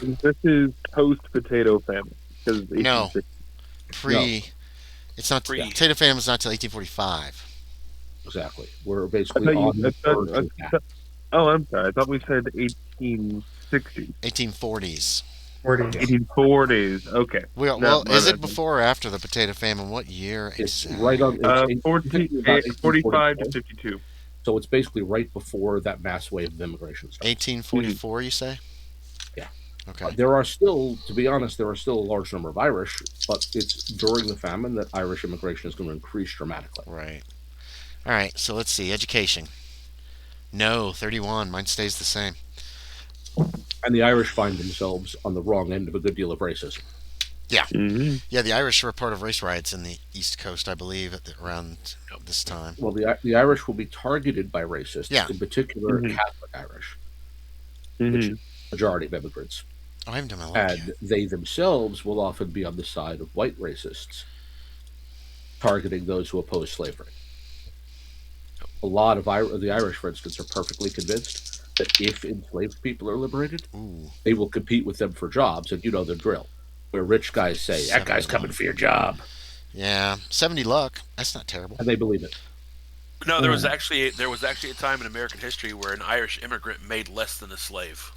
This is post-potato famine because it's No, 1860. No, pre. It's not. yeah, Pre. Potato famine was not till 1845. exactly. We're I basically thought you. on the verge of that. Oh, I'm sorry. I thought we said 1860. 1840s. Yeah, 40s. 1840s. Okay. No, Well, my is it bad. Then. before or after the potato famine? What year it's right exactly? on. It's 40, about 45 to 1844. 52. So it's basically right before that mass wave of immigration starts. 1844, you say? Yeah. Okay. There are still, to be honest, there are still a large number of Irish, but it's during the famine that Irish immigration is going to increase dramatically. Right. All right. So let's see. Education. No, 31. Mine stays the same. And the Irish find themselves on the wrong end of a good deal of racism. Yeah. Mm-hmm. Yeah, the Irish were part of race riots in the East Coast, I believe, around this time. Well, the Irish will be targeted by racists, Yeah. in particular Mm-hmm. Catholic Irish, which is Mm-hmm. the majority of immigrants. Oh, I haven't done my look And yet. they themselves will often be on the side of white racists, targeting those who oppose slavery. A lot of the Irish, for instance, are perfectly convinced that if enslaved people are liberated, Ooh, they will compete with them for jobs, and you know the drill. Where rich guys say, that guy's 71. coming for your job, Yeah, 70 luck. That's not terrible. and they believe it. No, there was actually a time in American history where an Irish immigrant made less than a slave.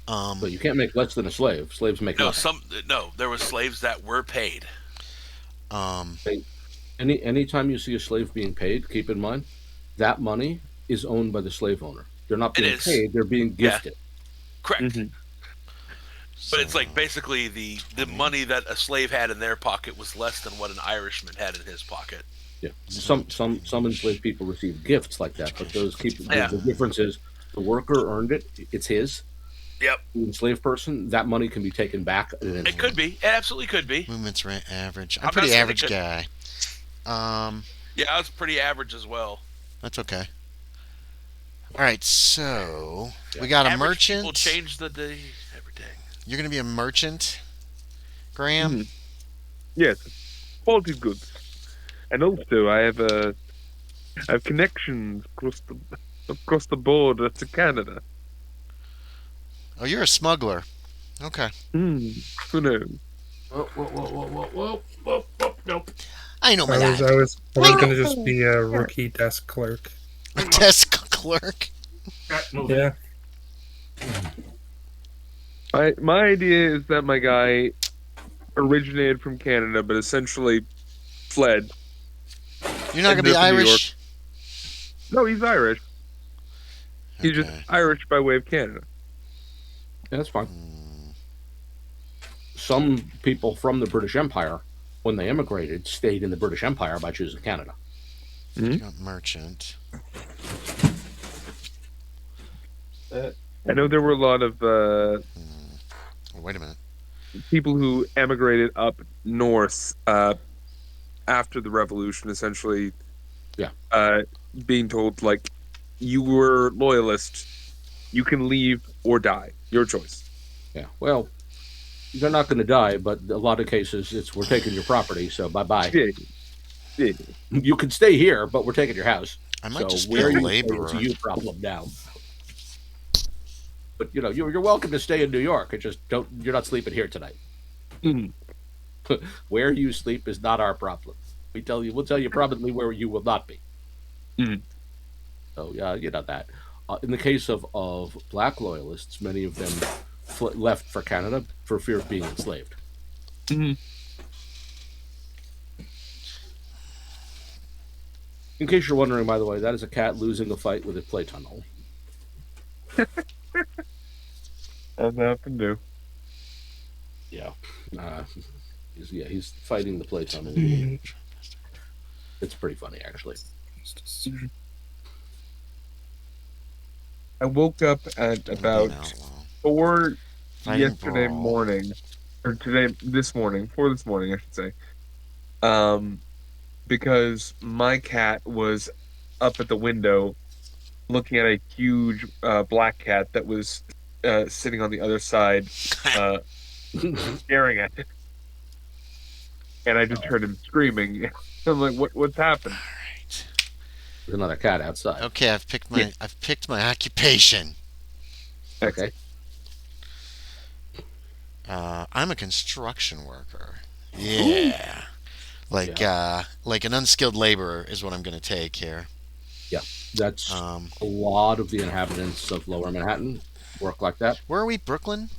But you can't make less than a slave. Slaves make No, nothing. there were slaves that were paid. Um, Anytime you see a slave being paid, keep in mind that money is owned by the slave owner. They're not It being is. paid; they're being Yeah. gifted. Correct. Mm-hmm. But it's so, like basically the money that a slave had in their pocket was less than what an Irishman had in his pocket. Yeah, some enslaved people receive gifts like that, but those keep Yeah. the difference is the worker earned it; it's his. Yep. The enslaved person, that money can be taken back at an It instant. could be. It absolutely could be. movements rate average. I'm I'm a not pretty saying it average could. guy. Yeah, I was pretty average as well. That's okay. All right, so Yeah. we got a Average people merchant. change the day every day. You're going to be a merchant, Graham? Mm-hmm. Yes. Quality goods. And also, I have connections across the border to Canada. Oh, you're a smuggler. Okay. Who knows? Nope. I know my I was life. I was I was gonna just be a rookie desk clerk. A desk clerk. Yeah. My idea is that my guy originated from Canada, but essentially fled. You're not going to be Ended up in New Irish? No, he's Irish. He's just Okay. Irish by way of Canada. Yeah, that's fine. Hmm. Some people from the British Empire, when they immigrated, stayed in the British Empire by choosing Canada. You got merchant. I know there were a lot of Oh, wait a minute. people who emigrated up north after the revolution, essentially. Yeah. Being told like, you were loyalist, you can leave or die, your choice. Yeah, well, they're not going to die, but a lot of cases, it's we're taking your property, so bye bye. Yeah, yeah. You can stay here, but we're taking your house. I might So just be where a you stay laborer. is a you problem now. But you know, you're welcome to stay in New York. It just don't. You're not sleeping here tonight. Mhm. Where you sleep is not our problem. We'll tell you probably where you will not be. Mhm. So yeah, you know that. In the case of black loyalists, many of them left for Canada for fear of being enslaved. Mhm. In case you're wondering, by the way, that is a cat losing a fight with a play tunnel. As I often do. Yeah, uh, he's fighting the play tunnel. Mhm. It's pretty funny, actually. I woke up at Being about an outlaw. 4 Fighting yesterday brawl. morning, or this morning, I should say. Because my cat was up at the window looking at a huge black cat that was sitting on the other side, staring at it. And I just heard him screaming. I'm like, what's happened? Alright. There's another cat outside. Okay, I've picked my occupation. Okay. I'm a construction worker. Yeah. Like an unskilled laborer is what I'm going to take here. Yeah, that's Um, a lot of the inhabitants of Lower Manhattan work like that. where are we? Brooklyn?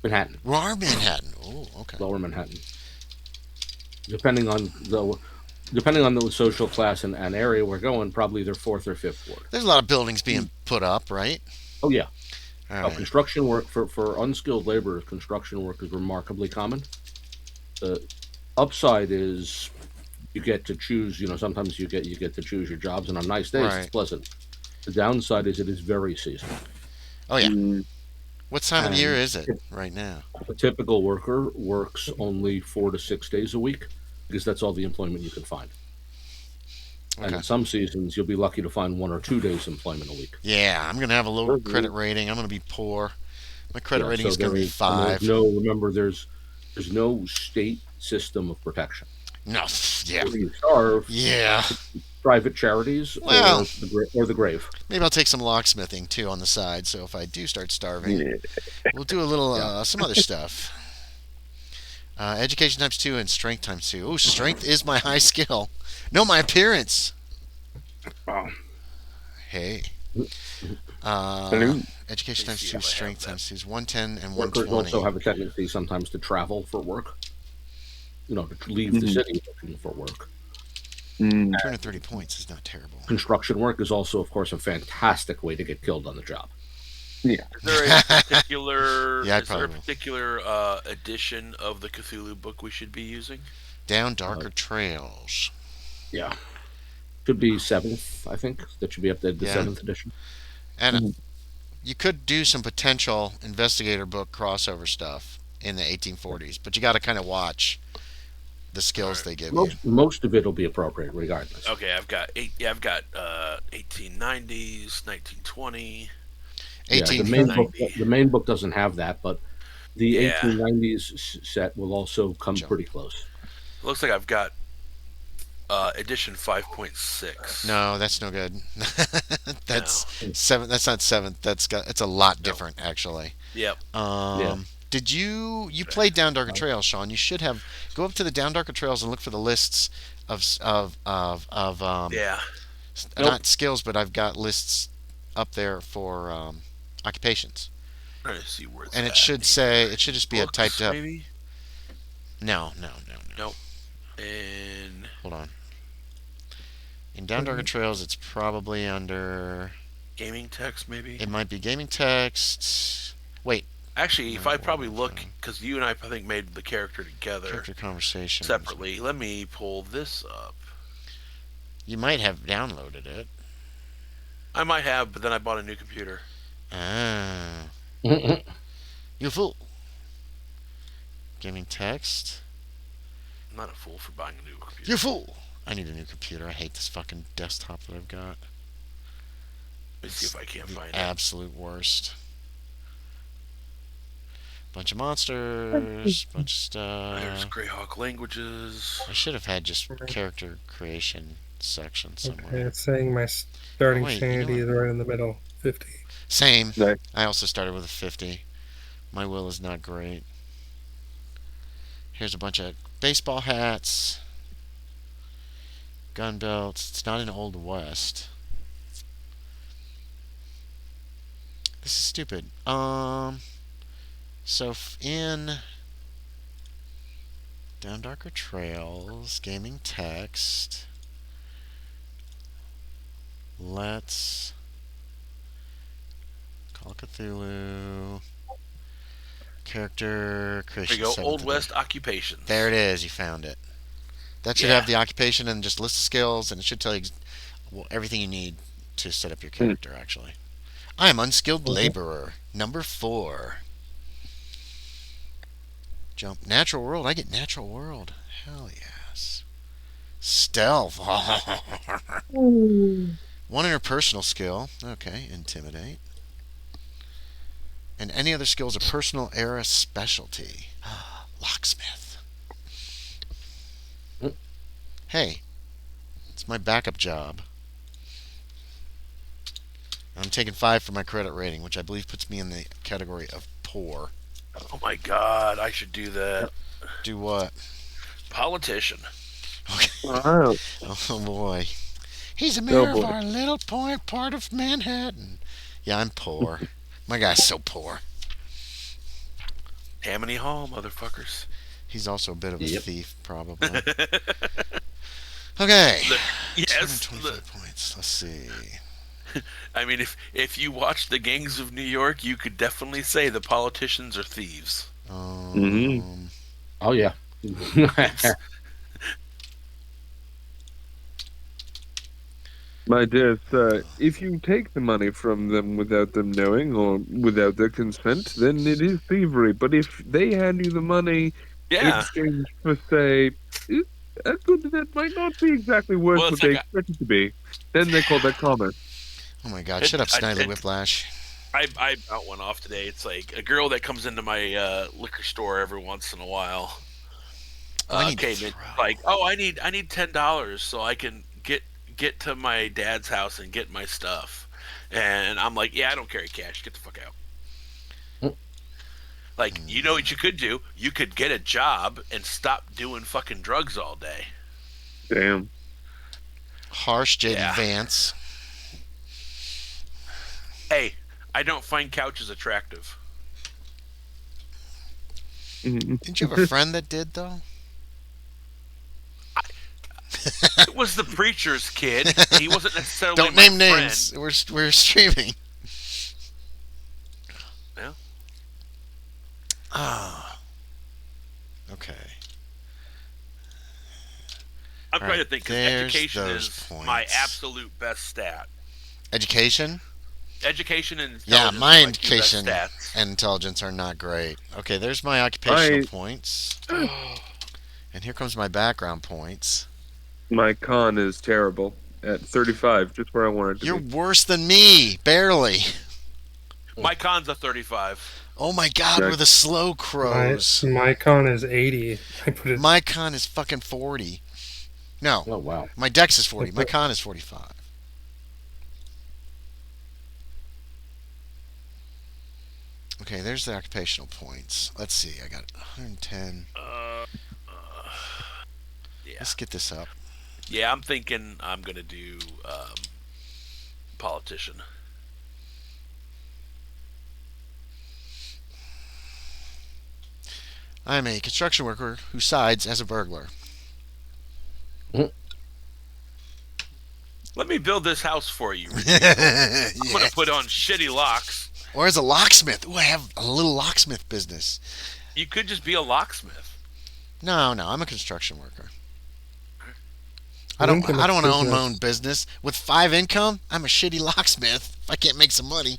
Manhattan, We are Manhattan. Oh, okay. Lower Manhattan. Depending on the social class and area we're going, probably their fourth or fifth ward. There's a lot of buildings being put up, right? Oh yeah. All right. Construction work for unskilled laborers, construction work is remarkably common. The upside is you get to choose. Sometimes you get to choose your jobs, and on nice days Right. it's pleasant. The downside is it is very seasonal. Oh yeah. Mm. What time of the year And is it right now? a typical worker works only 4 to 6 days a week because that's all the employment you can find. And Okay. in some seasons, you'll be lucky to find 1 or 2 days employment a week. Yeah, I'm gonna have a low credit rating. I'm gonna be poor. My credit rating is gonna be 5. Remember, there's no state system of protection. No. Yeah. Where you starve, Yeah. private charities, Well, or the grave. maybe I'll take some locksmithing too on the side. So if I do start starving, Yeah. we'll do a little some other stuff. Education times 2 and strength times 2. Oh, strength is my high skill. No, my appearance. Wow. Hey. Hello. Education times see 2, if I have strength that. times 2 is 110 and Workers 120. also have a tendency sometimes to travel for work. To leave the city looking for work. 230 points is not terrible. Construction work is also, of course, a fantastic way to get killed on the job. Yeah. Is there a particular Yeah, I'd is there a probably- particular edition of the Cthulhu book we should be using? Down darker trails. Yeah. Should be 7th, I think. That should be up to the Yeah. 7th edition. And you could do some potential Investigator book crossover stuff in the 1840s, but you got to kind of watch the skills they give you. Most of it will be appropriate regardless. Okay, I've got 1890s, 1920. Yeah, 18 the main book doesn't have that, but the Yeah. 1890s set will also come Jump. pretty close. Looks like I've got edition 5.6. No, that's no good. That's 7. That's not 7th. It's a lot different actually. Yep. Did you played Down Darker Trails, Sean? You should have go up to the Down Darker Trails and look for the lists of Yeah. not skills, but I've got lists up there for occupations, Trying to see where it's and at. it should just be a Books, typed up. Maybe? No. Nope. And Hold on. In Down Darker Trails, it's probably under. gaming text, maybe. It might be gaming text. Wait, Actually, if I probably look, Okay. because you and I think made the character together character conversation. separately. Let me pull this up. You might have downloaded it. I might have, but then I bought a new computer. Ah, you fool. Gaming text. I'm not a fool for buying a new computer. You fool. I need a new computer. I hate this fucking desktop that I've got. Let me see if I can't The find it. absolute worst. Bunch of monsters, bunch of There's stuff. Greyhawk languages. I should have had just character creation section Okay, somewhere. it's saying my starting Wait, you know sanity what? is right in the middle, 50. Same. Nice. I also started with a 50. My will is not great. Here's a bunch of baseball hats, gun belts. It's not an Old West. This is stupid. So in Down Darker Trails, gaming text. Let's call Cthulhu. Character There creation. you go. 7th Old edition. West occupations. There it is. You found it. That should Yeah. have the occupation and just list of skills, and it should tell you everything you need to set up your character. Actually, I am unskilled laborer, number 4. Jump natural world. I get natural world. Hell yes. Stealth. 1 interpersonal skill. Okay, intimidate. And any other skills, a personal era specialty. Locksmith. Hey, it's my backup job. I'm taking 5 for my credit rating, which I believe puts me in the category of poor. Oh my god, I should do that. Do what? Politician. Wow. Oh boy. He's a Oh, mayor of boy. our little part of Manhattan. Yeah, I'm poor. My guy's so poor. Tammany Hall, motherfuckers. He's also a bit of a Yep. thief, probably. Okay. Yes. 225 points. Let's see. I mean, if you watch the Gangs of New York, you could definitely say the politicians are thieves. Oh yeah. My dear sir, if you take the money from them without them knowing or without their consent, then it is thievery. But if they hand you the money in Yeah. exchange for, say, a good that might not be exactly worth Well, what it's they like expect it to be, then they call that commerce. Oh my god, shut up, Snidely Whiplash. I got one off today. It's like a girl that comes into my liquor store every once in a while. I need Came to in throw. like, oh, I need $10 so I can get to my dad's house and get my stuff. And I'm like, yeah, I don't carry cash. Get the fuck out. Like, you know what you could do? You could get a job and stop doing fucking drugs all day. Damn. Harsh JD Yeah. Vance. Hey, I don't find couches attractive. Didn't you have a friend that did, though? It was the preacher's kid. He wasn't necessarily Don't my name friend. names. We're streaming. Yeah. Ah. Okay. I'm trying to think, because there's education those is points. my absolute best stat. Education? Education and Yeah, intelligence my are my two best education stats. and intelligence are not great. Okay, there's my occupational I- points. And here comes my background points. My con is terrible at 35, just where I wanted to You're be. worse than me, barely. My con's a 35. Oh my god, we're the slow crows. My con is 80. I put it. My con is fucking 40. No, Oh wow. my dex is 40. My con is 45. Okay, there's the occupational points. Let's see, I got 110. Yeah. Let's get this up. Yeah, I'm thinking I'm going to do politician. I'm a construction worker who sides as a burglar. Let me build this house for you. I'm going to put on shitty locks. Or as a locksmith. Ooh, I have a little locksmith business. You could just be a locksmith. No, I'm a construction worker. I don't want to own my own business. With 5 income, I'm a shitty locksmith if I can't make some money.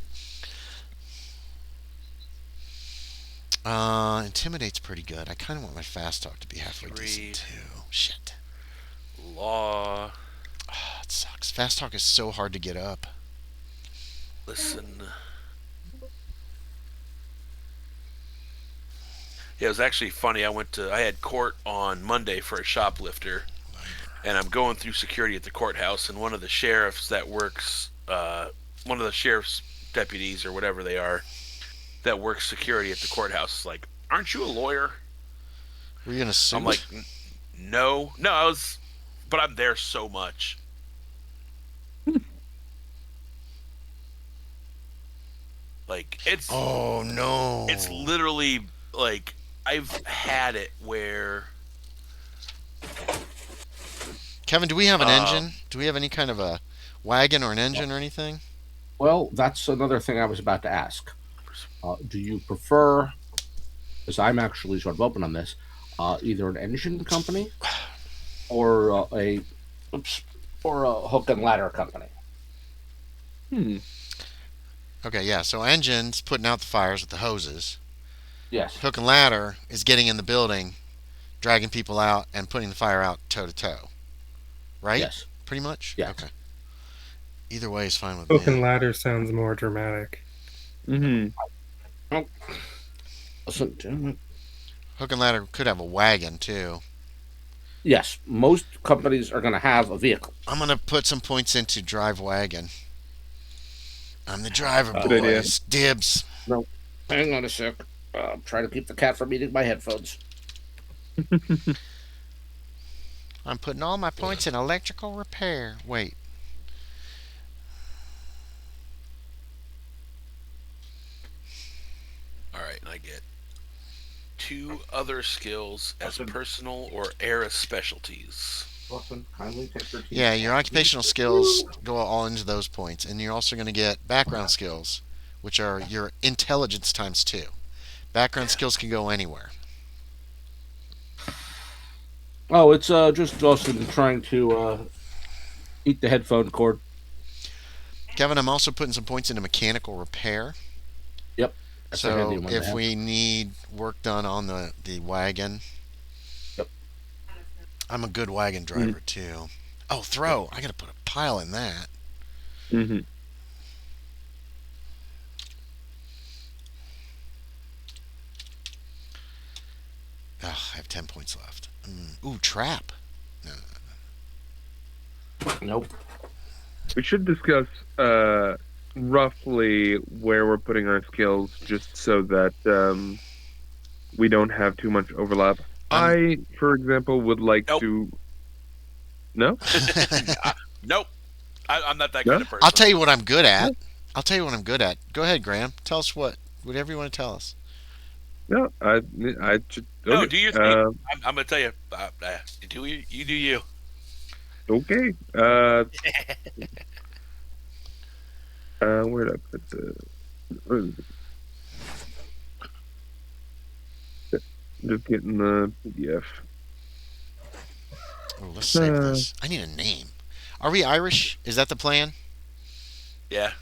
Intimidate's pretty good. I kind of want my fast talk to be halfway decent too. Shit. Law. Oh, it sucks. Fast talk is so hard to get up. Listen. Yeah, it was actually funny. I had court on Monday for a shoplifter, and I'm going through security at the courthouse, and one of the sheriff's deputies or whatever they are, that works security at the courthouse is like, "Aren't you a lawyer?" Were you gonna sue? I'm like, No, but I'm there so much. Like, it's oh no. it's literally like I've had it where Kevin, do we have an engine? Do we have any kind of a wagon or an engine or anything? Well, that's another thing I was about to ask. Do you prefer, because I'm actually sort of open on this, either an engine company or a hook and ladder company? Okay, yeah. So engines putting out the fires with the hoses. Yes. Hook and ladder is getting in the building, dragging people out, and putting the fire out toe to toe. Right? Yes. Pretty much? Yes. Okay. Either way is fine with Hook me. and ladder sounds more dramatic. Listen, Hook and ladder could have a wagon too. yes, most companies are going to have a vehicle. I'm gonna put some points into drive wagon. I'm the driver, Good idea. boys. Dibs. Hang on a sec. I'm trying to keep the cat from eating my headphones. I'm putting all my points in electrical repair. Wait. All right, I get 2 other skills as personal or era specialties. Lawson, kindly take your tea. Yeah, your occupational skills go all into those points, and you're also going to get background skills, which are your intelligence times 2. Background skills can go anywhere. Oh, it's just Dawson trying to eat the headphone cord. Kevin, I'm also putting some points into mechanical repair. Yep. That's a handy So one to if have. we need work done on the wagon, Yep. I'm a good wagon driver too. Oh, throw! I got to put a pile in that. Mm-hmm. Oh, I have 10 points left. Ooh, trap. No. Nope. We should discuss roughly where we're putting our skills, just so that we don't have too much overlap. I, for example, would like Nope. to. No? Nope. I'm not that No? kind of person. I'll tell you what I'm good at. Go ahead, Graham. Tell us whatever you want to tell us. No, I just. No, Okay. do your thing. I'm gonna tell you. Do you do you? Okay. Where did I put where is it? Just getting the PDF. Oh, let's save this. I need a name. Are we Irish? Is that the plan? Yeah,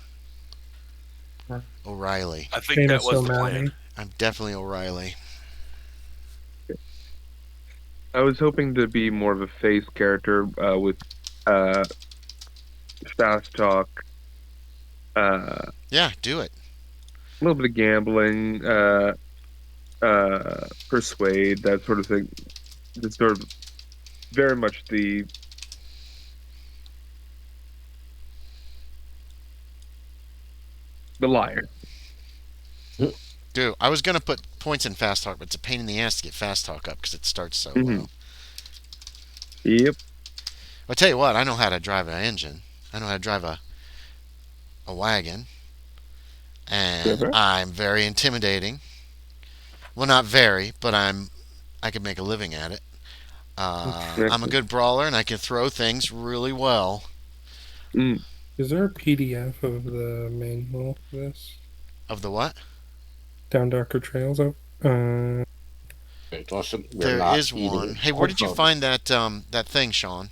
O'Reilly. I think Famous that was the O'Malley. plan. I'm definitely O'Reilly. I was hoping to be more of a face character with fast talk, Yeah, do it. a little bit of gambling, persuade, that sort of thing. Just sort of very much the liar. Do. I was gonna put points in fast talk, but it's a pain in the ass to get fast talk up because it starts so Mhm. low. Yep. I'll tell you what. I know how to drive an engine. I know how to drive a wagon, and Okay. I'm very intimidating. Well, not very, but I can make a living at it. I'm a good brawler, and I can throw things really well. Mm. Is there a PDF of the manual for this? Of the what? Down Darker Trails? Okay, Dawson, we're There not is eating one. Hey, where did you headphones. find that thing, Sean?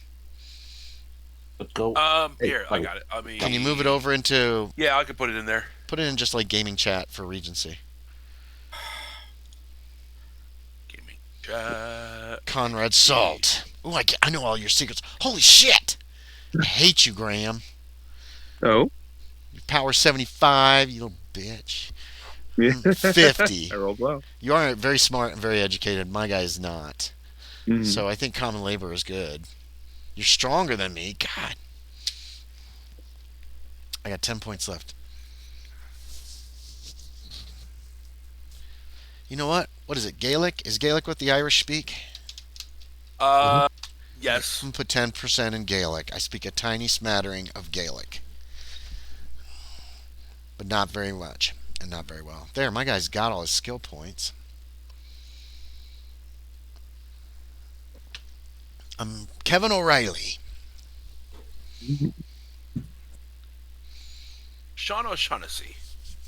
Let's go. Hey, Here I buddy. got it. I mean, Can you move it over into Yeah, I could put it in there. put it in just like gaming chat for Regency? Give me chat. Conrad Salt. Ooh, I know all your secrets. Holy shit! I hate you, Graham. Oh. Power 75, you little bitch. Yeah. 50. I rolled well. You are very smart and very educated. My guy is not. Mhm. So I think common labor is good. You're stronger than me. God. I got 10 points left. You know what? What is it? Gaelic? Is Gaelic what the Irish speak? Yes. I'm going to put 10% in Gaelic. I speak a tiny smattering of Gaelic. But not very much. And not very well. There, my guy's got all his skill points. I'm Kevin O'Reilly. Sean O'Shaughnessy.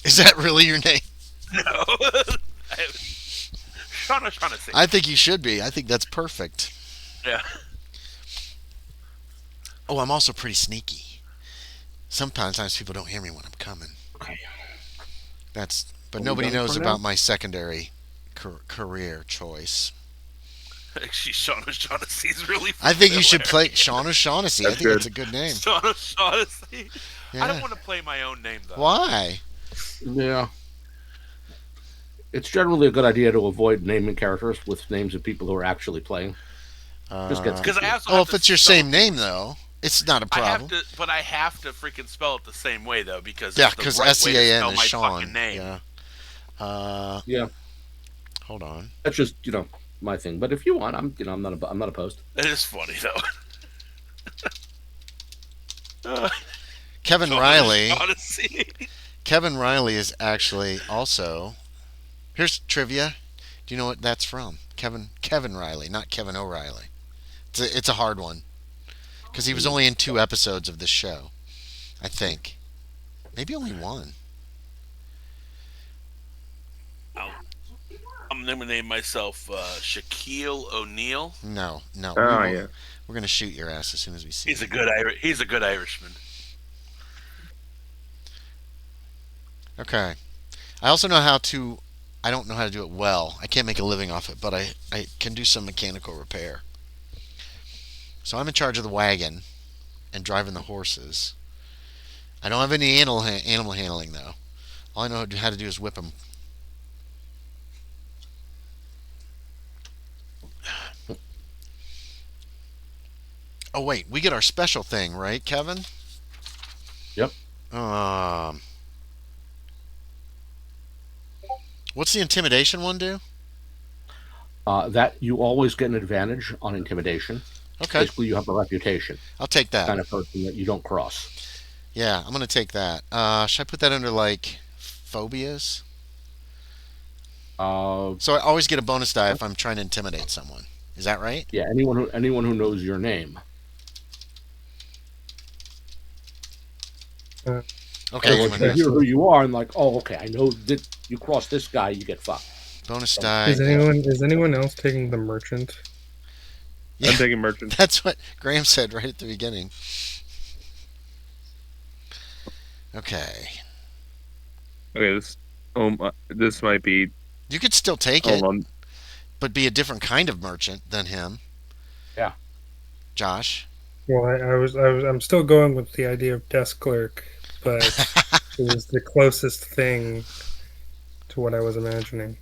Is that really your name? No. Sean O'Shaughnessy. I think you should be. I think that's perfect. Yeah. Oh, I'm also pretty sneaky. Sometimes people don't hear me when I'm coming. Okay. But Well, nobody we done knows for about now? my secondary career choice. Actually, Sean O'Shaughnessy is really. I think you should hilarious. play Sean O'Shaughnessy. I That's think good. that's a good name. Sean O'Shaughnessy. Yeah. I don't want to play my own name though. Why? Yeah. It's generally a good idea to avoid naming characters with names of people who are actually playing. Just gets Because I also. Oh, have if to it's your spell same it- name though, it's not a I have problem. to, but I have to freaking spell it the same way though, because Yeah, it's the because right way to SEAN spell is my Sean. fucking name. Yeah. Yeah. Hold on. That's just my thing. But if you want, I'm not opposed. It is funny though. Uh, Kevin Riley. Odyssey. Kevin Riley is actually also. Here's trivia. Do you know what that's from? Kevin Riley, not Kevin O'Reilly. It's a hard one because he was only in 2 episodes of this show. I think maybe only one. I'll, I'm gonna name myself Shaquille O'Neal. No, no. Oh yeah. We're gonna shoot your ass as soon as we see. He's a good Irishman. Okay. I also know how to. I don't know how to do it well. I can't make a living off it, but I can do some mechanical repair. So I'm in charge of the wagon and driving the horses. I don't have any animal handling though. All I know how to do is whip them. Oh wait, we get our special thing, right, Kevin? Yep. Um, what's the intimidation one do? That you always get an advantage on intimidation. Okay, Basically, you have a reputation, I'll take that. kind of person that you don't cross. Yeah, I'm gonna take that. Should I put that under like phobias? Uh, So I always get a bonus die if I'm trying to intimidate someone. Is that right? yeah, anyone who knows your name. Uh, Okay, Once you hear who you are and like, oh, okay, I know that you cross this guy, you get fucked. bonus die. is anyone else taking the merchant? Yeah, I'm taking merchant. that's what Graham said right at the beginning. Okay, Okay, this might be. you could still take it, Hold on. but be a different kind of merchant than him. Yeah. Josh. Well, I'm still going with the idea of desk clerk, but it was the closest thing to what I was imagining.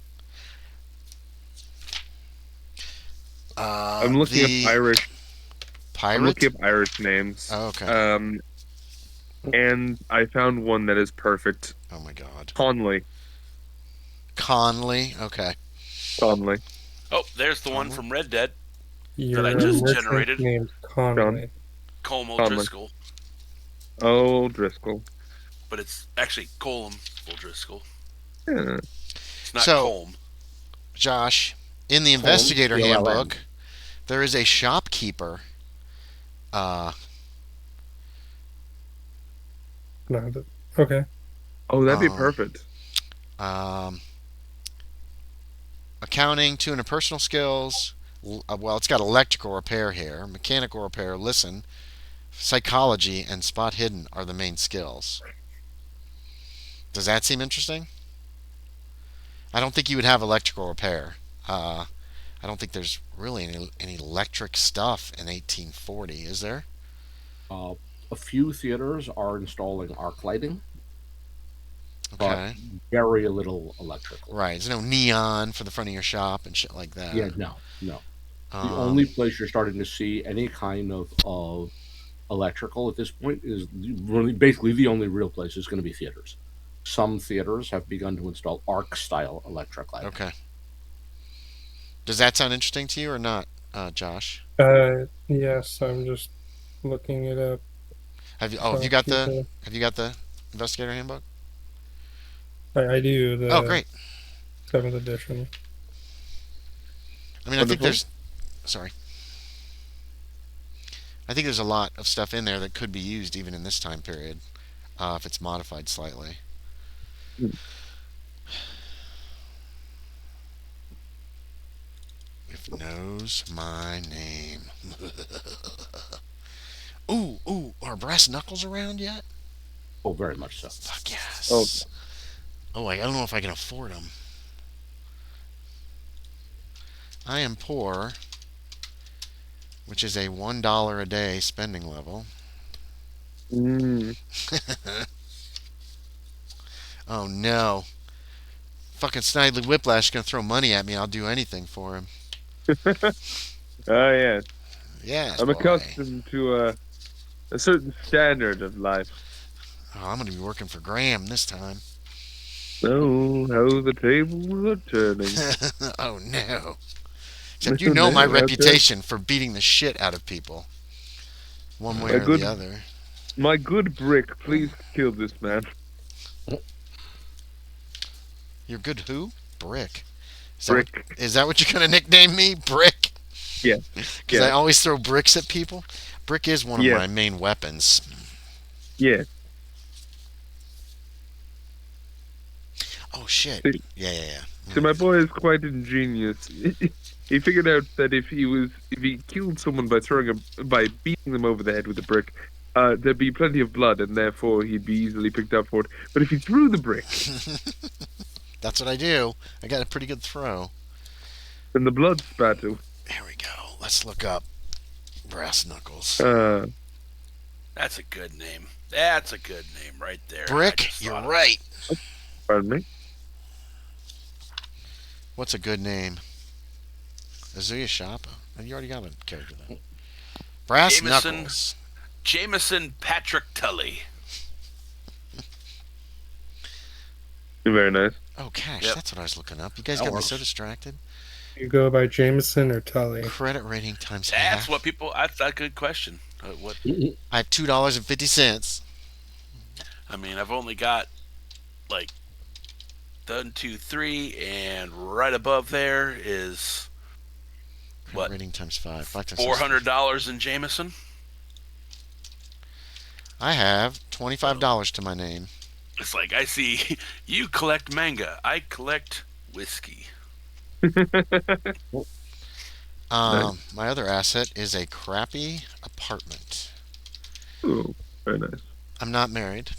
I'm looking The up Irish. I'm pirate. looking up Irish names. Oh, okay. And I found one that is perfect. Oh my God. Conley. Conley. Okay. Conley. Oh, there's the one from Red Dead. You're I a just merchant generated. named Conley. Colm Conley. O'Driscoll. Oh, Driscoll. But it's actually Colm O'Driscoll. Yeah. It's not So- Colm. Josh, in the Colm, Investigator COLM. handbook, there is a shopkeeper. No, okay. Oh, that'd be Um, perfect. Accounting, two interpersonal skills. Well, it's got electrical repair here, mechanical repair, listen, psychology, and spot hidden are the main skills. Does that seem interesting? I don't think you would have electrical repair. I don't think there's really any electric stuff in 1840, is there? A few theaters are installing arc lighting, Okay. but very little electrical. Right. There's no neon for the front of your shop and shit like that. Yeah, no. The Um, only place you're starting to see any kind of electrical at this point is really basically the only real place is going to be theaters. Some theaters have begun to install arc style electric lighting. Okay. Does that sound interesting to you or not, Josh? Yes, I'm just looking it up. Have you got the Investigator handbook? I do the Oh, great. 7th edition. I mean, I think Wonderful. there's. Sorry. I think there's a lot of stuff in there that could be used even in this time period, if it's modified slightly. If knows my name. Ooh, are brass knuckles around yet? Oh, very much so. Fuck yes. Oh. I don't know if I can afford them. I am poor, which is a $1 a day spending level. Mm. Oh no. Fucking Snidely Whiplash is gonna throw money at me. I'll do anything for him. Oh yeah. Yeah. I'm accustomed to a certain standard of life. Oh, I'm gonna be working for Graham this time. Oh, how the tables are turning. Oh no. Except you No, know my no, okay. reputation for beating the shit out of people, one way My or the good, other. my good brick, please kill this man. You're good who? Brick. Is that what Brick. is that what you're gonna nickname me? Brick? Yeah, Because I yeah, always throw bricks at people. Brick is one of yeah, my main weapons. yeah. Oh shit. See, Yeah, yeah, yeah. see, my boy is quite ingenious. He figured out that if he killed someone by by beating them over the head with a brick, there'd be plenty of blood, and therefore he'd be easily picked up for it. But if he threw the brick, That's what I do. I got a pretty good throw. then the blood spatter. Here we go. Let's look up brass knuckles. Uh, That's a good name. That's a good name right there. I Brick, just you're thought of right. pardon me. What's a good name? Azuya Shapa. You already got a character then. Brass Jameson, knuckles. Jameson Patrick Tully. Very nice. Oh, cash. Yep. That's what I was looking up. You guys That got me works. so distracted. You go by Jameson or Tully? Credit rating times That's half. what people. That's a good question. What? I have $2.50. I mean, I've only got like 1, 2, 3, and right above there is Credit what? rating times 5. 5 times $400 in Jameson. I have $25 to my name. It's like I see you collect manga. I collect whiskey. My other asset is a crappy apartment. Ooh, very nice. I'm not married.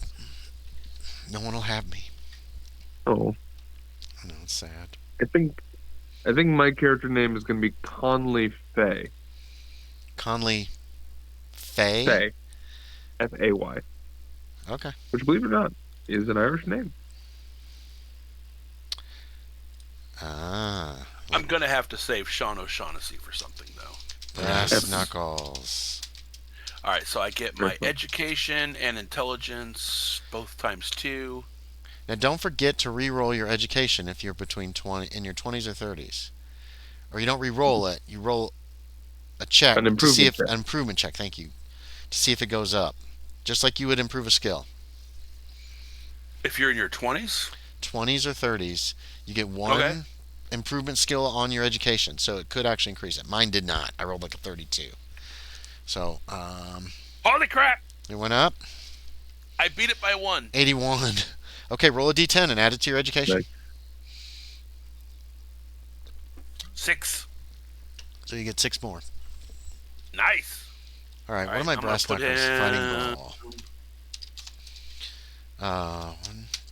No one will have me. Oh, I know it's sad. I think I think my character name is going to be Conley Fay. Conley Fay. Fay, Fay, Okay. which, believe it or not, is an Irish name. Ah. I'm gonna have to save Sean O'Shaughnessy for something though. Brass Yes. knuckles. All right, so I get Very my fun. education and intelligence both times 2. Now don't forget to re-roll your education if you're between 20 in your 20s or 30s. Or you don't re-roll it. You roll a check An to see improvement if check. an improvement check. Thank you. To see if it goes up, just like you would improve a skill. If you're in your 20s, 20s or 30s, you get one Okay. improvement skill on your education, so it could actually increase it. Mine did not. I rolled like a 32. So, holy crap! it went up. I beat it by 1. 81. Okay, roll a d10 and add it to your education. Nice. 6. So you get 6 more. Nice. All right, All what right, are my I'm gonna brass put knuckles? Fighting in- brawl.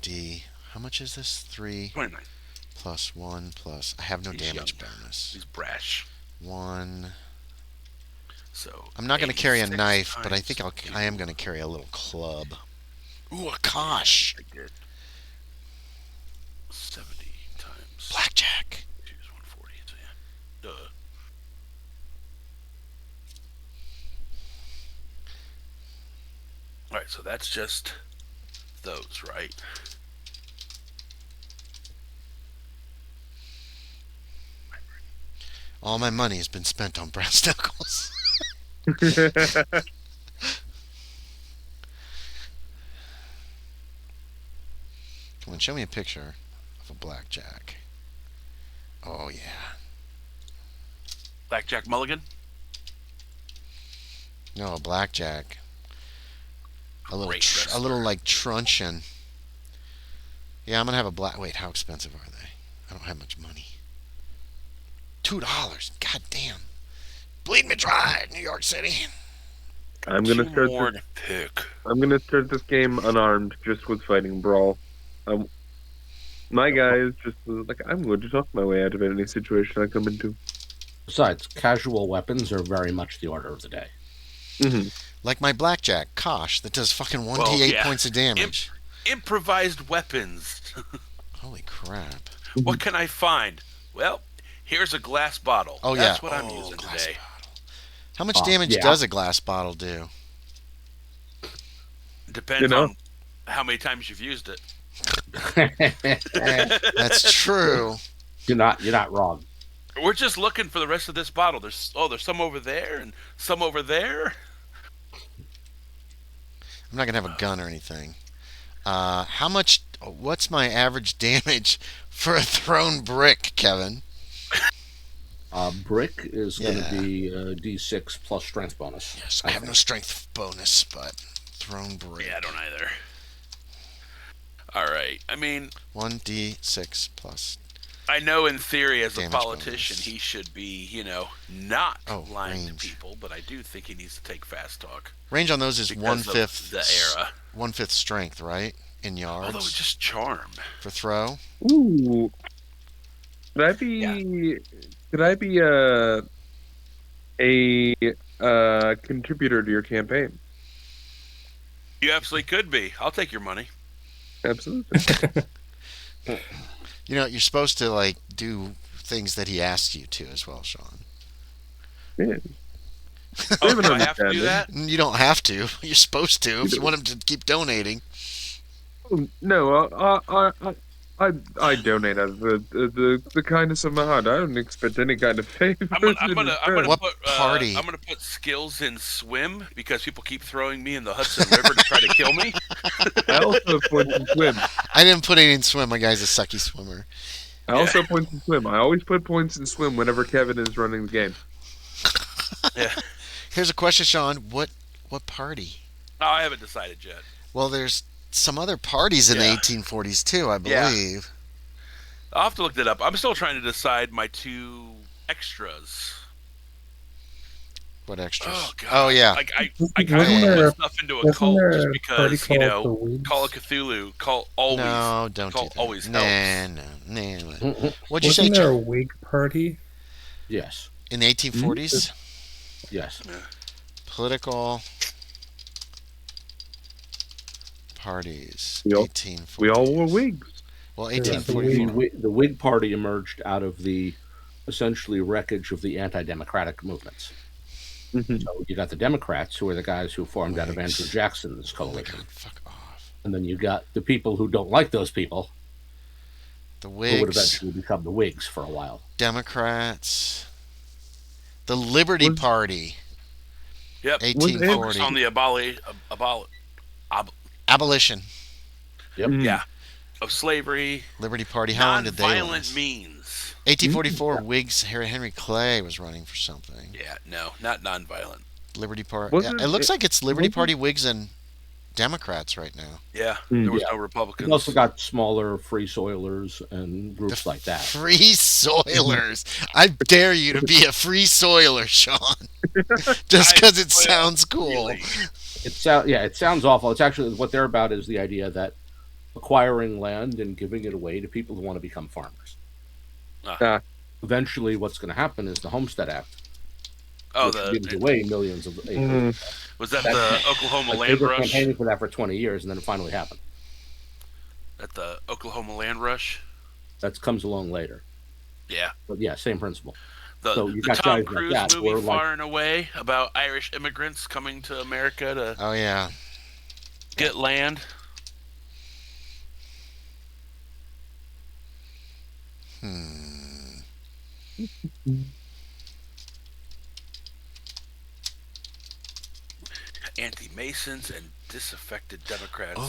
1d. How much is this? 3 29. plus 1 plus. I have no He's damage young. bonus. He's brash. 1. So I'm not going to carry a 86 knife, but I times think I am going to carry a little club. Ooh, a kosh. I did. 70 times Blackjack. 2 is 140. So yeah. Duh. All right, so that's just those, right? All my money has been spent on brass knuckles. Come on, show me a picture of a blackjack. Oh yeah. Blackjack Mulligan. No, a blackjack. A little, Great a little wrestler. like truncheon. Yeah, I'm gonna have a black. Wait, how expensive are they? I don't have much money. $2. God damn. Bleed me dry, New York City. I'm gonna 2 start more this. to pick. I'm gonna start this game unarmed, just with fighting brawl. My guy is just like, I'm going to talk my way out of any situation I come into. Besides, casual weapons are very much the order of the day. Hmm. Like my blackjack, Kosh, that does fucking 1d8 Well, yeah. points of damage. Improvised weapons. Holy crap. What can I find? Well, here's a glass bottle. Oh, That's yeah. what I'm Oh, using glass today. bottle. How much damage yeah. does a glass bottle do? Depends You know? on how many times you've used it. That's true. You're not wrong. We're just looking for the rest of this bottle. There's some over there and some over there. I'm not gonna have a gun or anything. How much? What's my average damage for a thrown brick, Kevin? Brick is going Yeah. to be D6 plus strength bonus. Yes, I have no strength bonus, but thrown brick. Yeah, I don't either. All right. I mean, 1d6 plus. I know in theory, as a Damage politician, bonus. he should be, not lying range. to people, but I do think he needs to take fast talk. Range on those is Because of 1/5. the era. 1/5 strength, right? In yards Although it's just charm. for throw. Ooh. Could I be? Could I be a contributor to your campaign? You absolutely could be. I'll take your money. Absolutely. You're supposed to like do things that he asks you to as well, Sean. Yeah. Oh, have an do I have to do understanding. that? You don't have to. You're supposed to if you want him to keep donating. No, I donate out of the kindness of my heart. I don't expect any kind of favor. I'm gonna What put party? I'm gonna put skills in swim because people keep throwing me in the Hudson River to try to kill me. I also point in swim. I didn't put any in swim. My guy's a sucky swimmer. I also point in swim. I always put points in swim whenever Kevin is running the game. Yeah. Here's a question, Sean. What party? No, I haven't decided yet. Well, there's some other parties in the Yeah. 1840s too, I Yeah. believe. I'll have to look that up. I'm still trying to decide my two extras. What extras? Oh god. Oh, yeah. Like I kind Wasn't of there- put stuff into a Wasn't cult there just a because party called the Wigs? Call of Cthulhu, cult always. No, don't do cult that. always nah, helps. no. What'd you say, Wasn't there a Chuck? wig party? Yes. In the 1840s? Yes. Political parties. We all- 1840s. We all wore wigs. Well, Yeah, the 1844. The Whig Party emerged out of the essentially wreckage of the anti-democratic movements. Mhm. So you got the Democrats, who are the guys who formed out of Whigs. Andrew Jackson's Oh my coalition, god, fuck off. and then you got the people who don't like those people, The who would Whigs, eventually become the Whigs for a while. Democrats, the Liberty Was- Party, Yep. 1840. On the Abolition, Yep. Mhm. yeah, of slavery, Liberty Party. How long did they non-violent last? means. 1844, Whigs, Henry Clay was running for something. Yeah, no, not non-violent. Liberty Party. Wasn't It looks it- like it's Liberty wasn't- Party, Whigs, and Democrats right now. Yeah, Mm. there was Yeah. no You Republicans. also got smaller free soilers and groups like that. Free Soilers. I dare you to be a Free Soiler, Sean. Just because it sounds cool. Really. It sounds awful. It's actually what they're about is the idea that acquiring land and giving it away to people who want to become farmers. Ah. Eventually, what's going to happen is the Homestead Act, Oh, which gives away millions of acres. Mm. was that That- the Oklahoma Like, land they were rush? campaigning for that for 20 years, and then it finally happened. At the Oklahoma land rush? That comes along later. Yeah. But yeah, same principle. The, So you the got Tom guys like Cruise that movie where, like- Far and Away about Irish immigrants coming to America to Oh, yeah. get land. Anti-Masons and disaffected Democrats.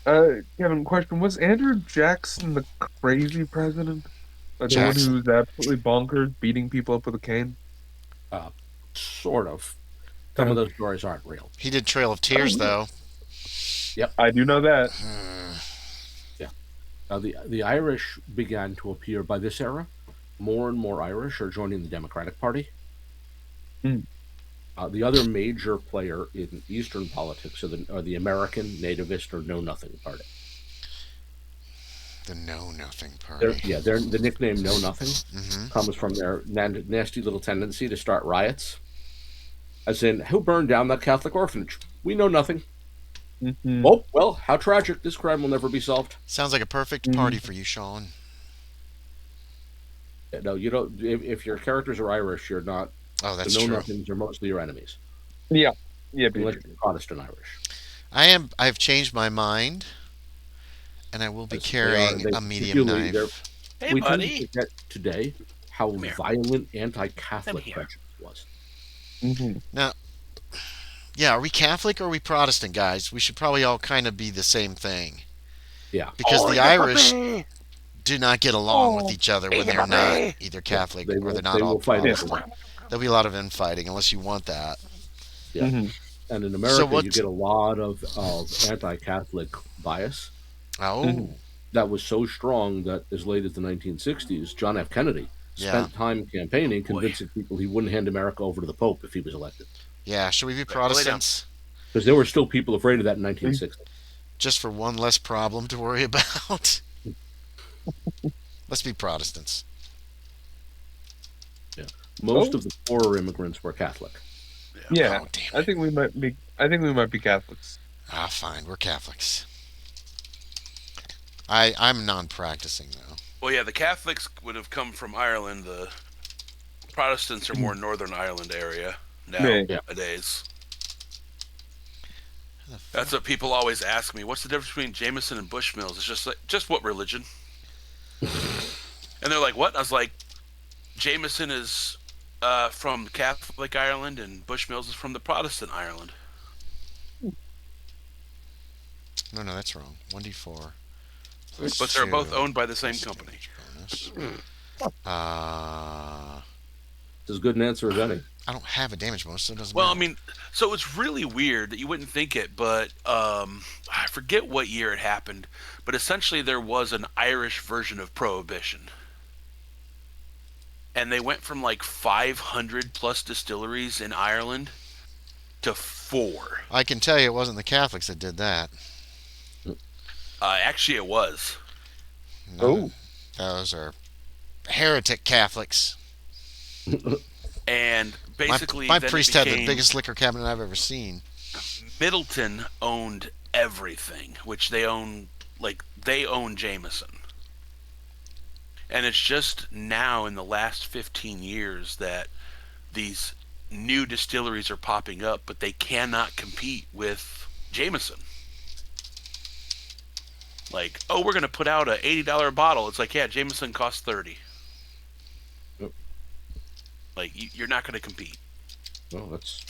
Oh. Kevin, question: was Andrew Jackson the crazy president? The one Jackson. who was absolutely bonkers, beating people up with a cane? Sort of. Some of those stories aren't real. He did Trail of Tears, though. I do know that. The Irish began to appear by this era. More and more Irish are joining the Democratic Party. Hmm. The other major player in Eastern politics are the American Nativist or Know Nothing Party. The Know Nothing Party. The nickname Know Nothing Hmm. comes from their nasty little tendency to start riots. As in, who burned down that Catholic orphanage? We know nothing. Mhm. Oh, well, how tragic. This crime will never be solved. Sounds like a perfect party for you, Sean. No, you don't. If your characters are Irish, you're not. Oh, that's the Know true. Nothings are mostly your enemies. Yeah, Unless you're Protestant Irish. I've changed my mind. And I will be As they carrying are- a they- medium usually they're- knife. Hey, we tend to buddy. forget today how Come here. violent Come anti-Catholic here. prejudice was. Mhm. Now, yeah, are we Catholic or are we Protestant, guys? We should probably all kind of be the same thing. Yeah. Because Oh, the the Irish puppy. do not get along with each other when Hey, they're not puppy. either Catholic They or will- they're not they all will fight Protestant. everyone. There'll be a lot of infighting unless you want that. Yeah. Mhm. And in America, what- you get a lot of anti-Catholic bias Oh, Mhm. that was so strong that as late as the 1960s, John F. Kennedy spent time campaigning, convincing people he wouldn't hand America over to the Pope if he was elected. yeah. Should we be lay down. Protestants? Because there were still people afraid of that in 1960. Just for one less problem to worry about? Let's be Protestants. Most Oh. of the poorer immigrants were Catholic. Yeah, Oh, damn I it. think we might be. I think we might be Catholics. Ah, fine. We're Catholics. I'm non-practicing though. Well, yeah, the Catholics would have come from Ireland. The Protestants are more Northern Ireland area nowadays. That's what people always ask me. What's the difference between Jameson and Bushmills? It's just what religion? And they're like, what? I was like, Jameson is from Catholic Ireland, and Bushmills is from the Protestant Ireland. No, that's wrong. 1d4. But they're both owned by the same company. Bonus. It's as good an answer as any. I don't have a damage bonus, so it doesn't Well, I matter. mean, so it's really weird that you wouldn't think it, but I forget what year it happened, but essentially there was an Irish version of Prohibition. And they went from like 500 plus distilleries in Ireland to 4. I can tell you it wasn't the Catholics that did that. Actually, it was. No, those are heretic Catholics. And basically, my then priest it had the became- biggest liquor cabinet I've ever seen. Middleton owned everything, which they own Jameson. And it's just now in the last 15 years that these new distilleries are popping up, but they cannot compete with Jameson. Like, oh, we're going to put out a $80 bottle. It's like, yeah, Jameson costs $30. Yep. Like, you're not going to compete. Well, that's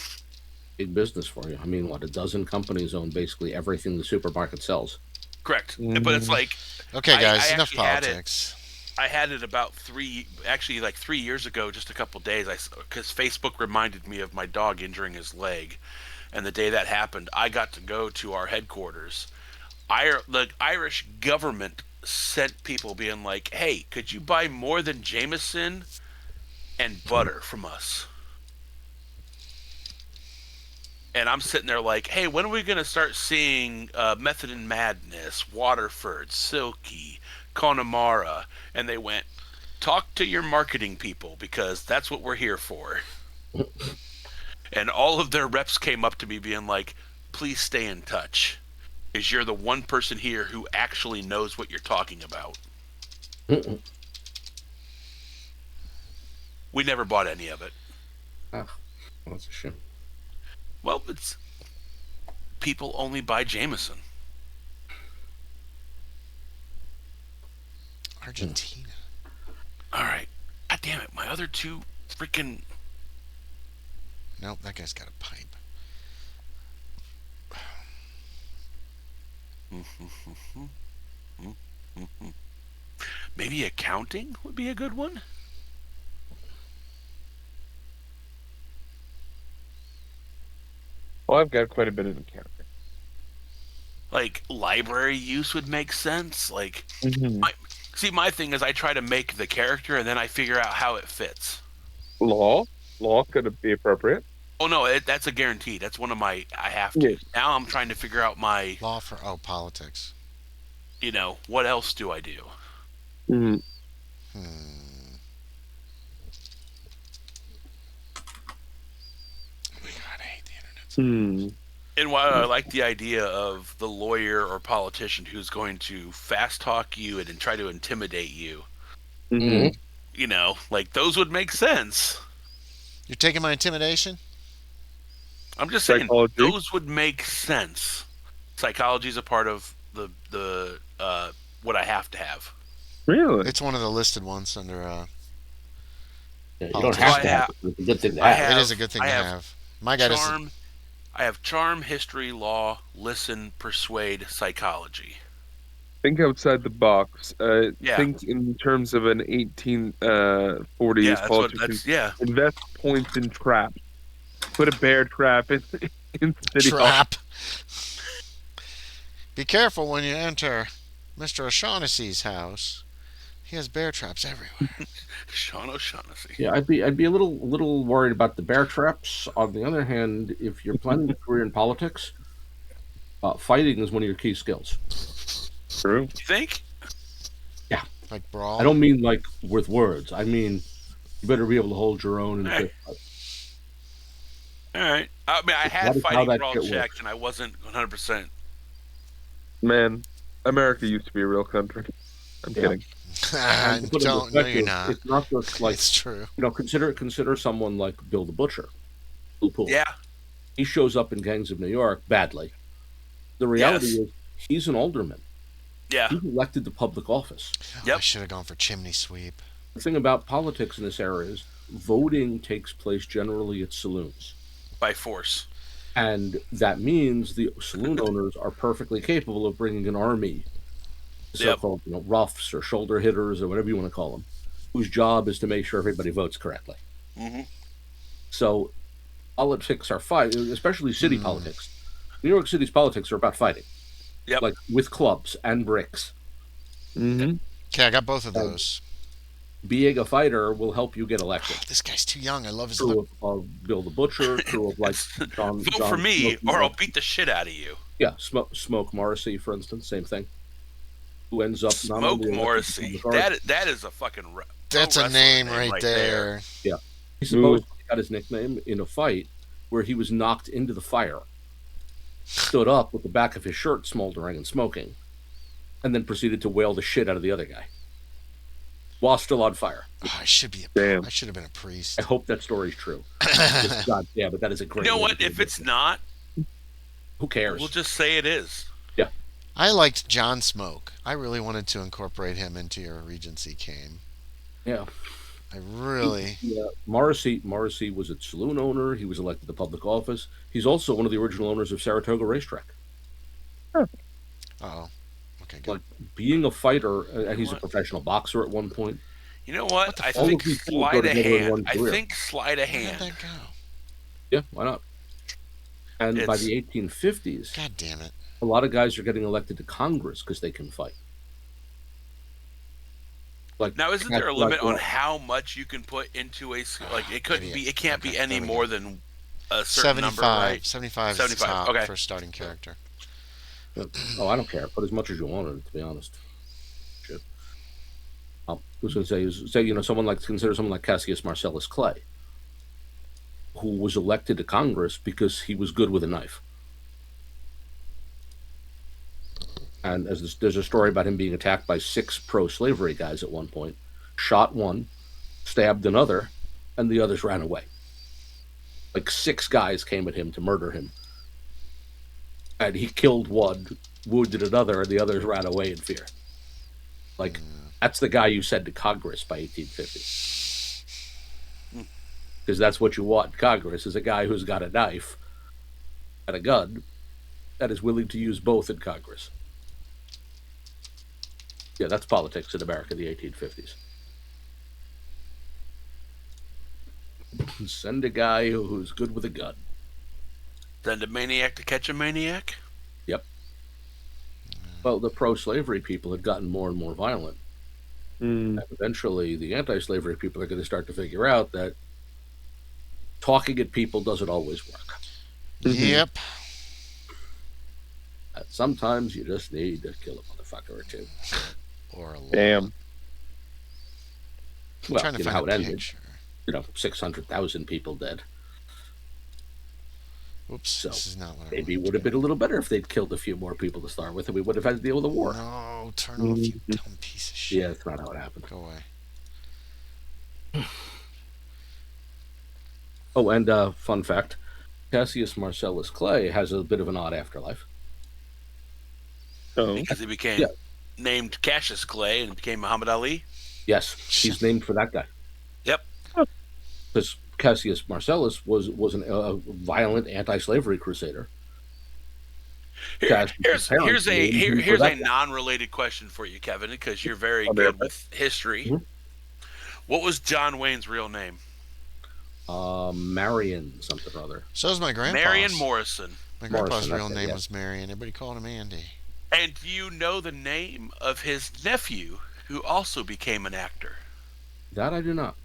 big business for you. I mean, what, a dozen companies own basically everything the supermarket sells. Correct. But it's like, Okay, guys, I enough actually had it. politics. I had it about 3 years ago, just a couple days, because Facebook reminded me of my dog injuring his leg. And the day that happened, I got to go to our headquarters. The Irish government sent people being like, hey, could you buy more than Jameson and butter from us? And I'm sitting there like, hey, when are we going to start seeing Method and Madness, Waterford, Silky, Connemara? And they went, talk to your marketing people, because that's what we're here for. And all of their reps came up to me being like, please stay in touch, because you're the one person here who actually knows what you're talking about. We never bought any of it. Ah, that's a shame. Well, it's people only buy Jameson. Argentina. All right. God damn it. My other two freaking... Nope, that guy's got a pipe. Maybe accounting would be a good one? Well, I've got quite a bit of accounting. Like, library use would make sense. Like, Mhm. my thing is I try to make the character and then I figure out how it fits. Law could be appropriate. Oh, no, that's a guarantee. That's one of my... I have to. Yeah. Now I'm trying to figure out my... Law for politics. What else do I do? Mhm. Oh my god, I hate the internet. Hmm. And while I like the idea of the lawyer or politician who's going to fast talk you and try to intimidate you, Mhm. like those would make sense. You're taking my intimidation? I'm just saying Psychology. those would make sense. Psychology is a part of the what I have to have. Really? It's one of the listed ones under. Yeah, you don't Politics. have Well, to have it. It's a good thing to I have. It is a good thing I to have have. My guy doesn't. charm. I have charm, history, law, listen, persuade, psychology. Think outside the box. Yeah. Think in terms of an 1840s Yeah, that's what politician. that's yeah. Invest points in traps. Put a bear trap in City Hall. Trap. Be careful when you enter Mr. O'Shaughnessy's house. He has bear traps everywhere. Sean O'Shaughnessy. Yeah, I'd be a little worried about the bear traps. On the other hand, if you're planning a career in politics, fighting is one of your key skills. True. You think? Like brawl. I don't mean like with words. I mean you better be able to hold your own in a Hey. fist fight. All right. I mean, I That had is how fighting that brawl shit checked, works. and I wasn't 100%. Man, America used to be a real country. I'm Yeah. kidding. And to put it in Don't. No, you're perspective, not. It's not just like It's true. consider someone like Bill the Butcher, Blue Pool. Yeah. He shows up in Gangs of New York badly. The reality Yes. is he's an alderman. Yeah. He's elected to public office. Yep. I should have gone for chimney sweep. The thing about politics in this era is voting takes place generally at saloons. By force. And that means the saloon owners are perfectly capable of bringing an army, Yep. so-called roughs or shoulder hitters or whatever you want to call them, whose job is to make sure everybody votes correctly. Mm-hmm. So politics are fight, especially city politics. New York City's politics are about fighting. Yep. Like with clubs and bricks. Mm-hmm. Okay, I got both of those. Being a fighter will help you get elected. This guy's too young. I love his True look. of Bill the Butcher, true of like John. Vote John for me, Smokey or I'll Morrissey. beat the shit out of you. Yeah, Smoke Morrissey, for instance, same thing. Who ends up not Smoke only elected Morrissey. to the guard- That is a fucking. That's a wrestler name right there. He supposedly got his nickname in a fight where he was knocked into the fire, stood up with the back of his shirt smoldering and smoking, and then proceeded to wail the shit out of the other guy while still on fire. Oh, I should be. Damn. I should have been a priest. I hope that story's true. Just, God damn it, that is a great. You know way what? to If do it's it. not, Who cares? we'll just say it is. I liked John Smoke. I really wanted to incorporate him into your Regency game. Yeah. I really. Yeah, Morrissey was a saloon owner. He was elected to public office. He's also one of the original owners of Saratoga Racetrack. Oh. Okay, good. Like being a fighter, and he's a What? professional boxer at one point. You know what? I fuck? think All of these things go sleight of together in hand. one I career. think sleight of Where did hand. that go? Yeah, why not? And by It's- the 1850s, God damn it. a lot of guys are getting elected to Congress because they can fight. Like Now, isn't there a like, limit on how much you can put into a like? It couldn't be. It can't be Okay, any there we more go. than a certain 75. number, right? 75 is the 75, top okay. for a starting character. Oh, I don't care. Put as much as you want in it, to be honest. Shit. I was going to say, consider someone like Cassius Marcellus Clay, who was elected to Congress because he was good with a knife. And there's a story about him being attacked by 6 pro-slavery guys at one point, shot one, stabbed another, and the others ran away. Like 6 guys came at him to murder him. And he killed one, wounded another, and the others ran away in fear. Like, that's the guy you sent to Congress by 1850. Because that's what you want in Congress, is a guy who's got a knife and a gun that is willing to use both in Congress. Yeah, that's politics in America in the 1850s. Send a guy who's good with a gun. Send a maniac to catch a maniac. Yep. Well, the pro-slavery people had gotten more and more violent. Mm. And eventually, the anti-slavery people are going to start to figure out that talking at people doesn't always work. Yep. That sometimes you just need to kill a motherfucker or two. Or a lot. Damn. Well, trying to you know find how it a ended. picture. 600,000 people dead. Oops, So, this is not what I Maybe it wanted would to have been a little better if they'd killed a few more people to start with, and we would have had to deal with a do. war. No, turn off, you dumb piece of shit. Yeah, that's not how it happened. Go away. Oh, and fun fact, Cassius Marcellus Clay has a bit of an odd afterlife. Oh, because he became Yeah. named Cassius Clay and became Muhammad Ali. Yes, he's named for that guy. Yep. Because Cassius Marcellus was a violent anti-slavery crusader. Cassius's parents named him for Here's that a guy. non-related question for you, Kevin, because you're very Oh, there. good with history. Mhm. What was John Wayne's real name? Marion something or other. So is my grandpa's. Marion Morrison. My grandpa's Morrison, real okay, name yeah. was Marion. Everybody called him Andy. And do you know the name of his nephew, who also became an actor? That I do not.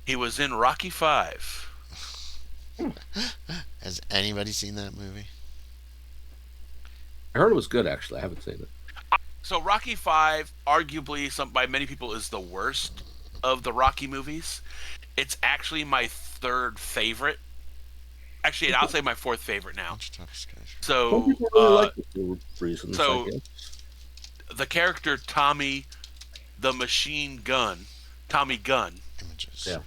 He was in Rocky Five. Has anybody seen that movie? I heard it was good, actually. I haven't seen it. So Rocky Five, arguably, by many people, is the worst of the Rocky movies. It's actually my third favorite. Actually, I'll say my fourth favorite now. Some So, people really like it for reasons. so- I guess. the character Tommy the Machine Gun, Tommy Gunn, Images. Yeah.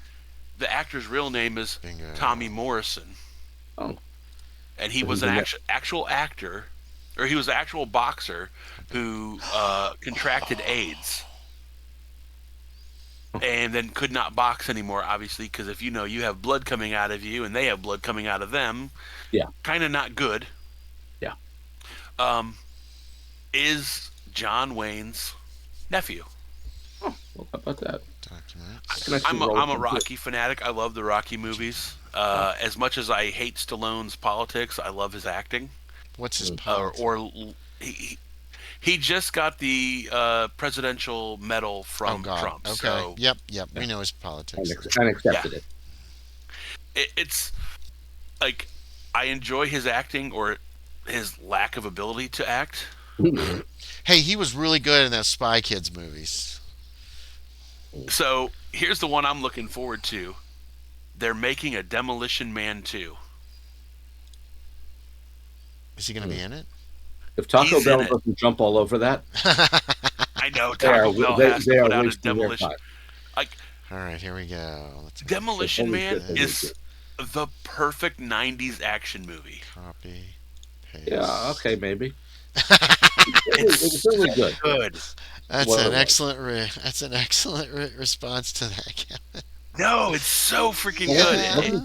the actor's real name is Bingo. Tommy Morrison. Oh. And he So was he's an in actual actor, or he was an actual boxer who contracted AIDS. And then could not box anymore, obviously, because if you have blood coming out of you and they have blood coming out of them, Yeah. kind of not good. Yeah. Is John Wayne's nephew. Well, how about that? Documents. Can actually roll I'm a into it. Rocky fanatic. I love the Rocky movies. As much as I hate Stallone's politics, I love his acting. What's his Or- power? He just got the presidential medal from Oh God. Trump. Okay. So Yep. We know his politics. And accepted it. it's like I enjoy his acting or his lack of ability to act. Hey, he was really good in those Spy Kids movies. So here's the one I'm looking forward to. They're making a Demolition Man 2. Is he going to be in it? If Taco He's Bell in it. doesn't jump all over that, I know they are, Taco Bell they, has they to are put out a wasting their Demolition. time. Like All right, here we go. Let's go. Demolition Holy Man shit, holy is shit. the perfect '90s action movie. Copy. Paste. Yeah, okay, maybe. It's really good. Good. That's Well, an right. excellent. That's an excellent response to that, Kevin. No, it's so freaking Well, good.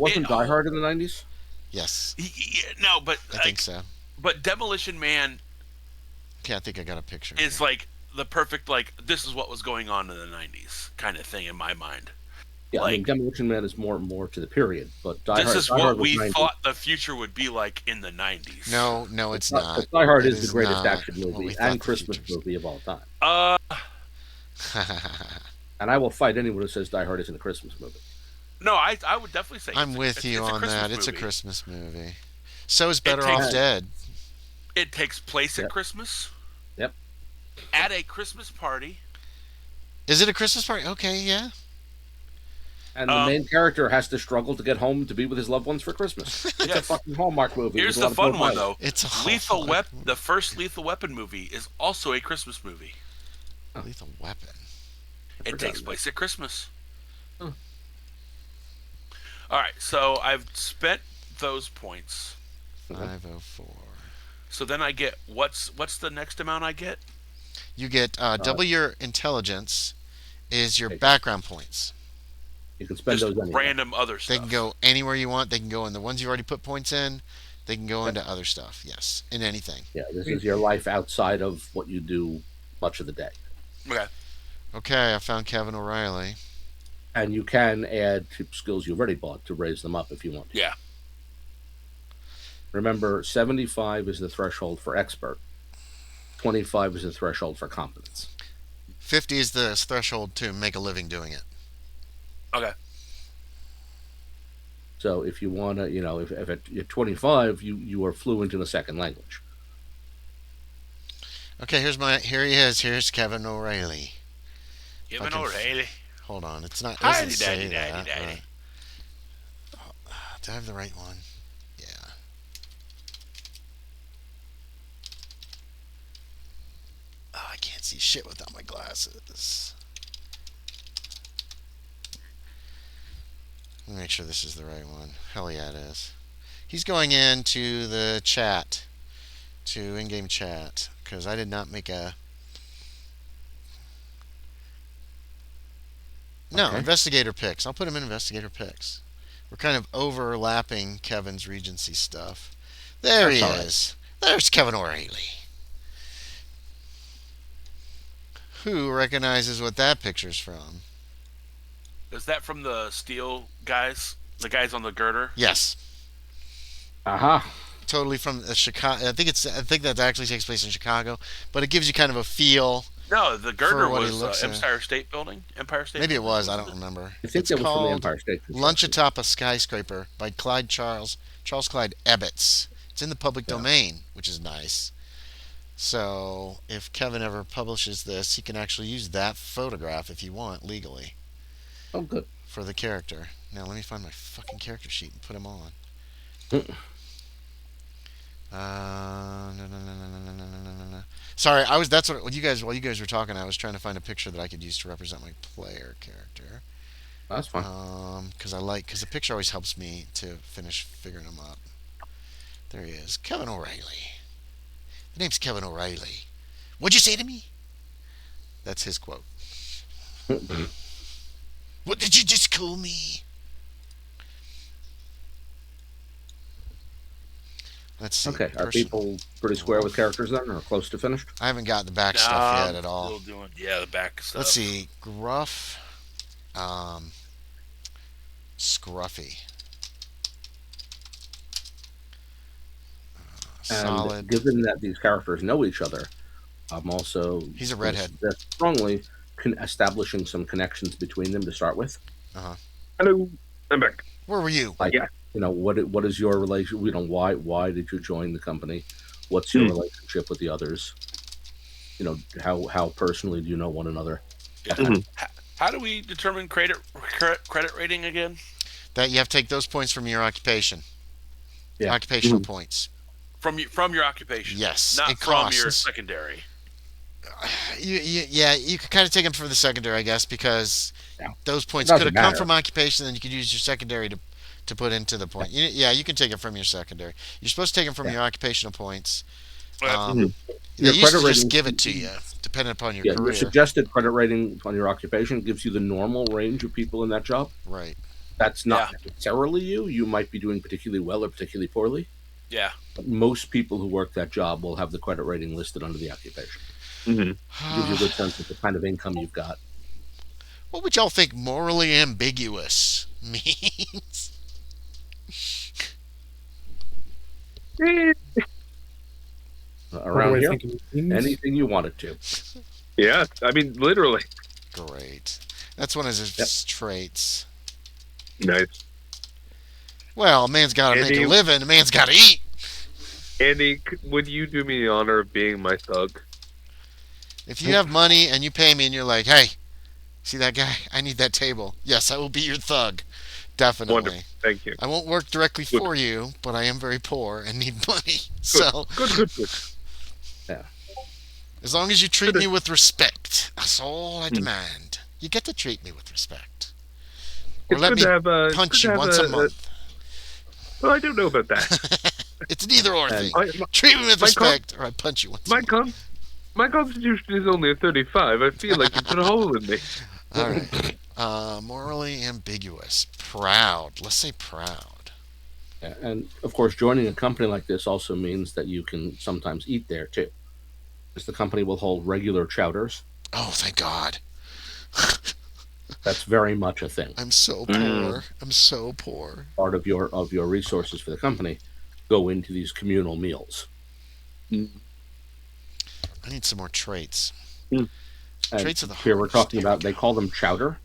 wasn't it- Die Hard in the 90s? Yes, No, but I think so. but Demolition Man Okay, I think I got a picture. is like the perfect this is what was going on in the '90s kind of thing in my mind. Yeah, I mean, Like- Demolition Man is more to the period, but Die This Hard, is Die Hard what was we 90s. thought the future would be like in the '90s. No, it's not. But Die Hard It is the greatest not action what we movie thought and the Christmas future was. movie of all time. Uh, And I will fight anyone who says Die Hard isn't a Christmas movie. no, I would definitely say I'm it's with you it's a on Christmas that. It's a movie. Christmas movie. So is Better takes- Off Dead. It takes place at Yep. Christmas. Yep. At a Christmas party. Is it a Christmas party? Okay, yeah. And the main character has to struggle to get home to be with his loved ones for Christmas. It's a Yes. fucking Hallmark movie. Here's with a the lot of fun one violence. though. It's a Lethal Hallmark Weapon. movie. The first Lethal Weapon movie is also a Christmas movie. Lethal Weapon. It forgot takes that. place at Christmas. Huh. All right, so I've spent those points. 504. So then I get what's the next amount I get? You get double your intelligence is your Okay. background points. You can spend Just those anywhere. random other stuff. They can go anywhere you want. They can go in the ones you already put points in. They can go into other stuff. Yes, in anything. Yeah, this is your life outside of what you do much of the day. Okay. Okay, I found Kevin O'Reilly. And you can add to skills you've already bought to raise them up if you want to. Yeah. Remember, 75 is the threshold for expert. 25 is the threshold for competence. 50 is the threshold to make a living doing it. Okay. So if you want to, if at 25, you are fluent in a second language. Okay, here he is. Here's Kevin O'Reilly. Give an Fucking- O'Reilly. Hold on, it's not. Hi, Doesn't say daddy, that. daddy. right. Do I have the right one? Yeah. Oh, I can't see shit without my glasses. Let me make sure this is the right one. Hell yeah, it is. He's going into the chat. to in-game chat because I did not make a. No, Okay. Investigator picks. I'll put him in Investigator picks. We're kind of overlapping Kevin's Regency stuff. There That's he all right. is. There's Kevin O'Reilly. Who recognizes what that picture's from? Is that from the steel guys? The guys on the girder? Yes, Aha. totally from Chicago. I think that actually takes place in Chicago, but it gives you kind of a feel. No, the girder For what he was looks at. Empire State Building. Empire State. Maybe it Building? was. I don't remember. I think It's that was from the called Empire State Lunch Construction. Atop a Skyscraper by Charles Clyde Ebbets. It's in the public Yeah. domain, which is nice. So if Kevin ever publishes this, he can actually use that photograph if you want legally Oh, good. for the character. Now let me find my fucking character sheet and put him on. No. Sorry, I was. That's what while you guys were talking. I was trying to find a picture that I could use to represent my player character. That's fine. Because the picture always helps me to finish figuring them up. There he is, Kevin O'Reilly. The name's Kevin O'Reilly. What'd you say to me? That's his quote. What did you just call me? Let's see. Okay, are people pretty square with characters then, or close to finished? I haven't got the back Nah, stuff yet I'm at all. Still doing, the back stuff. Let's see. Gruff. Scruffy. Solid. And given that these characters know each other, I'm also He's a redhead. strongly establishing some connections between them to start with. Hello, I'm back. Where were you? Like, Yeah. what is your relation? Why did you join the company? What's your relationship with the others? How personally do you know one another? How do we determine credit rating again? That you have to take those points from your occupation. Yeah. Occupational points. From your occupation? Yes. Not it from your costs. secondary. You could kind of take them from the secondary, I guess, because Yeah. those points Doesn't could have come matter. from occupation, and you could use your secondary to put into the point. You can take it from your secondary. You're supposed to take them from your occupational points. They Your used credit to just rating- give it to you, depending upon your Your career. suggested credit rating on your occupation gives you the normal range of people in that job. Right. That's not necessarily you. You might be doing particularly well or particularly poorly. Yeah. But most people who work that job will have the credit rating listed under the occupation. Gives you a good sense of the kind of income you've got. What would y'all think morally ambiguous means? Around What do I here, think it means? anything you want it to. Yeah, I mean, literally. Great. That's one of his traits. Nice. Well, a man's got to make Andy- a living. A man's got to eat. Andy, would you do me the honor of being my thug? If you have money and you pay me and you're like, hey, see that guy? I need that table. Yes, I will be your thug. Definitely. Wonderful. Thank you. I won't work directly Good. for you, but I am very poor and need money. So, Good. as long as you treat me with respect, that's all I demand. You get to treat me with respect. Or It's let good me to have a punch you once a month. Well, I don't know about that. It's an either or And thing. Treat me with my respect, or I punch you once a month. My constitution is only a 35. I feel like you put a hole in me. All right. Morally ambiguous. Proud. Let's say proud. And of course, joining a company like this also means that you can sometimes eat there too. Because the company will hold regular chowders. Oh, thank God. That's very much a thing. I'm so poor. I'm so poor. Part of your resources for the company go into these communal meals. I need some more traits. And Traits of the here we're hardest. talking about, they call them chowder.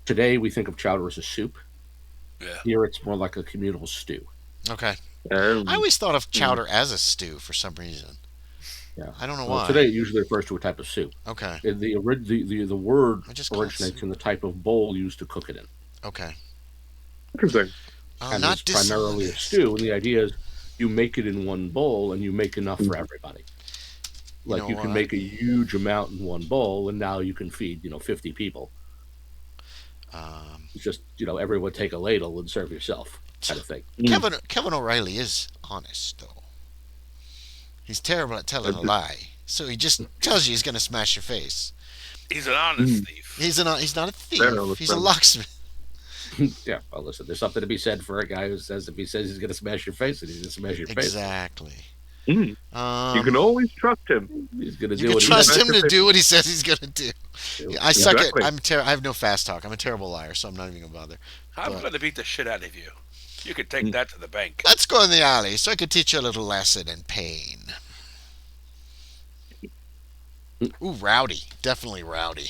Today we think of chowder as a soup. Yeah. Here it's more like a communal stew. Okay. Um, I always thought of chowder as a stew for some reason. Yeah. I don't know Well, why. today it usually refers to a type of soup. Okay. The word I just call it originates soup. in the type of bowl used to cook it in. Okay. Interesting. And Not it's primarily a dishonest. stew, and the idea is you make it in one bowl and you make enough for everybody. You Like know you can what? make a huge amount in one bowl, and now you can feed 50 people. It's just everyone take a ladle and serve yourself kind of thing. Kevin O'Reilly is honest though. He's terrible at telling a lie. So he just tells you he's going to smash your face. He's an honest thief. He's not a Fair enough, thief. He's a friend. locksmith. Yeah, well, listen, there's something to be said for a guy who says if he says he's going to smash your face, then he's going to smash your face. Exactly. You can always trust him. He's going to You do can what he trust says. him to do what he says he's going to do. Yeah, I suck Exactly. at. I have no fast talk. I'm a terrible liar, so I'm not even going to bother. I'm But- going to beat the shit out of you. You could take that to the bank. Let's go in the alley so I could teach you a little lesson in pain. Ooh, rowdy. Definitely rowdy.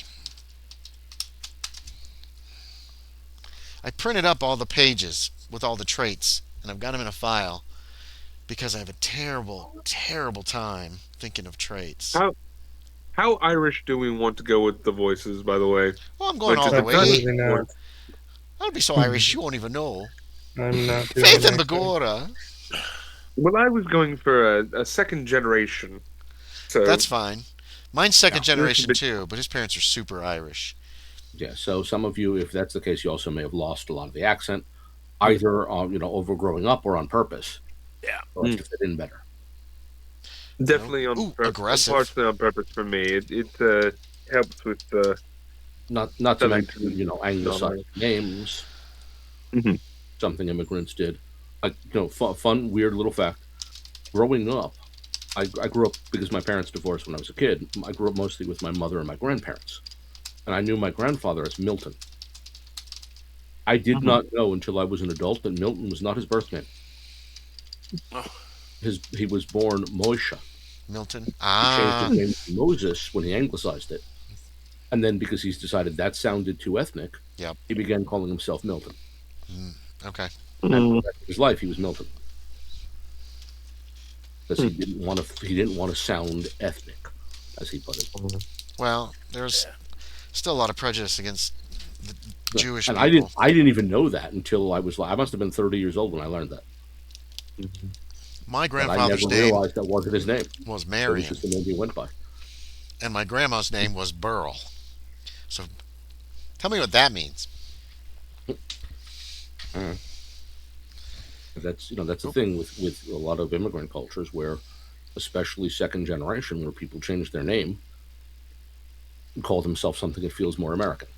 I printed up all the pages with all the traits, and I've got them in a file because I have a terrible, terrible time thinking of traits. How Irish do we want to go with the voices, by the way? Well, I'm going Like, all the way. Absolutely not. I'll be so Irish you won't even know. I'm not doing Faith and that. Begorra. Well, I was going for a second generation. So That's fine. Mine's second Yeah. generation too, but his parents are super Irish. Yeah, so some of you, if that's the case, you also may have lost a lot of the accent, either over growing up or on purpose. Yeah. So to fit in better. definitely on Ooh, purpose. aggressive. Partially on purpose for me. It helps with the. Not to Something mention, to- anglicized names. Mhm. Something immigrants did. Fun, weird little fact. Growing up, I grew up because my parents divorced when I was a kid. I grew up mostly with my mother and my grandparents, and I knew my grandfather as Milton. I did not know until I was an adult that Milton was not his birth name. Oh. He was born Moishe. Milton. He Ah. changed his name to Moses when he anglicized it. And then because he's decided that sounded too ethnic, Yep. he began calling himself Milton. Okay. And for the rest of his life, he was Milton. Because he didn't want to sound ethnic, as he put it. Well, there's still a lot of prejudice against the Jewish And people. I didn't even know that until I must have been 30 years old when I learned that. My But I grandfather's never name realized that wasn't his name. was It was Marion, just the name he went by. and my grandma's name was Burl. So, tell me what that means. That's the thing with a lot of immigrant cultures where, especially second generation, where people change their name and call themselves something that feels more American.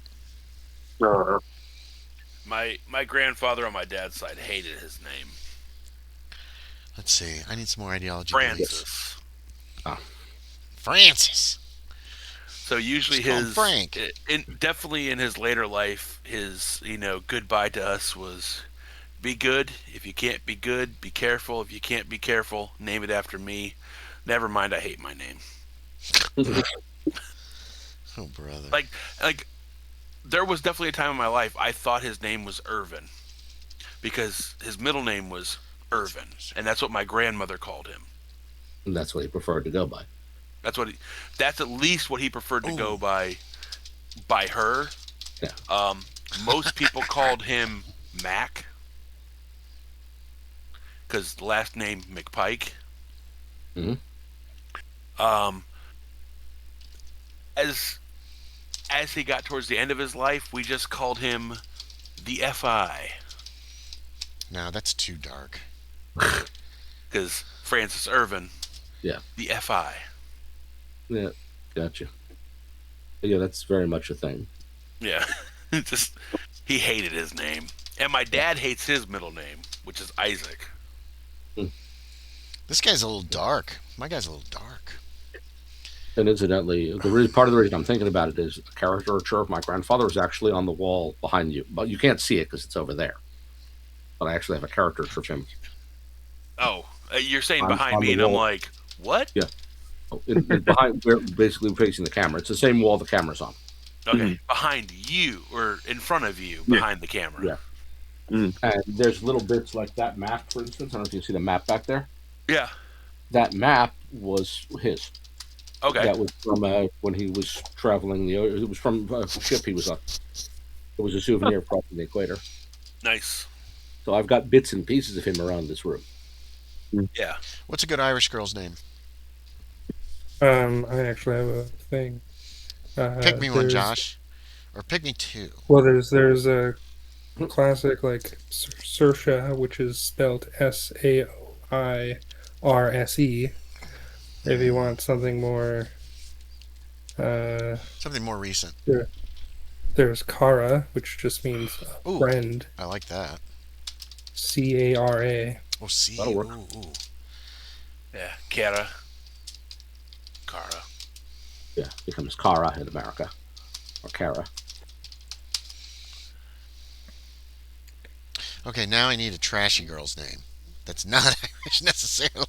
My grandfather on my dad's side hated his name, Let's see. I need some more ideology. Francis. Francis. So usually Just call him his Frank. definitely in his later life, his goodbye to us was, be good. If you can't be good, be careful. If you can't be careful, name it after me. Never mind, I hate my name. Oh, brother. Like there was definitely a time in my life I thought his name was Irvin because his middle name was Irvin, and that's what my grandmother called him. And that's what he preferred to go by. That's at least what he preferred to go Ooh. by her. Yeah. Most people called him Mac because the last name McPike. Mhm. As he got towards the end of his life, we just called him the FI No, that's too dark. because Francis Irvin. Yeah. The FI. Yeah, gotcha. Yeah, that's very much a thing. Yeah. Just he hated his name. And my dad hates his middle name, which is Isaac. This guy's a little dark. My guy's a little dark. And incidentally, part of the reason I'm thinking about it is the caricature of my grandfather is actually on the wall behind you, but you can't see it because it's over there. But I actually have a caricature of him. Oh, you're saying On behind me, the and I'm wall. like, what? Yeah. Behind, we're basically facing the camera. It's the same wall the camera's on. Okay, behind you, or in front of you, behind the camera. Yeah. And there's little bits like that map, for instance. I don't know if you see the map back there. Yeah. That map was his. Okay. That was from when he was traveling. It was from a ship he was on. It was a souvenir crossing the equator. Nice. So I've got bits and pieces of him around this room. Yeah. What's a good Irish girl's name? I actually have a thing. Pick me one, there's- Josh. Or pick me two. Well, there's a classic like Saoirse, which is spelled Saoirse, If you want something more, Something more recent. there's Kara, which just means Ooh, friend. I like that. Cara. Oh, see. That'll work. Ooh. Yeah, Kara. Yeah, becomes Kara in America, or Kara. Okay, now I need a trashy girl's name. That's not Irish necessarily.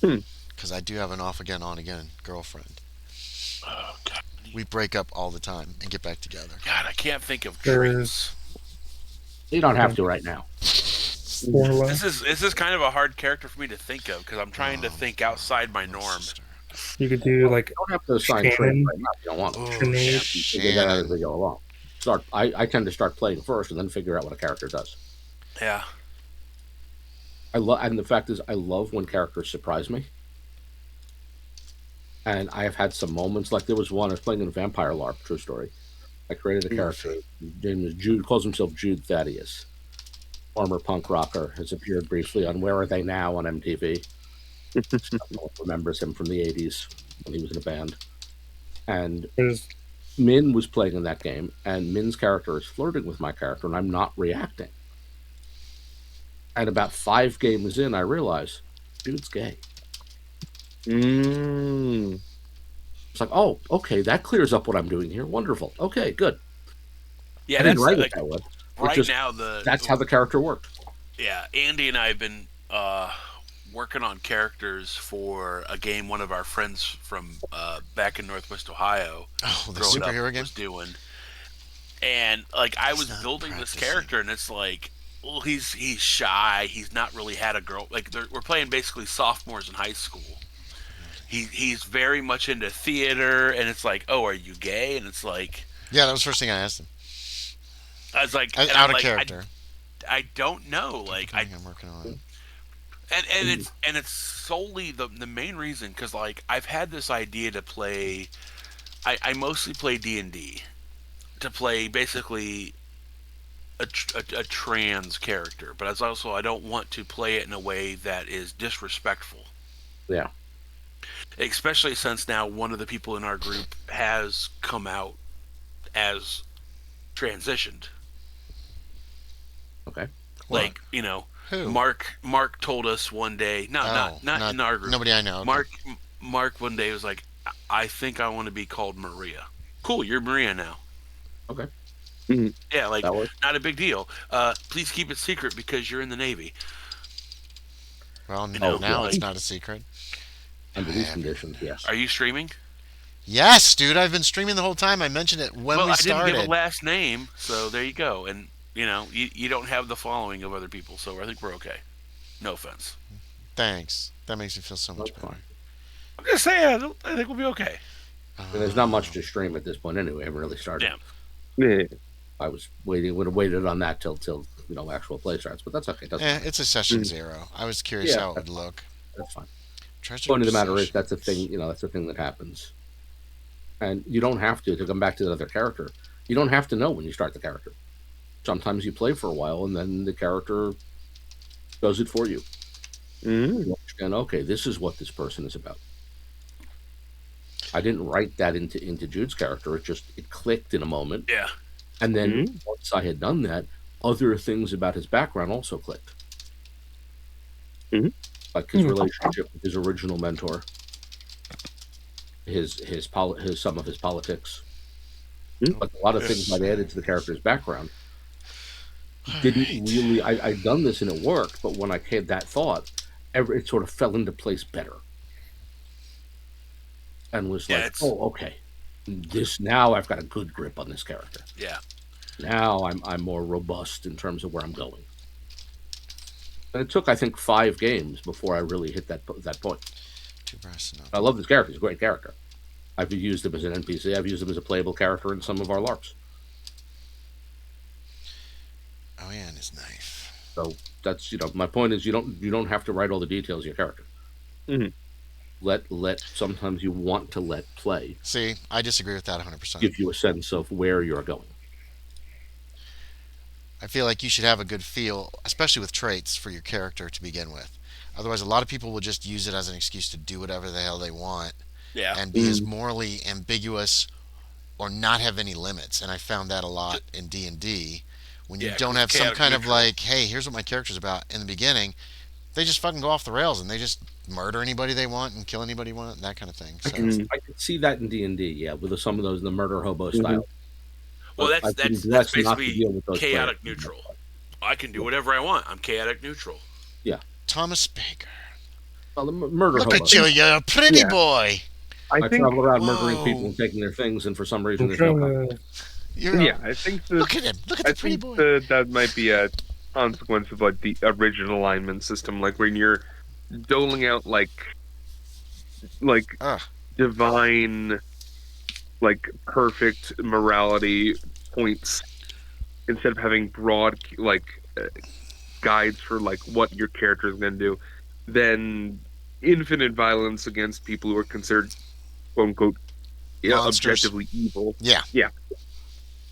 Hmm. Because I do have an off again, on again girlfriend. Oh God. We break up all the time and get back together. God, I can't think of There's- traits. You don't have to right now. Orla. This is kind of a hard character for me to think of because I'm trying to think outside my Little norm. sister. You could do like You don't have to assign Shannon. traits right now if you don't want to. Oh, Sinead. You figure that out as Shannon. we go along. I tend to start playing first and then figure out what a character does. Yeah. And the fact is, I love when characters surprise me. And I have had some moments, like there was one I was playing in a vampire LARP, true story. I created a character. His name is Jude, calls himself Jude Thaddeus. Former punk rocker, has appeared briefly on Where Are They Now on MTV. Someone remembers him from the 80s when he was in a band. And There's Min was playing in that game, and Min's character is flirting with my character, and I'm not reacting. And about 5 games in, I realize, dude's gay. Mm. It's like, oh, okay, that clears up what I'm doing here. Wonderful. Okay, good. Yeah, I didn't that's write like it that way. right just- now That's how the character worked. Yeah, Andy and I have been working on characters for a game one of our friends from back in Northwest Ohio Oh, the growing up superhero game? was doing. And like I was not building this practicing. character, and it's like, well, he's shy. He's not really had a girl. Like we're playing basically sophomores in high school. He's very much into theater, and it's like, oh, are you gay? And it's like, Yeah, that was the first thing I asked him. I was like, Out and I'm of like, character. I don't know. Like I'm working on it. and it's solely the main reason because like I've had this idea to play. I mostly play D&D to play basically a trans character, but as also I don't want to play it in a way that is disrespectful. Yeah. Especially since now one of the people in our group has come out as transitioned. Okay. Like, you know, Who? Mark told us one day, not in our group. Nobody I know. Okay. Mark one day was like, I think I want to be called Maria. Cool, you're Maria now. Okay. Yeah, like That works. not a big deal. Please keep it secret because you're in the Navy. Well, Oh, now yeah. it's not a secret. Under these conditions, yes. Are you streaming? Yes, dude, I've been streaming the whole time. I mentioned it when well, we I didn't started. give a last name, so there you go. And you know, you don't have the following of other people, so I think we're okay. No offense. Thanks. That makes me feel so much That's better. fine. I'm just saying, I think we'll be okay. And there's not much to stream at this point anyway. I haven't really started. Yeah. Yeah. I would have waited on that till actual play starts, but that's okay. Doesn't It's a session 0. I was curious Yeah, how it would look. That's fine. Treasure Point of the matter is sessions. that's a thing. That's a thing that happens, and you don't have to come back to the other character. You don't have to know when you start the character. Sometimes you play for a while, and then the character does it for you. Mm. You understand? Okay, this is what this person is about. I didn't write that into Jude's character. It clicked in a moment, Yeah. and then once I had done that, other things about his background also clicked. Mhm. Like his relationship with his original mentor, his some of his politics, like a lot of things I'd added to the character's background. Didn't really. I'd done this and it worked, but when I had that thought, it sort of fell into place better, and was Yeah, like, it's- oh, okay, now I've got a good grip on this character. Yeah. Now I'm more robust in terms of where I'm going. And it took, I think, 5 games before I really hit that point. Two breasts and I love this character. He's a great character. I've used him as an NPC. I've used him as a playable character in some of our LARPs. Oh yeah, and his knife. So that's my point is you don't have to write all the details of your character. Mhm. Let sometimes you want to let play See, I disagree with that 100%. give you a sense of where you're going. I feel like you should have a good feel, especially with traits, for your character to begin with. Otherwise, a lot of people will just use it as an excuse to do whatever the hell they want Yeah. and be as morally ambiguous or not have any limits. And I found that a lot in D&D. When you Yeah, don't 'cause have some chaotic kind of neutral. like, hey, here's what my character's about in the beginning, they just fucking go off the rails and they just murder anybody they want and kill anybody they want, that kind of thing. I So can see that in D&D, yeah, with some of those in the murder hobo style. Well, But I've been that's blessed not to basically deal with those chaotic players. neutral. I can do whatever I want. I'm chaotic neutral. Thomas Baker, Well, the murder look hobo. at you, you're a pretty Yeah. boy. I I think, travel around murdering people Whoa. and taking their things, and for some reason I'm there's no trying to. You're yeah, I think that look at him. Look at I the pretty think boy. that might be a consequence of like the original alignment system, like when you're doling out like Ugh. divine, like perfect morality points instead of having broad like guides for like what your character is going to do, then infinite violence against people who are considered quote unquote Monsters. objectively evil. Yeah.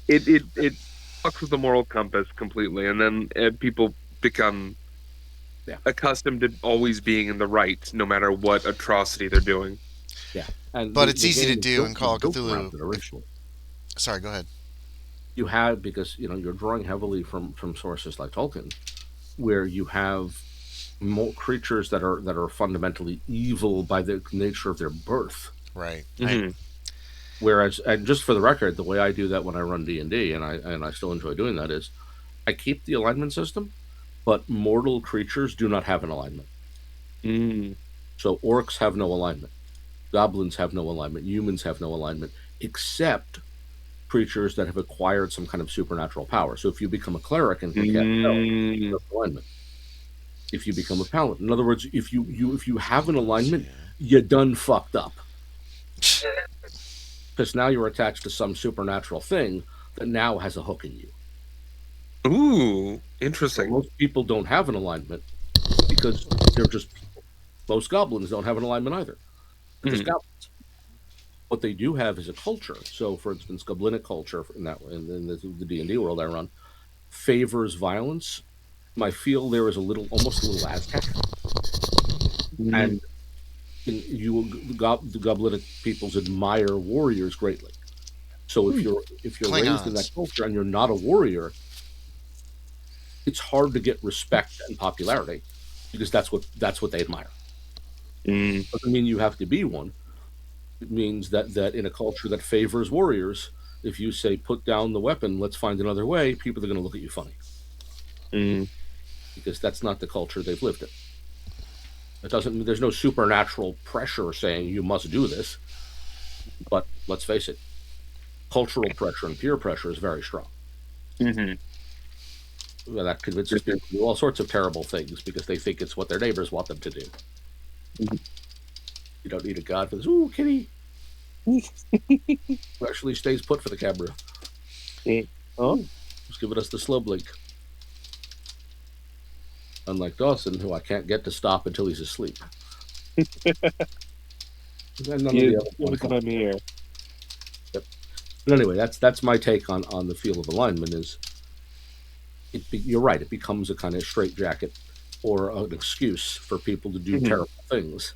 It fucks with the moral compass completely, and then people become Yeah. accustomed to always being in the right, no matter what atrocity they're doing. And But it's easy game to is do built- in Call of built Cthulhu. around it originally. Sorry, go ahead. You have, because you're drawing heavily from sources like Tolkien, where you have more creatures that are fundamentally evil by the nature of their birth. Right. Mhm. Whereas, and just for the record, the way I do that when I run D&D, and I still enjoy doing that, is I keep the alignment system, but mortal creatures do not have an alignment. Mm. So orcs have no alignment, goblins have no alignment, humans have no alignment, except creatures that have acquired some kind of supernatural power. So if you become a cleric and can cast spells, you have alignment. If you become a paladin, in other words, if you have an alignment, you done fucked up. Because now you're attached to some supernatural thing that now has a hook in you. Ooh, So interesting. most people don't have an alignment because they're just people. Most goblins don't have an alignment either. They're just goblins. What they do have is a culture. So, for instance, goblinic culture in the D&D world I run favors violence. I feel there is almost a little Aztec, and the goblinic peoples admire warriors greatly. So if you're raised in that Klingons. culture and you're not a warrior, it's hard to get respect and popularity because that's what they admire. Doesn't mean you have to be one. It means that in a culture that favors warriors, if you say put down the weapon, let's find another way, people are going to look at you funny because that's not the culture they've lived in. It doesn't. There's no supernatural pressure saying you must do this. But let's face it, cultural pressure and peer pressure is very strong. Well, that convinces people to do all sorts of terrible things because they think it's what their neighbors want them to do. You don't need a god for this. Ooh, kitty. Who actually stays put for the camera. Oh. Just giving us the slow blink. Unlike Dawson, who I can't get to stop until he's asleep. None of the other ones come. here. But anyway, that's my take on the feel of alignment. Is you're right? It becomes a kind of straitjacket or an excuse for people to do terrible things.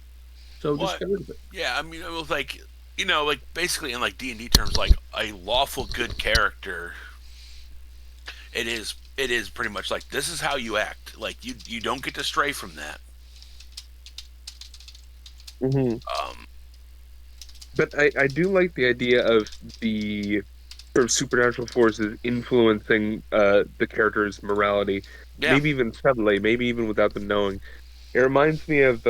So just get rid of it. Yeah, I mean, it was like, like basically in like D&D terms, like a lawful good character. It is pretty much like this is how you act. Like you don't get to stray from that. But I do like the idea of the sort of supernatural forces influencing the character's morality, Yeah. maybe even subtly, maybe even without them knowing. It reminds me of,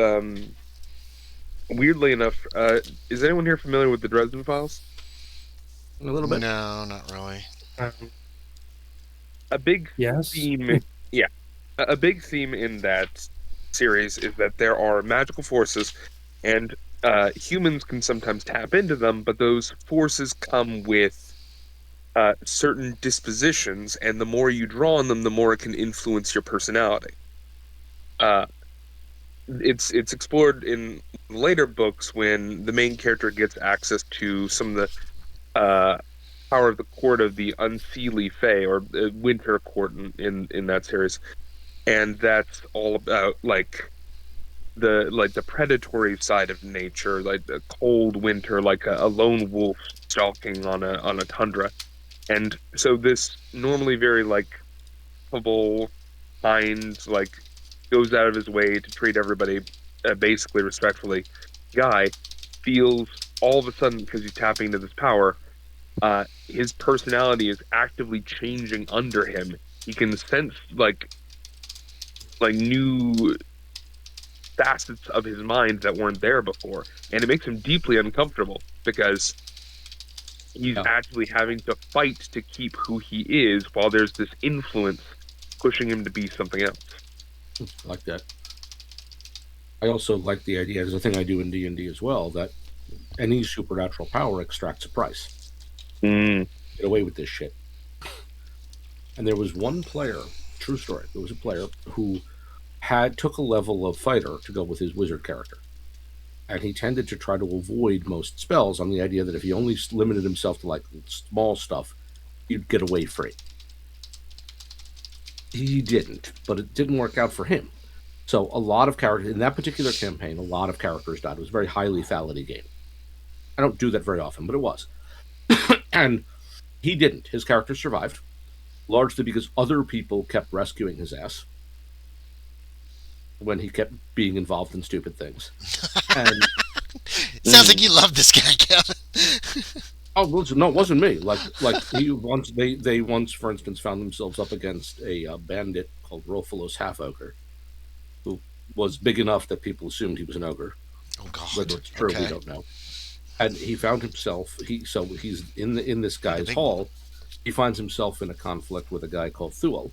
weirdly enough, is anyone here familiar with the Dresden Files? A little bit. No, not really. A big Yes. theme, yeah, a big theme in that series is that there are magical forces, and humans can sometimes tap into them, but those forces come with certain dispositions, and the more you draw on them, the more it can influence your personality. It's explored in later books when the main character gets access to some of the power of the court of the Unseelie Fae, or Winter Court in that series, and that's all about like the predatory side of nature, like the cold winter, like a lone wolf stalking on a tundra. And so this normally very like affable, kind, like goes out of his way to treat everybody basically respectfully guy feels all of a sudden, because he's tapping into this power, his personality is actively changing under him. He can sense like new facets of his mind that weren't there before, and it makes him deeply uncomfortable because he's Yeah. actually having to fight to keep who he is while there's this influence pushing him to be something else. Like that. I also like the idea, as a thing I do in D&D as well, that any supernatural power extracts a price. Mm. Get away with this shit. And there was one player, true story, there was a player who took a level of fighter to go with his wizard character. And he tended to try to avoid most spells on the idea that if he only limited himself to like small stuff, he'd get away free. He didn't, but it didn't work out for him. So a lot of characters in that particular campaign, a lot of characters died. It was a very high lethality game. I don't do that very often, but it was. And he didn't. His character survived, largely because other people kept rescuing his ass when he kept being involved in stupid things. And Sounds like you love this guy, Kevin. oh, no, it wasn't me. Like he once they once, for instance, found themselves up against a bandit called Rolfolos Half Ogre, who was big enough that people assumed he was an ogre. Oh God. Whether it's true, Okay. we don't know. And he found himself. He's in this guy's big hall. He finds himself in a conflict with a guy called Thuel,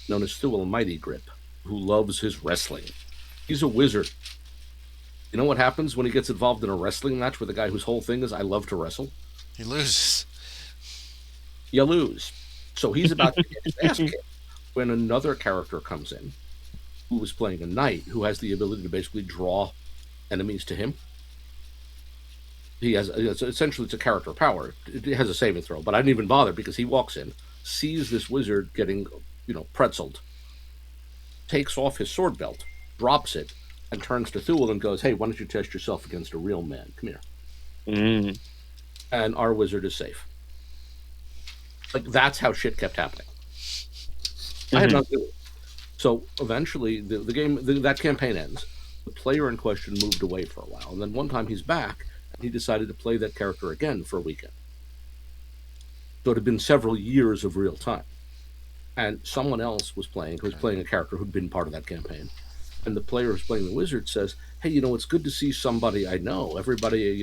known as Thuel Mighty Grip, who loves his wrestling. He's a wizard. You know what happens when he gets involved in a wrestling match with a guy whose whole thing is I love to wrestle? He loses. You lose. So he's about to get his ass kicked when another character comes in who is playing a knight who has the ability to basically draw enemies to him. He has essentially it's a character power. It has a saving throw, but I didn't even bother because he walks in, sees this wizard getting, pretzeled, takes off his sword belt, drops it, and turns to Thuel and goes, "Hey, why don't you test yourself against a real man? Come here." Mm. And our wizard is safe. Like that's how shit kept happening. I had nothing to do with it. So eventually, the game that campaign ends. The player in question moved away for a while, and then one time he's back. He decided to play that character again for a weekend. So it had been several years of real time. And someone else was playing, who was playing a character who'd been part of that campaign. And the player who's playing the wizard says, "Hey, it's good to see somebody I know. Everybody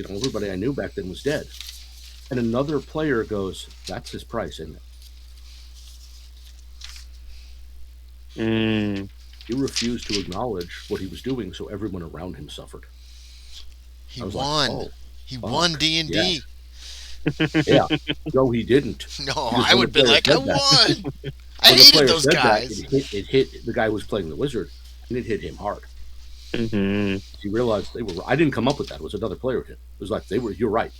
I knew back then was dead." And another player goes, "That's his price, isn't it?" Mm. He refused to acknowledge what he was doing, so everyone around him suffered. He I was won. like, oh, He fuck. won D&D. Yeah. No, he didn't. No, Because I when would the be player like, I said that- won. I when the hated player those said guys. That, it hit the guy who was playing the wizard, and it hit him hard. Mm-hmm. He realized they were. I didn't come up with that. It was another player who did. It was like they were. You're right.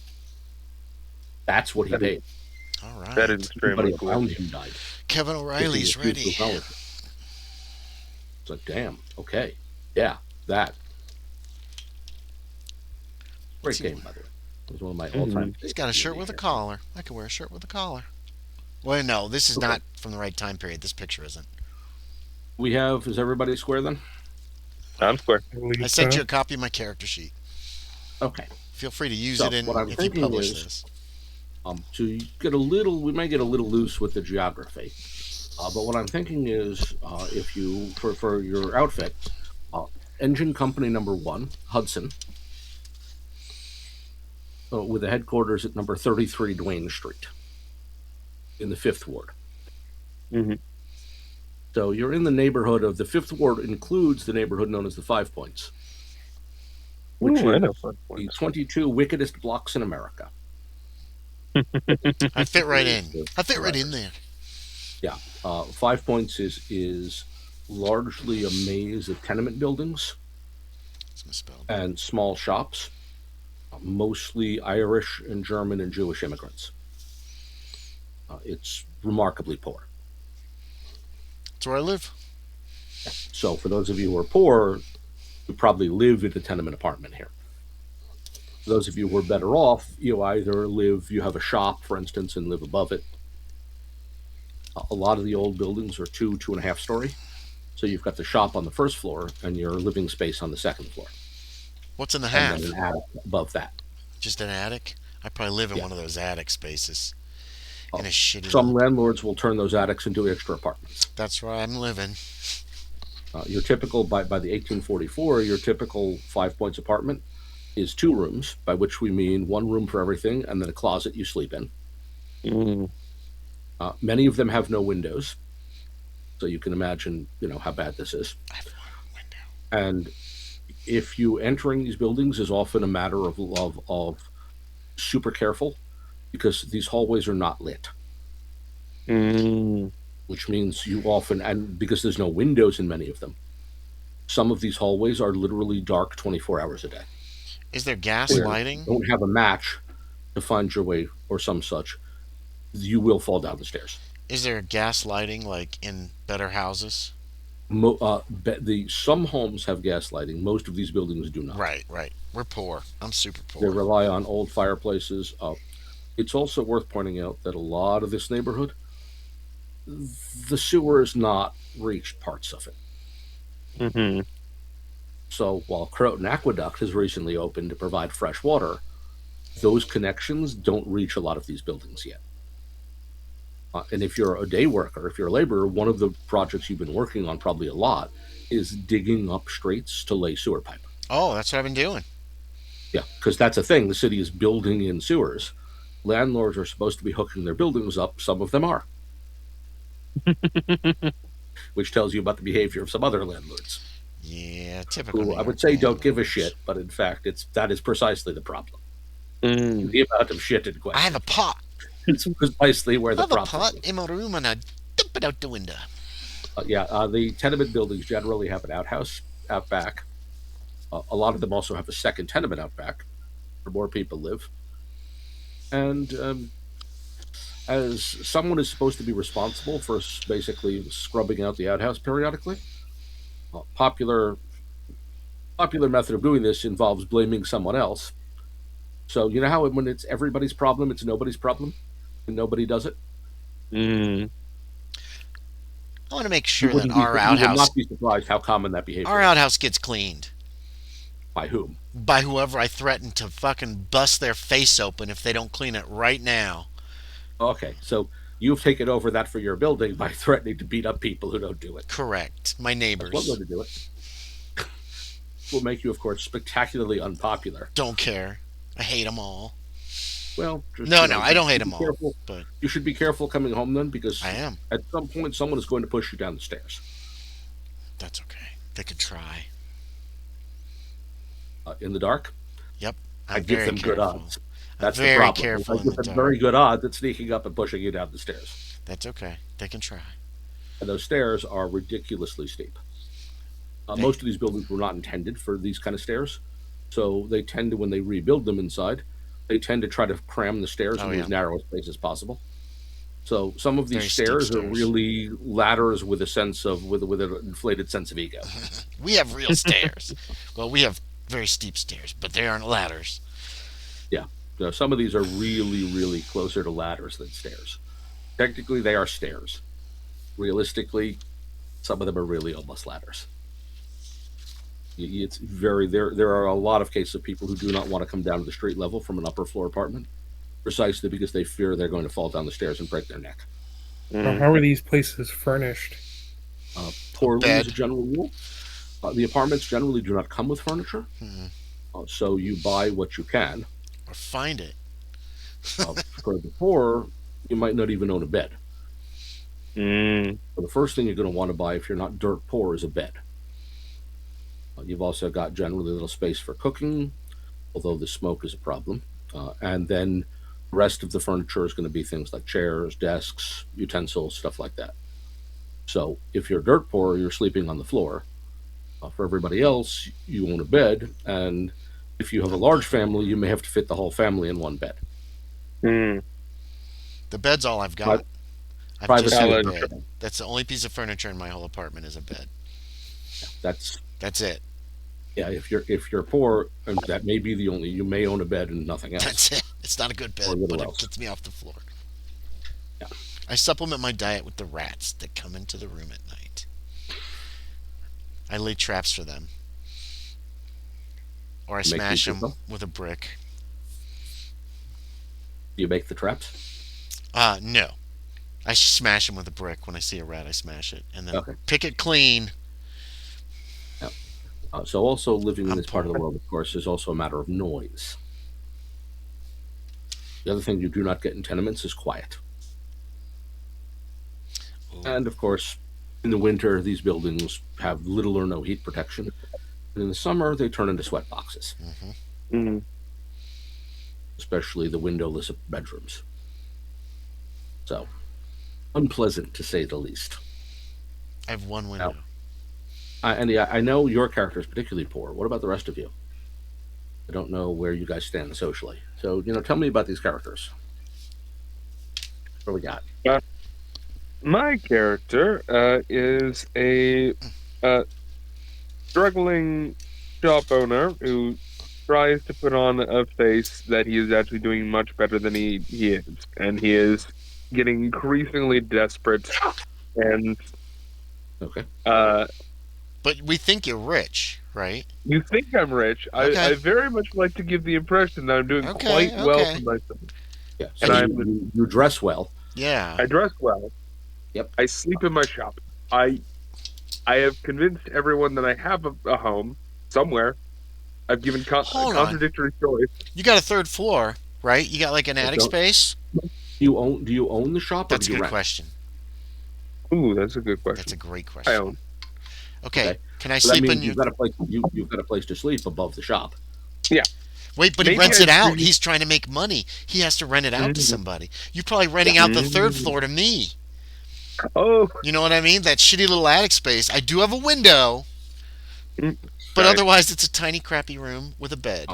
That's what he That is- paid. All right. That is Everybody extremely cool. around him died. Kevin O'Reilly's Because he ready. refused to acknowledge it. It's like, damn. Okay. Yeah. That. Great See. game, by the way. It was one of my all-time. He's got a shirt with a collar. I could wear a shirt with a collar. Well, no, this is Okay. not from the right time period. This picture isn't. We have. Is everybody square then? I'm square. I sent you a copy of my character sheet. Okay. Feel free to use So, it in what I'm if you thinking publish is- this. To get a little, we may get a little loose with the geography. But what I'm thinking is, if you for your outfit, engine company number 1, Hudson, with the headquarters at number 33 Duane Street, in the 5th Ward. Mm-hmm. So you're in the neighborhood of the 5th Ward includes the neighborhood known as the 5 Points, which Ooh, I is know fun the points. 22 wickedest blocks in America. I fit right in. I fit right in there. Yeah, 5 Points is largely a maze of tenement buildings It's misspelled. and small shops, mostly Irish and German and Jewish immigrants. It's remarkably poor. That's where I live. So for those of you who are poor, you probably live in a tenement apartment here. Those of you who are better off, you either you have a shop, for instance, and live above it. A lot of the old buildings are 2.5 story. So you've got the shop on the first floor and your living space on the second floor. What's in the And half? then an attic above that. Just an attic? I probably live in Yeah. one of those attic spaces. In a shitty. Some landlords will turn those attics into extra apartments. That's where I'm living. Your typical, by the 1844, your typical 5 points apartment is 2 rooms, by which we mean 1 room for everything and then a closet you sleep in. Mm. Many of them have no windows, so you can imagine, how bad this is. I have one window. And if you entering these buildings is often a matter of super careful, because these hallways are not lit. Mm. Which means you often, and because there's no windows in many of them, some of these hallways are literally dark 24 hours a day. Is there gas Where lighting? you don't have a match to find your way or some such, you will fall down the stairs. Is there gas lighting like in better houses? Some homes have gas lighting. Most of these buildings do not. Right. We're poor. I'm super They poor. rely on old fireplaces. It's also worth pointing out that a lot of this neighborhood, the sewer has not reached parts of it. Mm-hmm. So while Croton Aqueduct has recently opened to provide fresh water, those connections don't reach a lot of these buildings yet. And if you're a day worker, if you're a laborer, one of the projects you've been working on probably a lot is digging up streets to lay sewer pipe. Oh, that's what I've been doing. Yeah, because that's a thing. The city is building in sewers. Landlords are supposed to be hooking their buildings up. Some of them are. Which tells you about the behavior of some other landlords. Yeah, typical. Who I would say don't give a shit, but in fact, that is precisely the problem. Mm. The amount of shit in I question. have a pot. It's precisely where I the have a problem pot is. in my room and I dump it out the window. The tenement buildings generally have an outhouse out back. A lot of them also have a second tenement out back where more people live. And as someone is supposed to be responsible for basically scrubbing out the outhouse periodically, popular method of doing this involves blaming someone else. So you know how when it's everybody's problem, it's nobody's problem, and nobody does it? Mm. I want to make sure that our You would outhouse not be surprised how common that behavior our is. outhouse gets cleaned By whom? by whoever I threaten to fucking bust their face open if they don't clean it right now. Okay, so you've taken over that for your building by threatening to beat up people who don't do it. Correct. My That's neighbors. one way to do it. Will make you, of course, spectacularly unpopular. Don't care. I hate them all. Well, No, I don't hate them all. Careful. But You should be careful coming home then, because I am. at some point someone is going to push you down the stairs. That's okay. They could try. In the dark, Yep. I give them good odds. That's the very problem. careful I in give the them dark. very good odds at sneaking up and pushing you down the stairs. That's okay. They can try. And those stairs are ridiculously steep. Most of these buildings were not intended for these kind of stairs, so they tend to, when they rebuild them inside, they tend to try to cram the stairs into as narrow a space as possible. So some of these Very steep stairs are stairs. really ladders with with an inflated sense of ego. We have real stairs. Well, we have very steep stairs, but they aren't ladders. Yeah, some of these are really, really closer to ladders than stairs. Technically, they are stairs. Realistically, some of them are really almost ladders. It's very there are a lot of cases of people who do not want to come down to the street level from an upper floor apartment, precisely because they fear they're going to fall down the stairs and break their neck. How are these places furnished? Poorly Bed. as a general rule. The apartments generally do not come with furniture, so you buy what you can. Or find it. For the poor, you might not even own a bed. Mm. So the first thing you're going to want to buy if you're not dirt poor is a bed. You've also got generally a little space for cooking, although the smoke is a problem. And then the rest of the furniture is going to be things like chairs, desks, utensils, stuff like that. So if you're dirt poor, you're sleeping on the floor. For everybody else, you own a bed. And if you have a large family, you may have to fit the whole family in one bed. Mm. The bed's all I've got. I've private just got a challenge. bed. That's the only piece of furniture in my whole apartment is a bed. That's That's it. Yeah, if you're poor, and that may be the only. You may own a bed and nothing else, That's it. It's not a good or bed, but little it else. gets me off the floor. Yeah. I supplement my diet with the rats that come into the room at night. I lay traps for them. Or I You make smash these them yourself? with a brick. Do you make the traps? No. I smash them with a brick. When I see a rat, I smash it. And then Okay. pick it clean. Yeah. So also living in I'm this part of the poor. world, of course, is also a matter of noise. The other thing you do not get in tenements is quiet. Ooh. And of course, in the winter, these buildings have little or no heat protection. And in the summer, they turn into sweat boxes, Mhm. especially the windowless bedrooms. So, unpleasant to say the least. I have one Now, window. I know your character is particularly poor. What about the rest of you? I don't know where you guys stand socially. So, tell me about these characters. What do we got? My character is a struggling shop owner who tries to put on a face that he is actually doing much better than he is, and he is getting increasingly desperate. And Okay. But we think you're rich, right? you think I'm rich? Okay. I very much like to give the impression that I'm doing quite Okay. well for Okay. myself, Yeah. and So And you dress well. yeah. I dress well. Yep. I sleep in my shop. I I have convinced everyone that I have a home somewhere. I've given Hold on. contradictory stories. You got a third floor, right? You got like an attic Don't space? do you own the shop or That's do a you good rent? question. Ooh, that's a good That's a question. great I question. own. Okay. Okay. Can I So that sleep in means your you've got a place to sleep above the shop. Yeah, Wait, but he maybe rents I it out. pre. He's trying to make money. He has to rent it out to Mm, somebody. You're probably renting Yeah. out the third mm. floor to me. Oh, You know what I mean? That shitty little attic space. I do have a window, mm, but right. otherwise it's a tiny crappy room with a bed.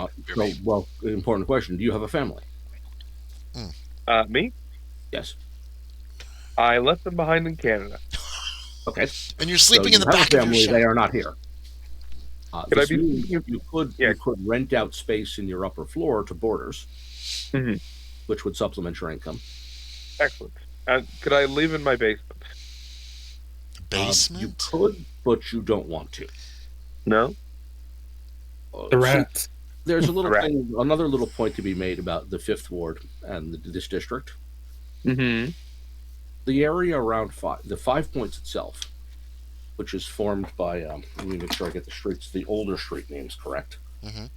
Well, important question. Do you have a family? Me? Yes. I left them behind in Canada. Okay. And you're So sleeping in you the have a back of your family. They shop. are not here. Could I This be means speaking? Yeah. you could rent out space in your upper floor to boarders, Mhm. which would supplement your income. Excellent. Could I live in my basement? You Basement? could, but you don't want to. No. The See, rats. there's Right. another little point to be made about the Fifth Ward and this district. Mm-hmm. The area around the 5 Points itself, which is formed by, let me make sure I get the older street names correct. Mhm.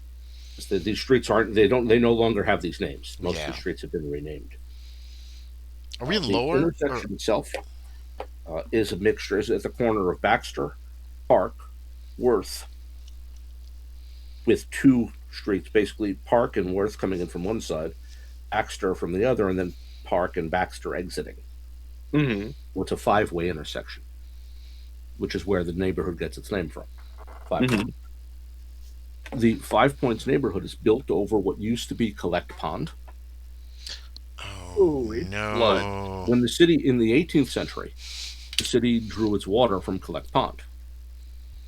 These streets they no longer have these names. Most of Yeah. the streets have been renamed. Are we in The lower? Or, intersection itself is a mixture. Is at the corner of Baxter, Park, Worth, with two streets, basically Park and Worth coming in from one side, Baxter from the other, and then Park and Baxter exiting. Mm-hmm. Well, it's a five-way intersection, which is where the neighborhood gets its name from. 5 Mm-hmm. Points. The 5 Points neighborhood is built over what used to be Collect Pond. oh It's flooded. no. When the city in the 18th century, the city drew its water from Collect Pond.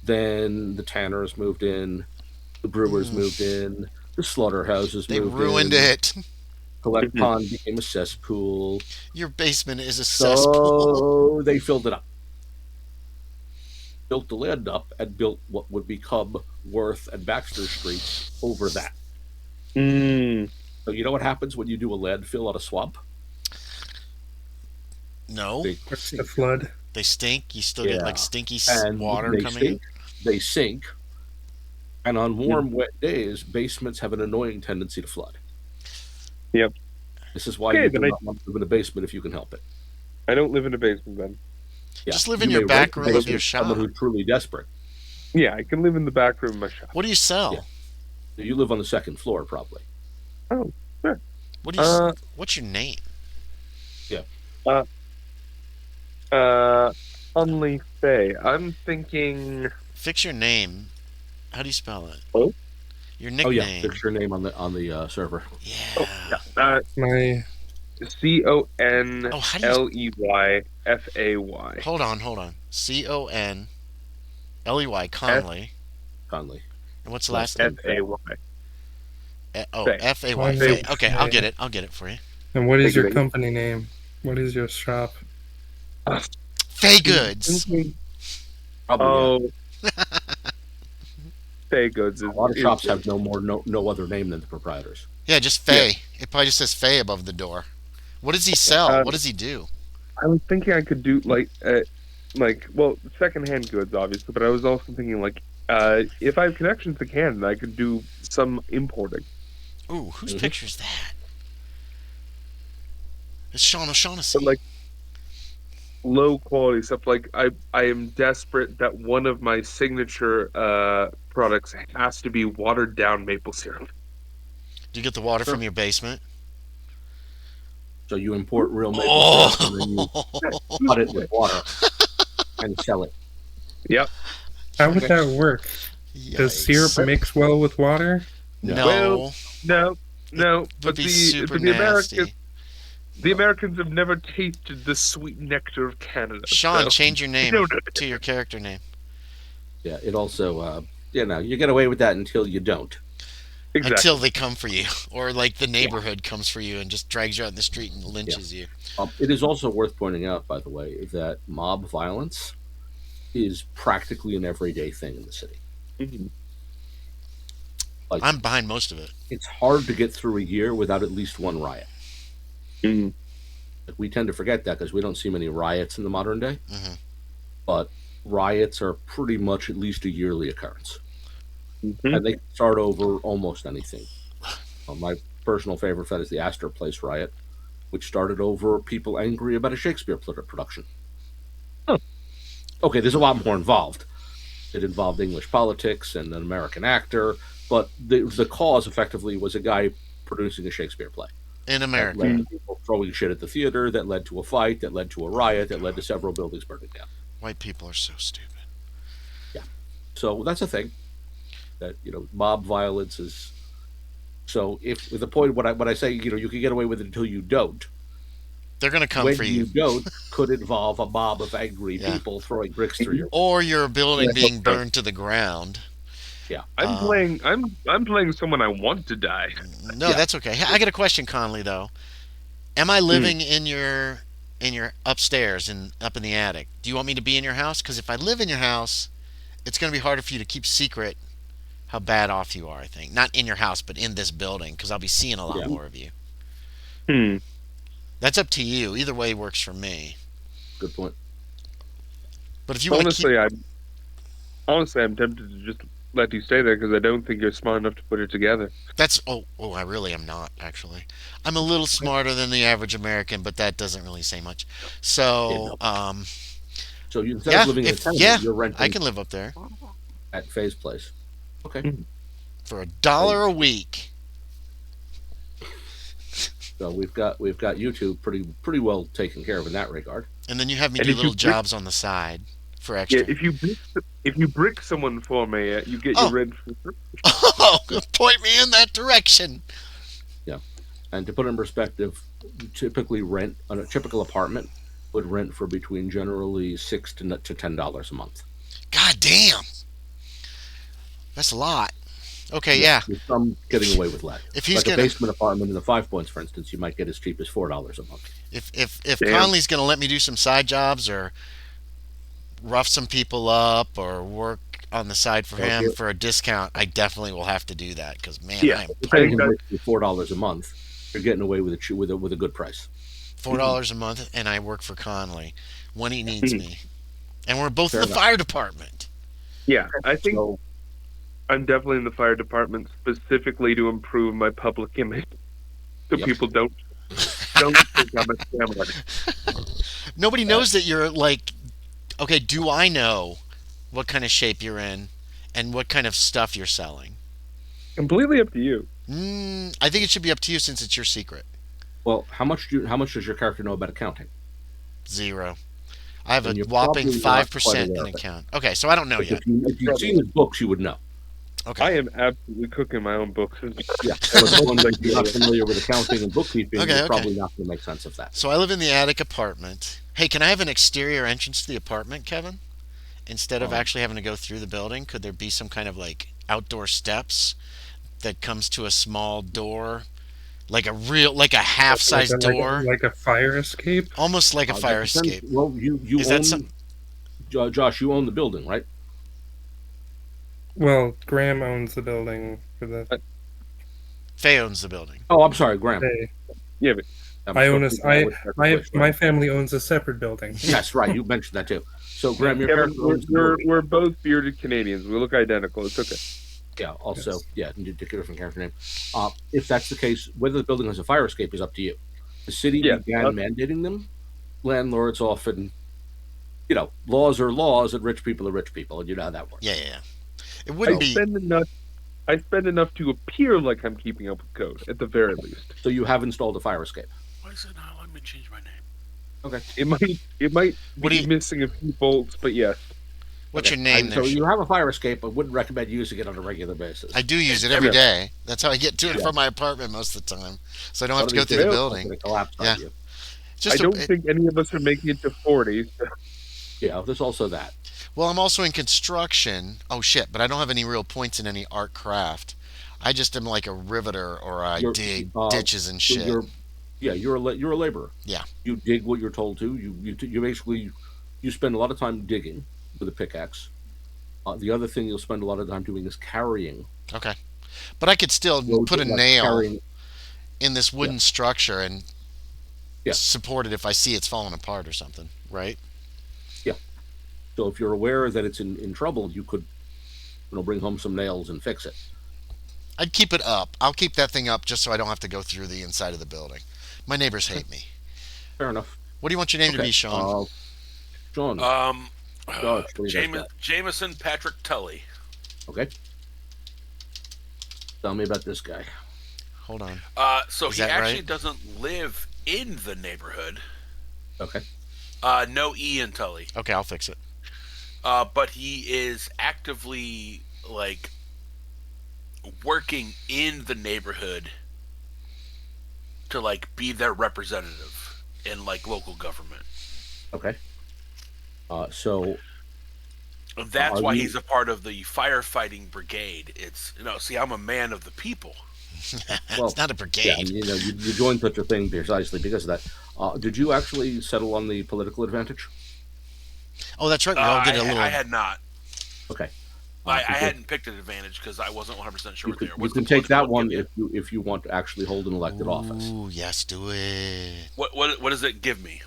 Then the tanners moved in, the brewers moved in, the slaughterhouses They moved ruined in. it. Collect Mhm. Pond became a cesspool, Your basement is a cesspool. so they filled it up, built the land up, and built what would become Worth and Baxter Streets over that. Mm. So you know what happens when you do a landfill on a swamp? No. They Starts to sink, flood. They stink. You still get like yeah, stinky and water they coming in. sink. They sink, and on warm, Mhm. wet days, basements have an annoying tendency to flood. Yep. This is why Okay, you do then not want to live in a basement if you can help it. I don't live in a basement then. Yeah, Just live you in your may back rent a room of basement your to someone shop. who's truly desperate. Yeah, I can live in the back room of my shop. What do you sell? Yeah. You live on the second floor, probably. Oh, sure. What do you? What's your name? Only Faye. I'm thinking. Fix your name. How do you spell it? Oh. Your Oh yeah, nickname. fix your name on the server. Oh, Yeah. yeah. My Oh, how do you? CONLEYFAY. Hold on. CONLEY Conley. Conley. And what's the last name? F-A-Y. Oh, Fay. F-A-Y. Okay, I'll Fay. get it. I'll get it for you. And what is Thank you, your thank you. company name? What is your shop? Fay Goods. Probably, Oh, Fay Goods. a lot of shops have no other name than the proprietors. Yeah, just Fay. It probably just says Fay above the door. What does he sell? What does he do? I was thinking I could do well, secondhand goods, obviously, but I was also thinking if I have connections to Canada, I could do some importing. Ooh, whose Mhm. picture's that? It's Sean O'Shaughnessy. But low quality stuff. I am desperate that one of my signature products has to be watered down maple syrup. Do you get the water from your basement? So you import real maple syrup and then you Oh, cut it with water and sell it. Yep. How would that work? Does yikes. syrup mix well with water? No. Well, No, Would but be the super but the nasty. Americans have never tasted the sweet nectar of Canada. Sean, so- change your name No. to your character name. Yeah, it also, you get away with that until you don't. Exactly. Until they come for you, or like the neighborhood comes for you and just drags you out in the street and lynches you. It is also worth pointing out, by the way, that mob violence is practically an everyday thing in the city. Mhm. Like, I'm behind most of it. it's hard to get through a year without at least one riot. Mhm. Like, we tend to forget that because we don't see many riots in the modern day. Mhm. But riots are pretty much at least a yearly occurrence. Mhm. And they can start over almost anything. My personal favorite that is the Astor Place riot, which started over people angry about a Shakespeare production. Oh. Okay, there's a lot more involved. It involved English politics and an American actor, but the cause effectively was a guy producing a Shakespeare play. In That America. led to people throwing shit at the theater, that led to a fight, that led to a riot, that led to several buildings burning down. White people are so stupid. So that's a thing. That mob violence is. So if the point when I say you can get away with it until you don't, They're going to come when for you you. don't, could involve a mob of angry Yeah. people throwing bricks through your. Or your building Yeah, being okay. burned to the ground. I'm playing. I'm playing someone I want to die. No, Yeah. that's okay. I got a question, Conley, though. Am I living in your upstairs and up in the attic? Do you want me to be in your house? Because if I live in your house, it's going to be harder for you to keep secret how bad off you are, I think. Not in your house, but in this building, because I'll be seeing a lot Yeah. more of you. Hmm. That's up to you. Either way works for me. Good point. But if you want to keep... Honestly, I'm tempted to just let you stay there because I don't think you're smart enough to put it together. That's... Oh, I really am not, actually. I'm a little smarter than the average American, but that doesn't really say much. So, So you instead yeah, of living in a tenement, you're renting I can live up there at Faye's place. Okay. Mhm. for $1 a week. So we've got YouTube pretty well taken care of in that regard. And then you have me And do if you little brick- jobs on the side for extra. Yeah, if you brick someone for me, you get Oh. your rent for free. Oh, point me in that direction. And to put it in perspective, you typically rent on a typical apartment would rent for between generally $6 to $10 a month. God damn. That's a lot. Okay, yeah. With some getting away with less. If he's Like gonna a basement apartment in the 5 Points, for instance, you might get as cheap as $4 a month. if Damn. Conley's gonna let me do some side jobs or rough some people up or work on the side for Well, him here- for a discount, I definitely will have to do that because man, Yeah. I'm If you're paying that- him $4 a month, you're getting away with a good price. $4 a month and I work for Conley when he needs me. And we're both Fair in the enough. fire department. Yeah, I think So I'm definitely in the fire department specifically to improve my public image, so Yep. people don't think I'm a scammer. Nobody knows that you're like, okay, do I know what kind of shape you're in and what kind of stuff you're selling? Completely up to you. I think it should be up to you since it's your secret. well, how much does your character know about accounting? 0. I have And a you're whopping probably not quite 5% aware in of it. account. Okay, so I don't know Like, yet. if you've seen his books, you would know. Okay. I am absolutely cooking my own books. Yeah, but the one that you're not familiar with accounting and bookkeeping, Okay, you're okay. probably not going to make sense of that. So I live in the attic apartment. Hey, can I have an exterior entrance to the apartment, Kevin? Instead of actually having to go through the building, could there be some kind of like outdoor steps that comes to a small door, like a half-sized door, like a fire escape. almost like a That fire depends. escape. Well, you Is that some? own Josh. You own the building, right? Well, Graham owns the building for the Faye owns the building. Oh, I'm sorry, Graham. day. Yeah, but I own a, I my Right. my family owns a separate building. Yes, right. You mentioned that too. So, Graham, your Kevin, character owns the building. we're both bearded Canadians. We look identical. It's okay. Yeah. Also, Yes. yeah, you pick a different character name. If that's the case, whether the building has a fire escape is up to you. The city Yeah, began mandating them. Landlords often, laws are laws, and rich people are rich people, and you know how that works. Yeah, yeah, yeah. It I wouldn't be. spend enough to appear like I'm keeping up with code, at the very least. So you have installed a fire escape. Why is it not letting me change my name? Okay. It might What do be you- missing a few bolts, but yes. What's Okay. your name So there? you have a fire escape. I wouldn't recommend using it on a regular basis. I do use it every day. That's how I get to and Yeah. from my apartment most of the time, so I don't have to One go of through these the rails building. is gonna collapse on Yeah. you. Just I don't think any of us are making it to 40. Yeah, there's also that. Well, I'm also in construction. Oh shit! But I don't have any real points in any art craft. I just am like a riveter, or I You're- dig uh, ditches and So shit. you're a laborer. Yeah. You dig what you're told to. You basically you spend a lot of time digging with a pickaxe. The other thing you'll spend a lot of time doing is carrying. Okay, but I could still Loads put a of, like, nail carrying- in this wooden structure and Yeah. support it if I see it's falling apart or something, right? So if you're aware that it's in trouble, you could, bring home some nails and fix it. I'd keep it up. I'll keep that thing up just so I don't have to go through the inside of the building. My neighbors hate me. Fair enough. What do you want your name to Okay. be, Sean? Sean. Josh, what do you guys Jameson Patrick Tully. Okay. Tell me about this guy. Hold on. So Is he that actually right? doesn't live in the neighborhood. Okay. No E in Tully. Okay, I'll fix it. But he is actively working in the neighborhood to be their representative in local government. Okay. So That's Are why you- he's a part of the firefighting brigade. It's see, I'm a man of the people. Well, It's not a yeah, brigade. you joined such a thing precisely because of that. Did you actually settle on the political advantage? Oh, that's right. We all get a little. I had not. Okay. I because hadn't picked an advantage because I wasn't 100% sure You what can, they are. you What's can the take that political one give you? if you want to actually hold an elected office. Ooh, yes, do it. What does it give me?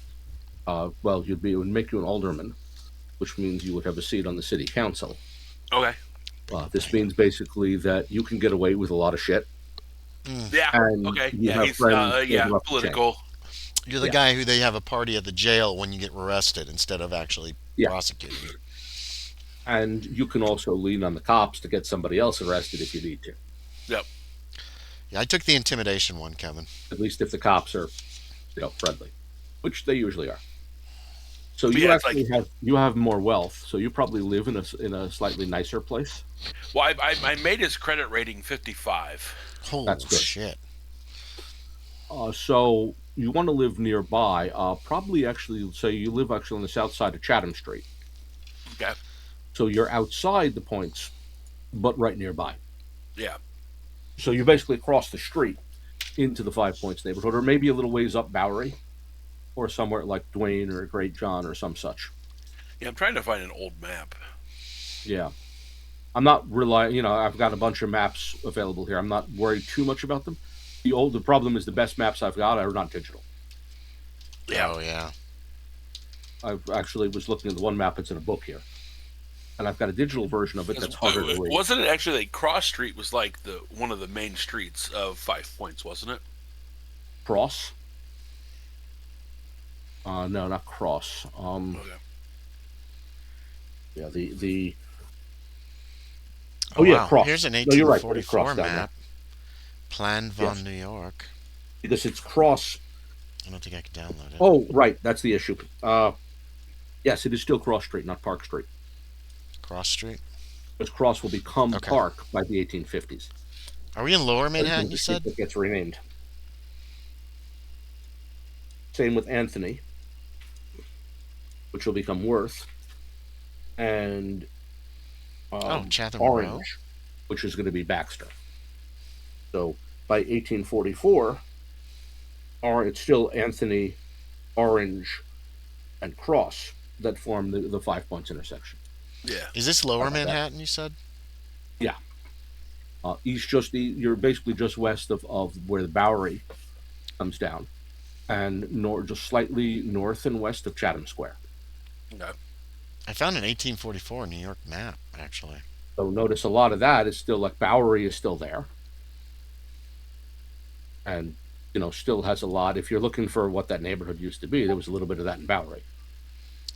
Well, it would make you an alderman, which means you would have a seat on the city council. Okay. This means basically that you can get away with a lot of shit. Yeah. And Okay. you Yeah. have He's friends yeah. that are up the chain. Political. You're the Yeah. guy who they have a party at the jail when you get arrested instead of actually Yeah. prosecuting you. And you can also lean on the cops to get somebody else arrested if you need to. Yep. Yeah, I took the intimidation one, Kevin. At least if the cops are, friendly, which they usually are. So But you yeah, it's actually have more wealth. So you probably live in a slightly nicer place. Well, I made his credit rating 55. Oh, That's good. shit. So you want to live nearby. Probably actually, say you live actually on the south side of Chatham Street. Okay. So you're outside the points, but right nearby. Yeah. So you basically cross the street into the 5 Points neighborhood, or maybe a little ways up Bowery, or somewhere like Duane or Great John or some such. Yeah. I'm trying to find an old map. Yeah. I'm not relying, I've got a bunch of maps available here. I'm not worried too much about them. The problem is the best maps I've got are not digital. Yeah. Oh, yeah. I actually was looking at the one map that's in a book here. And I've got a digital version of it that's harder to read. Wasn't it actually Cross Street was one of the main streets of 5 Points, wasn't it? Cross? No, not Cross. Okay. Yeah, the Oh, yeah, wow. Cross. Here's an No, you're right, 1844 Cross down there. map. Plan von Yes. New York. because it's Cross. I don't think I can download it. Oh, right, that's the issue. Yes, it is still Cross Street, not Park Street. Cross Street. Because Cross will become Okay. Park by the 1850s. Are we in Lower Manhattan, you It's said? It gets renamed. Same with Anthony, which will become Worth, and Oh, Chatham Row? Orange. which is going to be Baxter. So by 1844, it's still Anthony, Orange, and Cross that form the 5 Points intersection. Yeah. Is this Lower How about that? Manhattan? You said. Yeah. You're basically just west of where the Bowery comes down, and just slightly north and west of Chatham Square. Okay. I found an 1844 New York map actually. So notice a lot of that is still like Bowery is still there, and still has a lot. If you're looking for what that neighborhood used to be, there was a little bit of that in Bowery.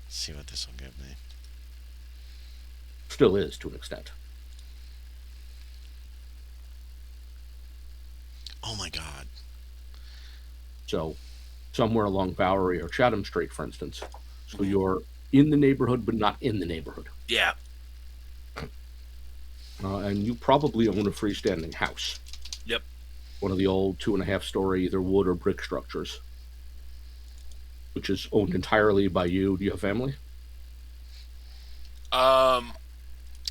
Let's see what this will give me. Still is to an extent. Oh my God. So somewhere along Bowery or Chatham Street, for instance. So you're in the neighborhood, but not in the neighborhood. Yeah. And you probably own a freestanding house. Yep. One of the old 2.5-story either wood or brick structures, which is owned entirely by you. Do you have family?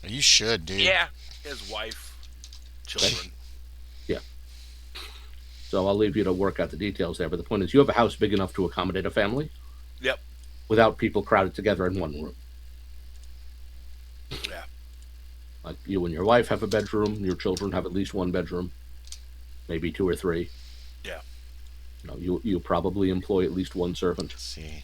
You should, dude. Yeah. His wife, children. Yeah. So I'll leave you to work out the details there. But the point is, you have a house big enough to accommodate a family. Yep. Without people crowded together in one room. Yeah. Like you and your wife have a bedroom. Your children have at least one bedroom, maybe 2 or 3. Yeah. You probably employ at least one servant. Let's see.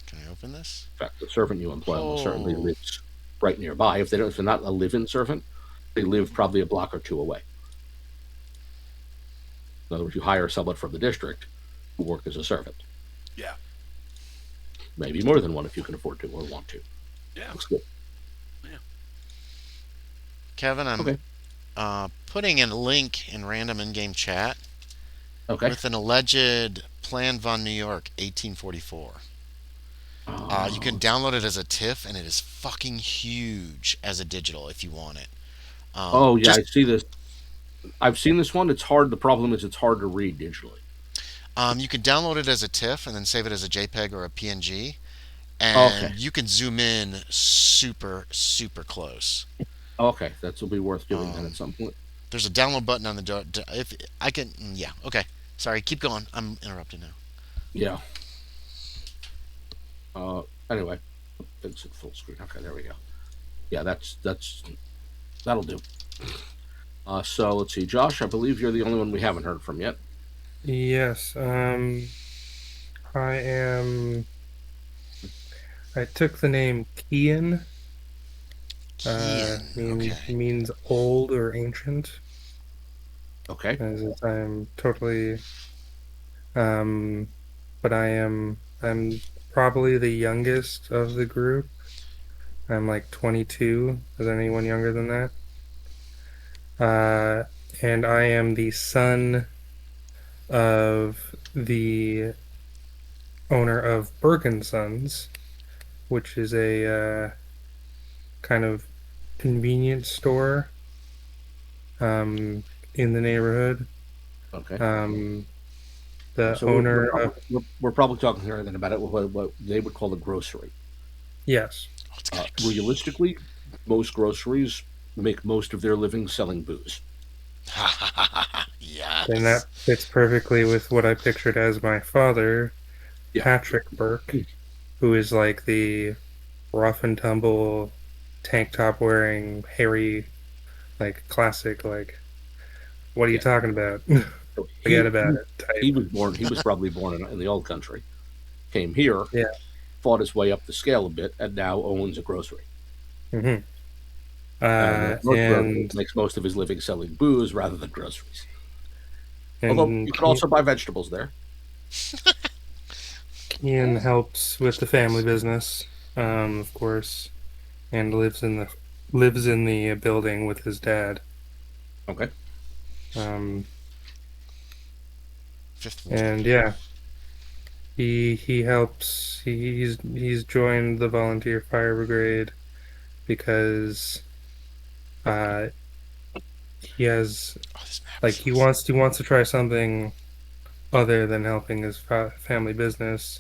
Can I open this? In fact, the servant you employ almost certainly lives right nearby. If they're not a live-in servant, they live probably a block or 2 away. In other words, you hire someone from the district who work as a servant. Yeah. Maybe more than one if you can afford to or want to. Yeah. Looks good. Kevin, I'm Okay. putting in a link in random in-game chat Okay. with an alleged Plan von New York 1844. You can download it as a TIFF, and it is fucking huge as a digital if you want it. I see this. I've seen this one. It's hard. The problem is it's hard to read digitally. You can download it as a TIFF and then save it as a JPEG or a PNG, and you can zoom in super, super close. Okay, that will be worth doing then at some point. There's a download button on the door. If I can, yeah, okay. Sorry, keep going. I'm interrupted now. Yeah. Anyway, it's at full screen. Okay, there we go. Yeah, that'll do. So let's see, Josh. I believe you're the only one we haven't heard from yet. Yes. I took the name Kian. Means old or ancient. Okay. As I'm totally. But I'm probably the youngest of the group. I'm like 22. Is there anyone younger than that? And I am the son of the owner of Bergen Sons, which is a kind of convenience store in the neighborhood. Okay. The So owner of we're probably talking here then about what they would call a grocery. yes. Realistically, most groceries make most of their living selling booze. Yes. And that fits perfectly with what I pictured as my father, Yeah. Patrick Burke, who is like the rough and tumble, tank top wearing, hairy, like classic, like, what are you talking about? So Forget about it. Type. He was probably born in the old country, came here, Yeah. fought his way up the scale a bit, and now owns a grocery. Mm-hmm. And makes most of his living selling booze rather than groceries. Although you can also buy vegetables there. Ian helps with the family business, of course, and lives in the building with his dad. Okay. And yeah, he helps. He's joined the volunteer fire brigade because he has he wants to try something other than helping his family business,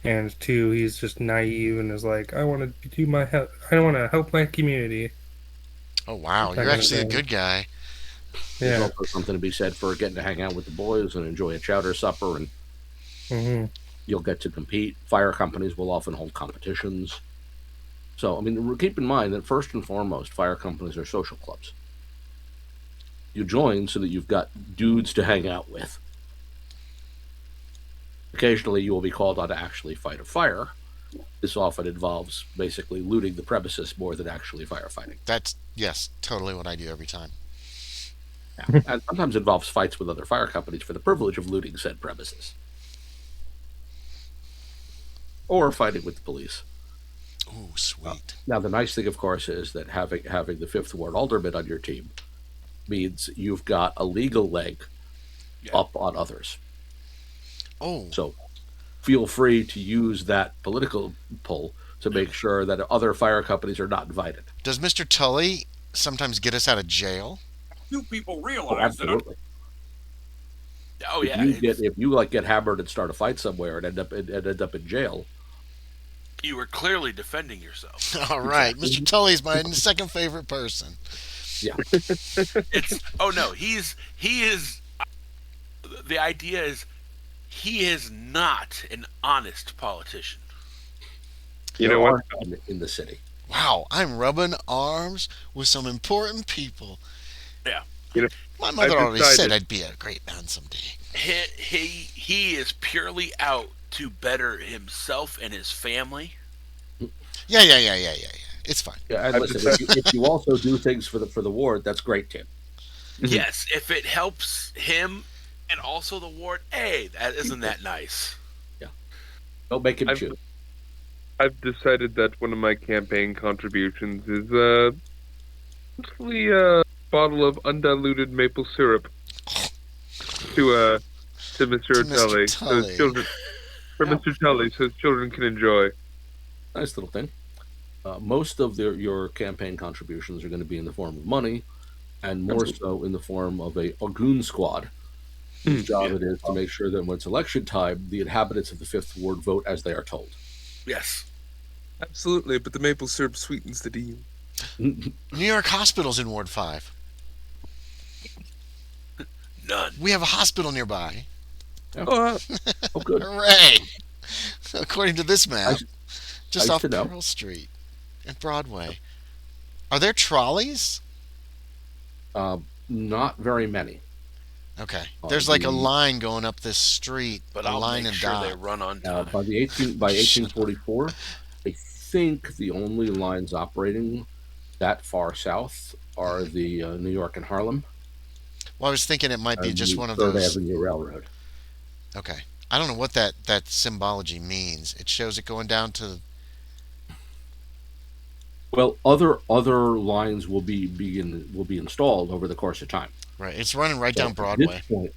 and 2, he's just naive and is like, I want to do my help. I want to help my community. Oh wow, That you're kind of actually a thing. good guy. There's Yeah. also something to be said for getting to hang out with the boys and enjoy a chowder supper, and Hmm. you'll get to compete. Fire companies will often hold competitions. So, I mean, keep in mind that first and foremost, fire companies are social clubs. You join so that you've got dudes to hang out with. Occasionally, you will be called on to actually fight a fire. This often involves basically looting the premises more than actually firefighting. That's yes, totally what I do every time. Yeah. And sometimes involves fights with other fire companies for the privilege of looting said premises. Or fighting with the police. Ooh, sweet. Now, the nice thing, of course, is that having the Fifth Ward Alderman on your team means you've got a legal leg up on others. Oh, So feel free to use that political pull to make sure that other fire companies are not invited. does Mr. Tully sometimes get us out of jail? You people Oh, realize that I'm absolutely. Oh If yeah, you get hammered and start a fight somewhere and end up in jail, you were clearly defending yourself. All right, Mr. Tully's my second favorite person. yeah, It's oh no, he is. The idea is he is not an honest politician. You there know what? are none in the city. Wow, I'm rubbing arms with some important people. Yeah, You know, My mother I've already said decided- I'd be a great man someday. he is purely out to better himself and his family. Yeah. It's fine. Yeah, and I've listen, if you also do things for the ward, that's great, Tim. Yes, if it helps him and also the ward, hey, that isn't that nice. Don't make him I've- chew. I've decided that one of my campaign contributions is mostly a bottle of undiluted maple syrup to Mr. Tully, so Tully. his children for Yeah. Mr. Tully, so his children can enjoy. Nice little thing. Most of your campaign contributions are going to be in the form of money, and more so in the form of a goon squad, whose job it is to make sure that when it's election time, the inhabitants of the Fifth Ward vote as they are told. Yes. Absolutely, but the maple syrup sweetens the deal. New York Hospital's in Ward 5. None. We have a hospital nearby. Oh, Oh, good. Hooray! According to this map, Nice- just nice off to know. Pearl Street and Broadway. Are there trolleys? Not very many. Okay. Oh, There's like a the- line going up this street, But a I'll line make and sure they dot. run on time. By 1844, I think the only lines operating that far south are the New York and Harlem. Well, I was thinking it might be and just the one of Third those. Avenue Railroad. Okay. I don't know what that symbology means. It shows it going down to. Well, other lines will be installed over the course of time. Right. It's running right So down at Broadway. this point,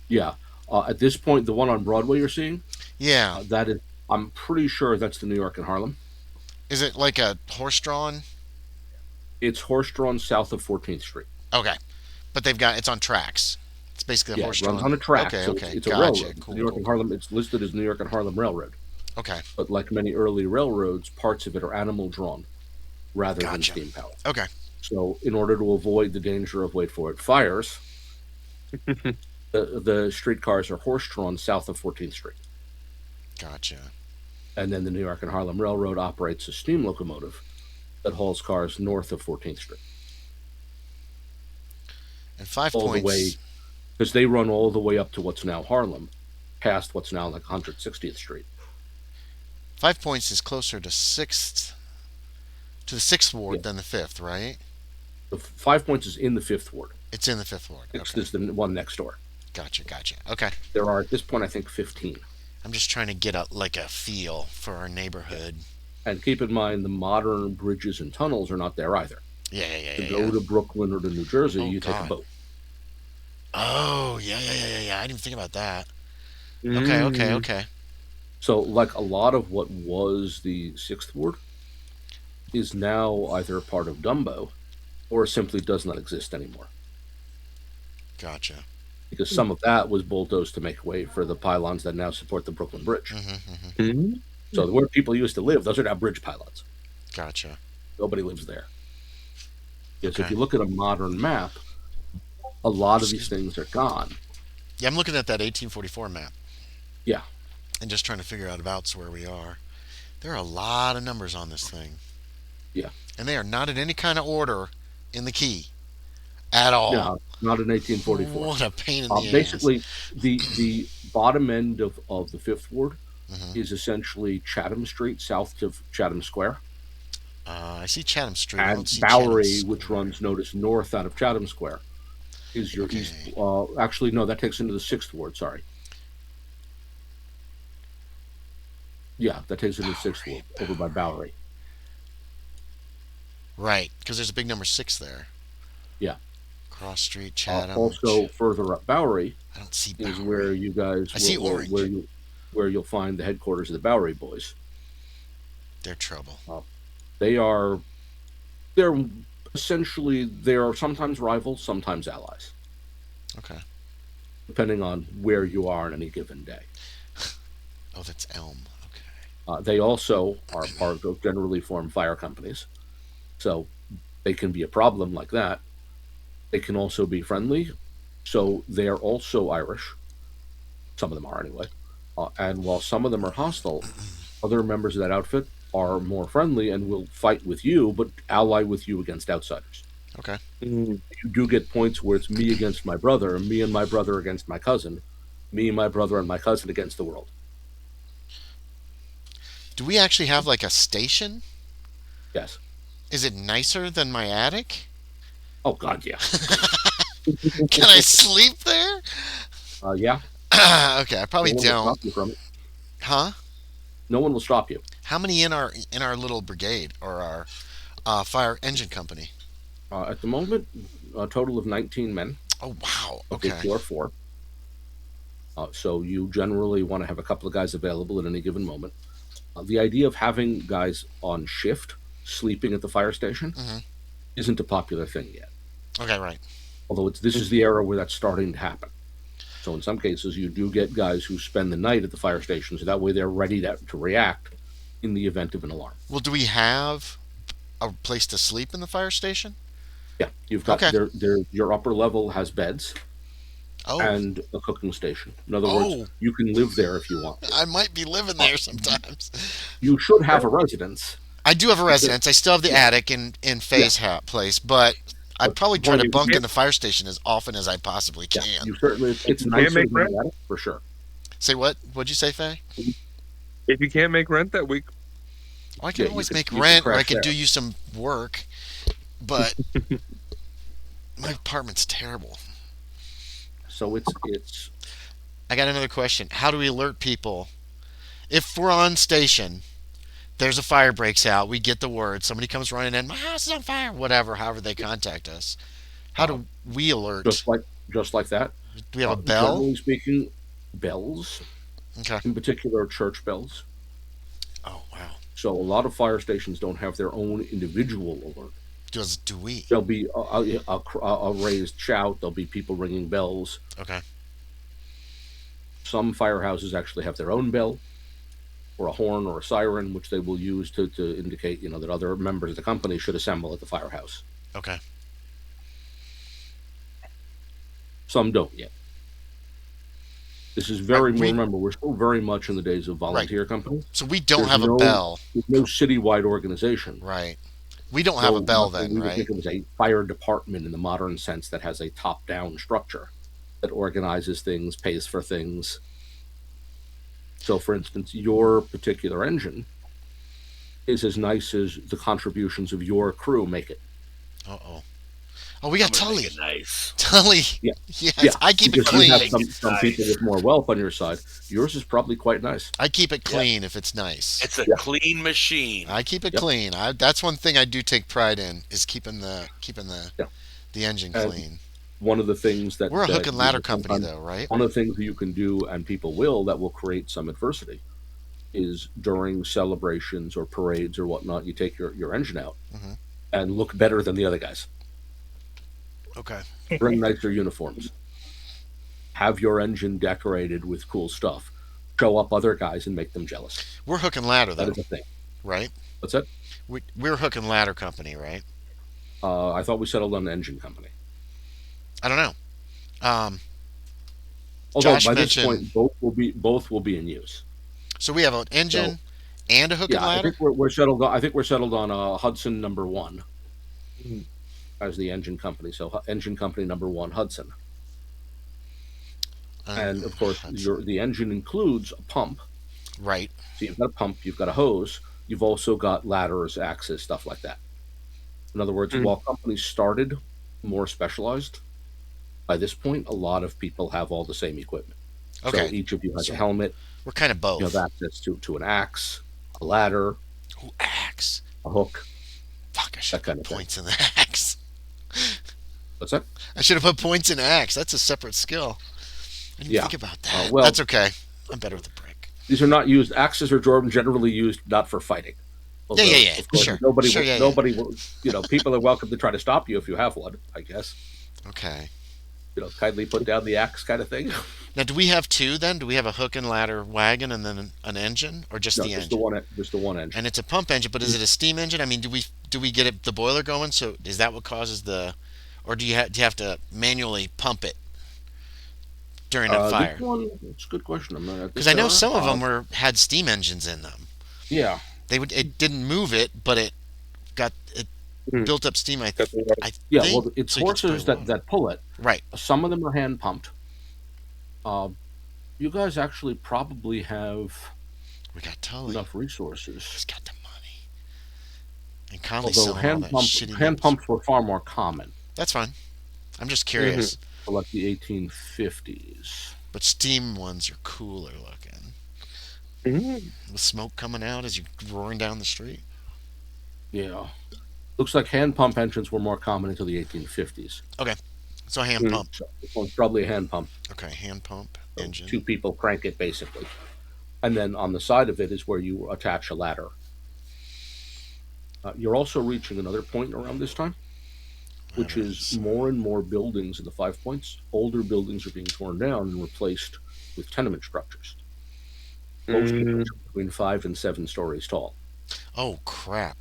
yeah. At this point, the one on Broadway you're seeing, Yeah. that is, I'm pretty sure that's the New York and Harlem. Is it like a horse-drawn? It's horse-drawn south of 14th Street. Okay. But it's on tracks. It's basically a Yeah, it horse-drawn. runs on a track. Okay, so okay. It's a Gotcha. railroad. Cool, New York cool. and Harlem. It's listed as New York and Harlem Railroad. Okay. But like many early railroads, parts of it are animal drawn rather than Gotcha. steam powered. Okay. So, in order to avoid the danger of, wait for it, fires, the streetcars are horse drawn south of 14th Street. Gotcha. And then the New York and Harlem Railroad operates a steam locomotive that hauls cars north of 14th Street. And 5 All points. the way, because they run all the way up to what's now Harlem, past what's now like 160th Street. 5 points is closer to the 6th ward Yeah. than the 5th, right? The 5 Points is in the 5th Ward. It's in the 5th ward. It's Okay. just the one next door. Gotcha. Okay. There are, at this point, I think 15. I'm just trying to get a feel for our neighborhood. And keep in mind, the modern bridges and tunnels are not there either. Yeah. To go to Brooklyn or to New Jersey, Oh, you take a God. boat. Oh, yeah. I didn't even think about that. Mm. Okay. So, like a lot of what was the 6th Ward is now either part of Dumbo or simply does not exist anymore. Gotcha. because some of that was bulldozed to make way for the pylons that now support the Brooklyn Bridge. Mhm. So where people used to live, those are now bridge pylons. Gotcha. Nobody lives there. Because Okay. if you look at a modern map, a lot of these Excuse me. things are gone. Yeah, I'm looking at that 1844 map Yeah. and just trying to figure out about where we are. There are a lot of numbers on this thing. Yeah. And they are not in any kind of order in the key at all. No, not in 1844. What a pain in the ass. Basically, the bottom end of the Fifth Ward Mhm. is essentially Chatham Street south of Chatham Square, I see Chatham Street. I and don't see Bowery, Chatham which Square. runs notice north out of Chatham Square, is your Okay. east. Actually, no, that takes into the Sixth Ward. Sorry. Yeah, that takes into the Sixth Ward over by Bowery. Right, because there's a big number 6 there. Yeah. Cross Street, Chatham. Also, further up Bowery I don't see is Bowery. where you guys I see orange. where you'll find the headquarters of the Bowery Boys. They're trouble. They're essentially they're sometimes rivals, sometimes allies, Okay. depending on where you are on any given day. Oh, that's Elm. Okay. They also are part of generally formed fire companies, so they can be a problem like that. They can also be friendly, so they are also Irish. Some of them are anyway. And while some of them are hostile, other members of that outfit are more friendly and will fight with you, but ally with you against outsiders. Okay. Mhm. You do get points where it's me against my brother, me and my brother against my cousin, me, my brother, and my cousin against the world. Do we actually have like a station? Yes. Is it nicer than my attic? Oh God, yeah. Can I sleep there? Yeah. Okay, I probably No one will don't. stop you from it. Huh? No one will stop you. How many in our little brigade or our fire engine company? At the moment, a total of 19 men. Oh wow. Okay. Okay. Floor 4. So you generally want to have a couple of guys available at any given moment. The idea of having guys on shift sleeping at the fire station Mhm. isn't a popular thing yet. Okay. Right. Although this is the era where that's starting to happen. So in some cases, you do get guys who spend the night at the fire station, so that way they're ready to react in the event of an alarm. Well, do we have a place to sleep in the fire station? Yeah, you've got Okay. your upper level has beds Oh, and a cooking station. In other Oh. words, you can live there if you want. I might be living there sometimes. You should have a residence. I do have a residence. I still have the attic in Faye's place, but I'd probably try to bunk in the fire station as often as I possibly Yeah, can. you certainly. It's You nicer can't make than rent? the attic for sure. Say what? What'd you say, Faye? If you can't make rent that week, Oh, I can Yeah, you always can- make you can rent, or I crash could there. do you some work, but my apartment's terrible. So it's I got another question. How do we alert people? If we're on station, there's a fire breaks out, we get the word, somebody comes running in, my house is on fire, whatever, however they contact us. How do we alert? just like that. Do we have a bell? Generally speaking, bells, Okay. in particular church bells. Oh, wow. So a lot of fire stations don't have their own individual alert. Do we? There'll be a raised shout. There'll be people ringing bells. Okay. Some firehouses actually have their own bell, or a horn or a siren, which they will use to indicate, that other members of the company should assemble at the firehouse. Okay. Some don't yet. This is very. we- Remember, we're still very much in the days of volunteer companies. So we don't There's have a no- bell. There's no citywide organization. Right. We don't have a bell then, we would right? think of as a fire department in the modern sense that has a top-down structure that organizes things, pays for things. So, for instance, your particular engine is as nice as the contributions of your crew make it. Uh-oh. Oh, we got I'm gonna Tully. make it nice. Tully. Yeah. Yes, Yeah, I keep it because clean. you have some people with more wealth on your side. Yours is probably quite nice. I keep it clean if it's nice. It's a Yeah. clean machine. I keep it Yep. clean. That's one thing I do take pride in is keeping the Yeah. the engine And clean. One of the things that We're a hook and ladder company sometimes- though, right? One of the things that you can do, and people will, that will create some adversity, is during celebrations or parades or whatnot, you take your engine out Mhm. and look better than the other guys. Okay. Bring nicer uniforms. have your engine decorated with cool stuff, show up other guys and make them jealous. We're hook and ladder That though, is a thing. right? What's that? We're hook and ladder company, right? I thought we settled on the engine company. I don't know. Although Josh by mentioned- this point, both will be in use. So we have an engine and a hook and Yeah, I ladder. think we're settled. I think we're settled on Hudson number 1 Mhm. as the engine company. So engine company number 1, Hudson, and of course, Hudson. the engine includes a pump. Right. So you've got a pump, you've got a hose, you've also got ladders, axes, stuff like that. In other words, while companies started more specialized, by this point, a lot of people have all the same equipment. Okay. So each of you has a helmet. We're kind of both. You have access to an axe, a ladder, Ooh, axe. a hook. Fuck, I should That kind have of put points in the axe. What's that? I should have put points in axe. That's a separate skill. I didn't Yeah. think about that. Well- That's okay. I'm better with the brick. These are not used. Axes are generally used not for fighting. Although, Yeah. of course, Sure. Nobody, Sure, yeah. will. People are welcome to try to stop you if you have one. I guess. Okay. Kindly put down the axe, kind of thing. Now, do we have two then? Do we have a hook and ladder wagon and then an engine, or just No, the just engine? the one engine. And it's a pump engine, but is it a steam engine? I mean, do we get the boiler going? So is that what causes or do you have to manually pump it during a fire? This one, it's a good question. Because I know some of them had steam engines in them. Yeah. It didn't move it, but it built up steam. I Yeah. think, Well, it's so you could horses spray water. that pull it. Right. Some of them are hand pumped. You guys actually probably have We got Tully. enough resources. He's got the money. And Conley's Although selling all that shitty hand notes. pumps were far more common That's fine. I'm just curious. for like the 1850s. But steam ones are cooler looking. With smoke coming out as you're roaring down the street. Yeah. Looks like hand pump engines were more common until the 1850s. So hand pump. So this one's probably a hand pump. Okay, hand pump So engine. 2 people crank it basically. And then on the side of it is where you attach a ladder. You're also reaching another point around this time, which is more and more buildings in the 5 points. Older buildings are being torn down and replaced with tenement structures. Most of them are between 5 and 7 stories tall. Oh crap!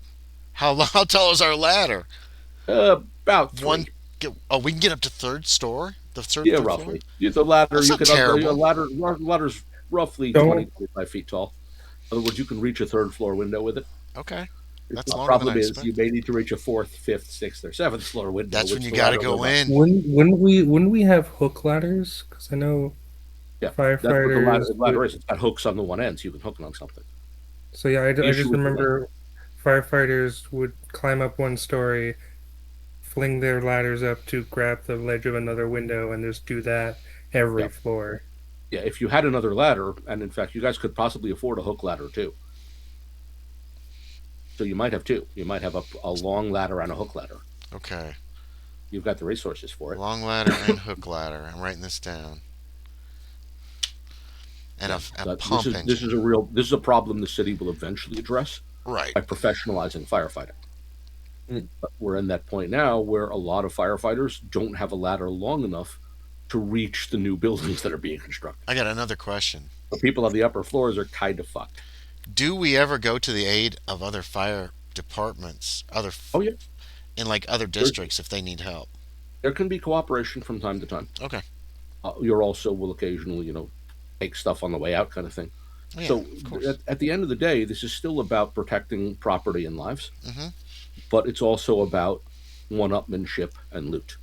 How tall is our ladder? About 3. We can get up to third store. The third. Yeah, third roughly. The ladder. That's You not could terrible. ladder's roughly Don't- 25 feet tall. In other words, you can reach a 3rd floor window with it. Floor? Okay. That's The longer problem than I is expected. you may need to reach a 4th, 5th, 6th, or 7th floor window. That's when which you the got to ladder go will not. in. Wouldn't we have hook ladders? Because I know Yeah, that's what the firefighters. ladder is. It's got hooks on the one end, so you can hook it on something. So yeah, I issue just with the remember firefighters would climb up one story, fling their ladders up to grab the ledge of another window, and just do that every Yep. floor. Yeah, if you had another ladder, and in fact, you guys could possibly afford a hook ladder too. So you might have 2. You might have a long ladder and a hook ladder. Okay. You've got the resources for it. Long ladder and hook ladder. I'm writing this down. And a But pump this engine. is a problem the city will eventually address Right. by professionalizing firefighting. But we're in that point now where a lot of firefighters don't have a ladder long enough to reach the new buildings that are being constructed. I got another question. The people on the upper floors are kind of fucked. Do we ever go to the aid of other fire departments, Oh yeah, in like other districts if they need help? there can be cooperation from time to time. Okay. You're also will occasionally, take stuff on the way out, kind of thing. Yeah, So of course. at the end of the day, this is still about protecting property and lives, hmm but it's also about one-upmanship and loot.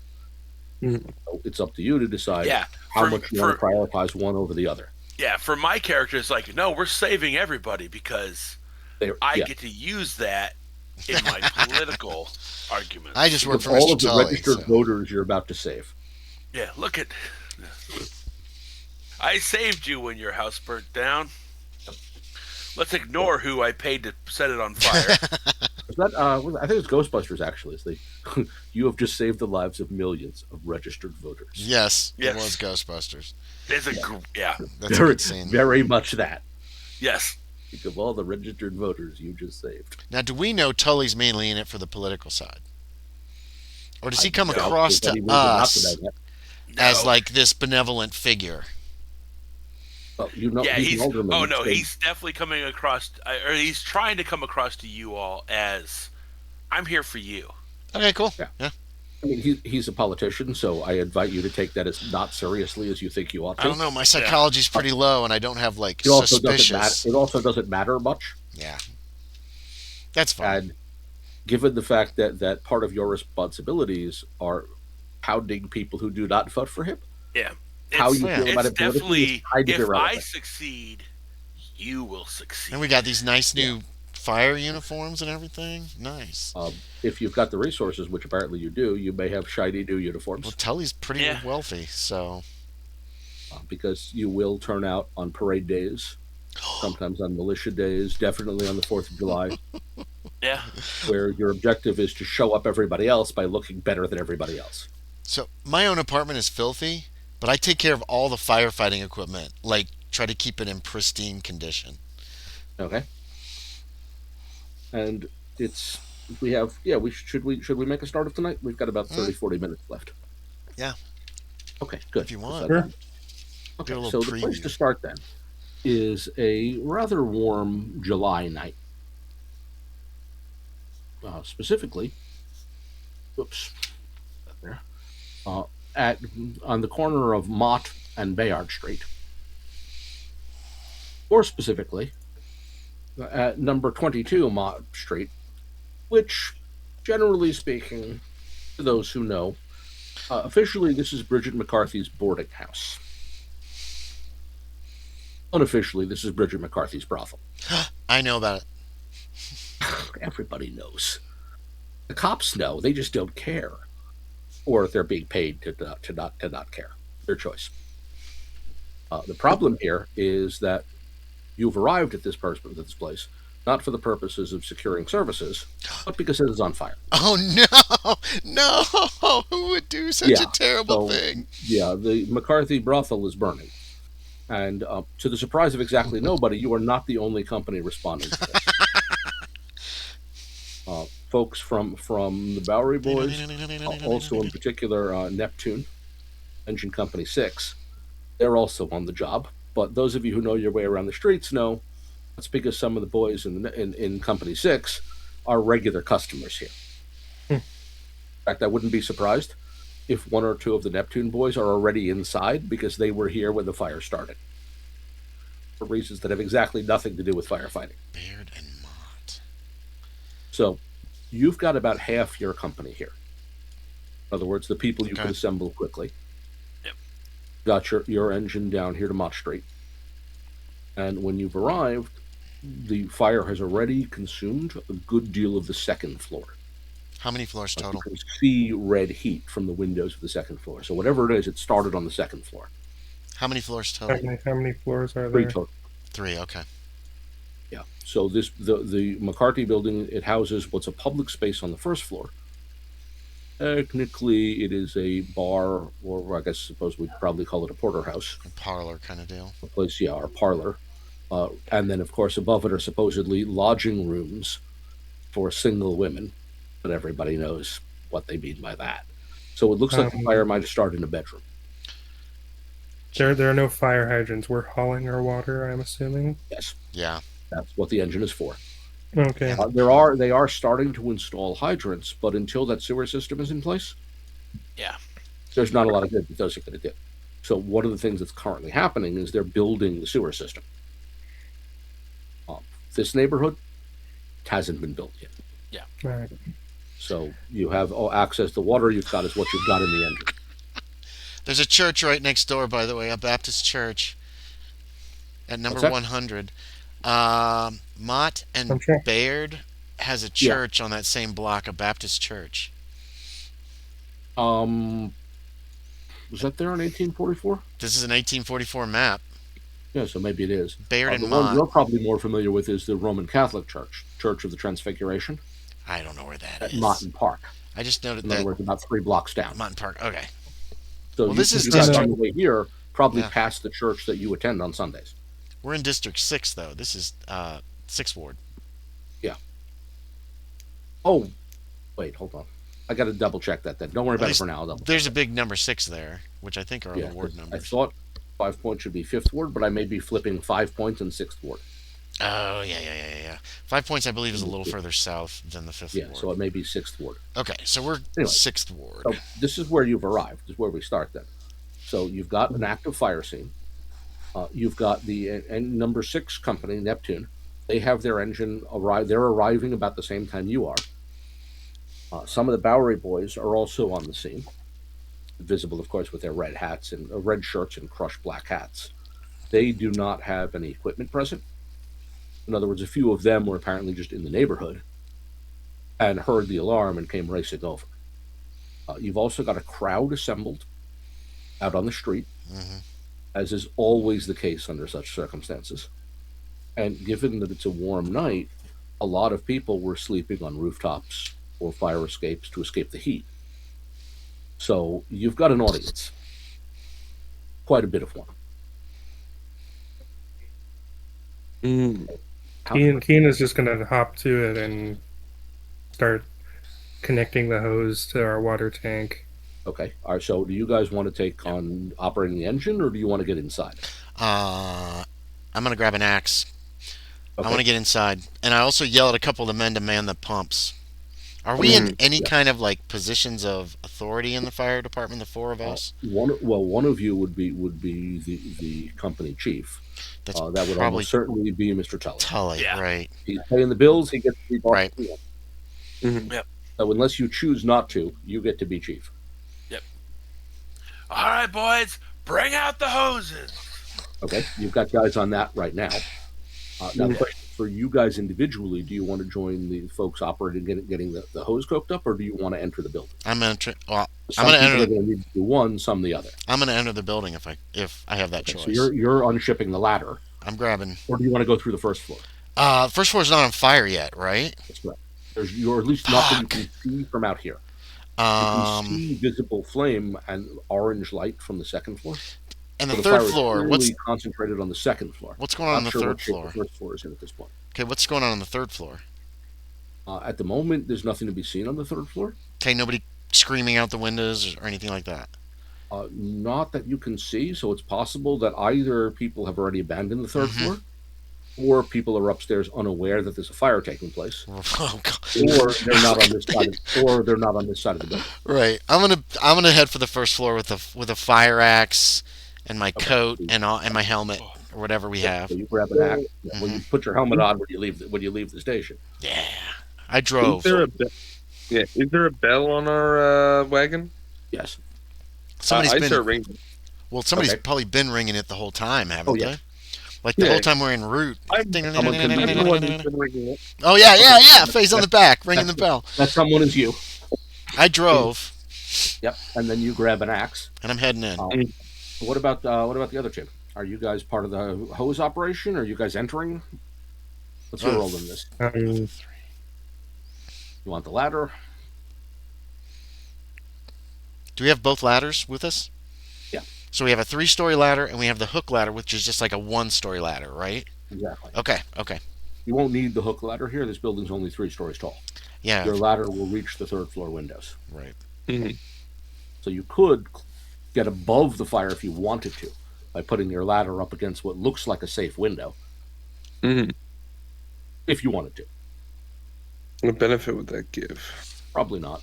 So it's up to you to decide Yeah. how much you want to prioritize one over the other. Yeah, for my character, it's like, no, we're saving everybody because I get to use that in my political arguments. I just work for all Mr. of the Tully. registered voters you're about to save. Yeah, look at. I saved you when your house burnt down. Let's ignore who I paid to set it on fire. Is that, I think it's Ghostbusters, actually. It's you have just saved the lives of millions of registered voters. Yes, Yes. it was Ghostbusters. There's That's a very, good scene. very much that. yes. Think of all the registered voters you just saved. Now, do we know Tully's mainly in it for the political side? Or does he come I doubt across there's to any reason not to us know that. as No. like this benevolent figure. Well, Yeah, he's an alderman. Oh no, so- he's definitely coming across, or he's trying to come across to you all as, I'm here for you. Okay, cool. Yeah. Yeah. I mean, he's a politician, so I invite you to take that as not seriously as you think you ought to. I don't know. My psychology's pretty low, and I don't have like It also doesn't matter. suspicious. It also doesn't matter much. Yeah, that's fine. And given the fact that part of your responsibilities are pounding people who do not vote for him, Yeah. how you yeah. feel about It's it politically is definitely, kind of if I irrelevant. succeed, you will succeed. And we got these nice new fire uniforms and everything. Nice. If you've got the resources, which apparently you do, you may have shiny new Well, uniforms Tully's pretty Yeah. wealthy, so because you will turn out on parade days, sometimes on militia days, definitely on the 4th of July, Yeah. where your objective is to show up everybody else by looking better than everybody else. so my own apartment is filthy, but I take care of all the firefighting equipment. Like try to keep it in pristine condition. Okay. And we have we should we make a start of tonight? We've got about 30-40 minutes left. Yeah. Okay, good. If you want. So Sure. Okay, Do a so little the place preview. to start then is a rather warm July night. Specifically, whoops, there, at on the corner of Mott and Bayard Street. More specifically, at number 22 Mott Street, which, generally speaking, to those who know, officially this is Bridget McCarthy's boarding house. Unofficially, this is Bridget McCarthy's brothel. I know about it. Everybody knows. The cops know. They just don't care, or they're being paid to not care. Their choice. The problem here is that you've arrived at this place not for the purposes of securing services, but because it is on fire. Oh no, no! Who would do such a terrible thing? Yeah, the McCarthy brothel is burning, and to the surprise of exactly nobody, you are not the only company responding to this. Folks from the Bowery Boys, also in particular Neptune, Engine Company 6, they're also on the job. But those of you who know your way around the streets know that's because some of the boys in Company 6 are regular customers here. In fact, I wouldn't be surprised if one or two of the Neptune boys are already inside because they were here when the fire started. For reasons that have exactly nothing to do with firefighting. Baird and Mott. So you've got about half your company here. In other words, the people you can assemble quickly. Yep. Got your engine down here to Mott Street. And when you've arrived, the fire has already consumed a good deal of the second floor. How many floors total? You can see red heat from the windows of the second floor. So whatever it is, it started on the second floor. How many floors How total? many floors are 3 there? total. 3. Okay. Yeah. So the McCarthy building, it houses what's a public space on the first floor. Technically, it is a bar, or I suppose we'd probably call it a porterhouse. A parlor kind of deal. A place, yeah, or parlor. And then, of course, above it are supposedly lodging rooms for single women. But everybody knows what they mean by that. So it looks like the fire might have started in a bedroom. There are no fire hydrants. We're hauling our water, I'm assuming. Yes, Yeah. that's what the engine is for. Okay. They are starting to install hydrants, but until that sewer system is in place, Yeah. there's not a lot of good that those are going to do. So one of the things that's currently happening is they're building the sewer system. This neighborhood hasn't been built yet. All right. So you have access to water you've got is what you've got in the engine. There's a church right next door, by the way, a Baptist church at number What's that? 100. Mott and Okay. Baird has a church on that same block, a Baptist church. Was that there in 1844? This is an 1844 map. Yeah, so maybe it is. Baird and the one Mott. you're probably more familiar with is the Roman Catholic Church, Church of the Transfiguration, I don't know where that at is. Mott Park. I just noted In other that words, about 3 blocks down. Mott Park. Okay. So Well, this is you guys district- on the way here probably Yeah. past the church that you attend on Sundays. We're in District 6, though. This is 6th Ward. Oh, wait, hold on. I got to double check that. Then don't worry At about it least for now. I'll double there's check a big number 6 there, which I think are it. Yeah, the ward 'cause I numbers. thought 5 points should be fifth ward, but I may be flipping 5 points in sixth ward. Oh, yeah. 5 points, I believe, is a little further south than the 5th Yeah, ward. so it may be sixth ward. Okay, so we're Anyway. 6th ward. So this is where you've arrived. This is where we start then. So you've got an active fire scene. You've got the and number 6 company, Neptune. They have their engine arrive. They're arriving about the same time you are. Some of the Bowery boys are also on the scene, visible, of course, with their red hats and red shirts and crushed black hats. They do not have any equipment present. In other words, a few of them were apparently just in the neighborhood and heard the alarm and came racing over. You've also got a crowd assembled out on the street, as is always the case under such circumstances. And given that it's a warm night, a lot of people were sleeping on rooftops or fire escapes to escape the heat. So you've got an audience, quite a bit of one. Keen is just going to hop to it and start connecting the hose to our water tank. Okay. All right. So do you guys want to take on operating the engine, or do you want to get inside? I'm going to grab an axe. Okay. I want to get inside. And I also yell at a couple of the men to man the pumps. Are we in any kind of like positions of authority in the fire department, the 4 of us? One of you would be the company chief. That's That would probably almost certainly be Mr. Tully. Tully, Yeah. right? He's paying the bills. He gets to be boss. Right. So unless you choose not to, you get to be chief. All right, boys, bring out the hoses. Okay. You've got guys on that right now. Now, the question for you guys individually: do you want to join the folks operating, getting the hose cooked up, or do you want to enter the building? I'm going to Some I'm gonna people enter. are going to need to do one, some the other. I'm going to enter the building if I have that Okay, choice. so you're unshipping the ladder, I'm grabbing. or do you want to go through the first floor? First floor's not on fire yet, right? That's correct. You're at least not that you can see from out here. You can see visible flame and orange light from the second floor. And the So third fire is floor. clearly concentrated on the second floor. What's going on Not the sure third what shape floor? the first floor is in at this point. Okay, what's going on the third floor? At the moment, there's nothing to be seen on the third floor. Okay, nobody screaming out the windows or anything like that. Not that you can see, so it's possible that either people have already abandoned the third floor, or people are upstairs unaware that there's a fire taking place, Oh God. or they're not on this side, or they're not on this side of the building. Right. I'm gonna head for the first floor with a fire axe and my coat and my helmet or whatever we have. So you grab an axe. Well, you put your helmet on when you leave the station. Yeah. I drove. Is there a bell on our wagon? Yes. Somebody's I been. start ringing. Well, somebody's Okay. probably been ringing it the whole time, haven't Oh, yeah. they? Like the Yeah. whole time we're en route. I'm the one who's been ringing it. Oh yeah. Face on the back, ringing the bell. That someone is you. I drove, Yep. And then you grab an axe. and I'm heading in. What about the other two? Are you guys part of the hose operation? Are you guys entering? What's your role in this? You want the ladder? Do we have both ladders with us? Yeah. So we have a 3-story ladder, and we have the hook ladder, which is just like a 1-story ladder, right? Exactly. Okay. You won't need the hook ladder here. This building's only 3 stories tall. Yeah. Your ladder will reach the third floor windows. Right. So you could get above the fire if you wanted to by putting your ladder up against what looks like a safe window. If you wanted to. What benefit would that give? Probably not.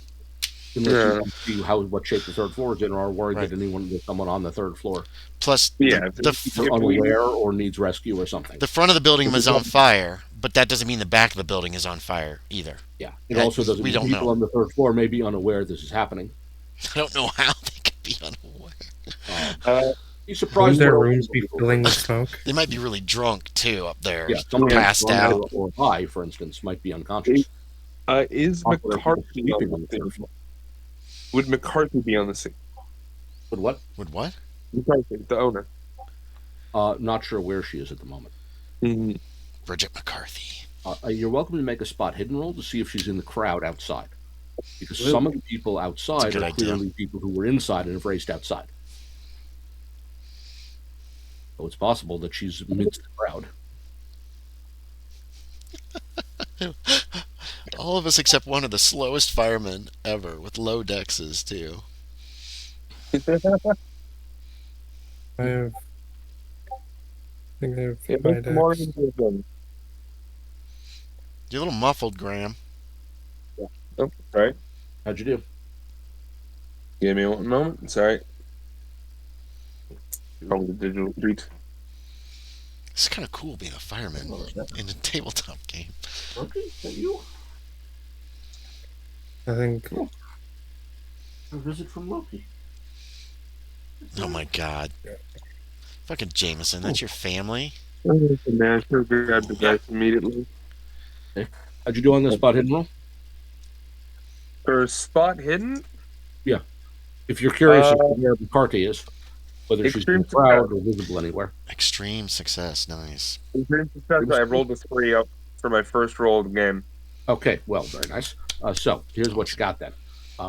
Unless you see what shape the third floor is in, or are worried Right. that there's someone on the third floor Plus, Yeah, either unaware or needs rescue or something. the front of the building was on fire, but that doesn't mean the back of the building is on fire either. Yeah. It also doesn't we mean don't people know. on the third floor may be unaware this is happening. I don't know how they could be unaware. Be surprised Wouldn't their what rooms be people- filling with smoke? They might be really drunk too up there, Yeah, someone passed out. or high, for instance, might be unconscious. Is McCarthy sleeping on on the the third scene? floor. Would McCarthy be on the scene? But what? Would what? McCarthy, the owner. Not sure where she is at the moment. Bridget McCarthy. You're welcome to make a spot hidden roll to see if she's in the crowd outside. Because some of the people outside good are idea. clearly people who were inside and have raced outside. So it's possible that she's amidst the crowd. All of us except one of the slowest firemen ever, with low dexes too. I think I have Yeah, my Mr. Morgan decks. was, You're a little muffled, Graham. oh, sorry. How'd you do? Give me one moment. Sorry. Probably the digital treat. It's kind of cool being a fireman in a tabletop game. Okay, is that you? I think A visit from Loki. Oh my god. Fucking Jameson, that's your family? The master grabbed the dice immediately. How'd you do on the spot hidden roll? For spot hidden, If you're curious as to Uh, where McCarthy is, whether she's in extreme the crowd or visible anywhere. Extreme success, nice. extreme success. I rolled a 3 up for my first roll of the game. Okay, well, very nice. So here's what you got then.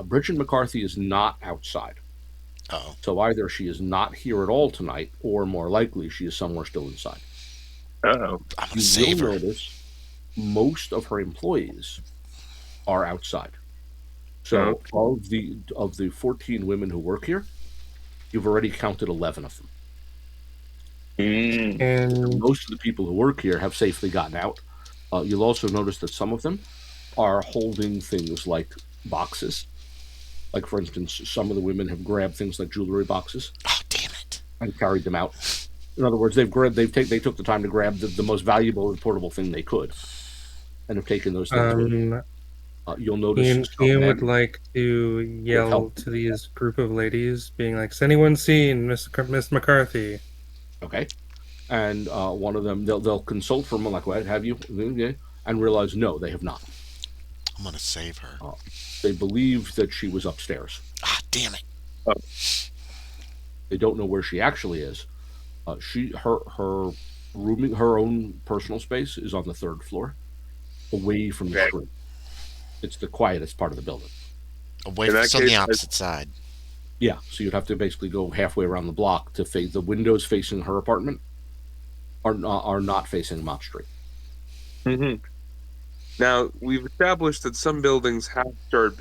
Bridget McCarthy is not outside. Oh. So either she is not here at all tonight, or more likely she is somewhere still inside. Uh-oh. I'm gonna You save will her. notice most of her employees are outside. So of the 14 women who work here, you've already counted 11 of them. and Most of the people who work here have safely gotten out. You'll also notice that some of them are holding things like boxes. Like, for instance, some of the women have grabbed things like jewelry boxes Oh, damn it. and carried them out. In other words, they took the time to grab the most valuable and portable thing they could, and have taken those things with them. You'll notice some Ian men- would like to yell help. to these group of ladies, being like, "Has anyone seen Miss McCarthy?" Okay, and one of them they'll consult for a moment, like, "What have you?" And realize no, they have not. I'm gonna save her. They believe that she was upstairs. Ah, damn it. They don't know where she actually is. Her rooming, her own personal space is on the 3rd floor, away from the Okay. street. It's the quietest part of the building. Away In from that it's on the case, opposite side. Yeah, so you'd have to basically go halfway around the block to face the windows facing her apartment are not facing Mott Street. Mm-hmm. Now, we've established that some buildings have started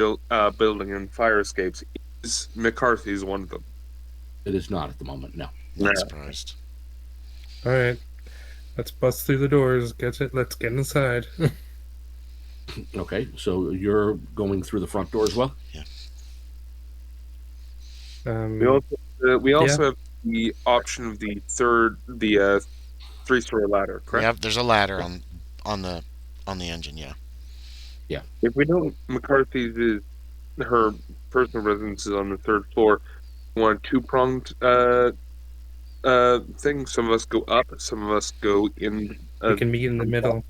building in fire escapes. Is McCarthy's one of them? It is not at the moment. No. Not Yeah. surprised. All right, let's bust through the doors. Let's get inside. Okay, so you're going through the front door as well. We also have the option of the 3-story ladder, correct? Yeah, there's a ladder on the engine, yeah. If we know McCarthy's is her personal residence is on the 3rd floor, we want a 2-pronged thing. Some of us go up, some of us go in. We can meet in the middle.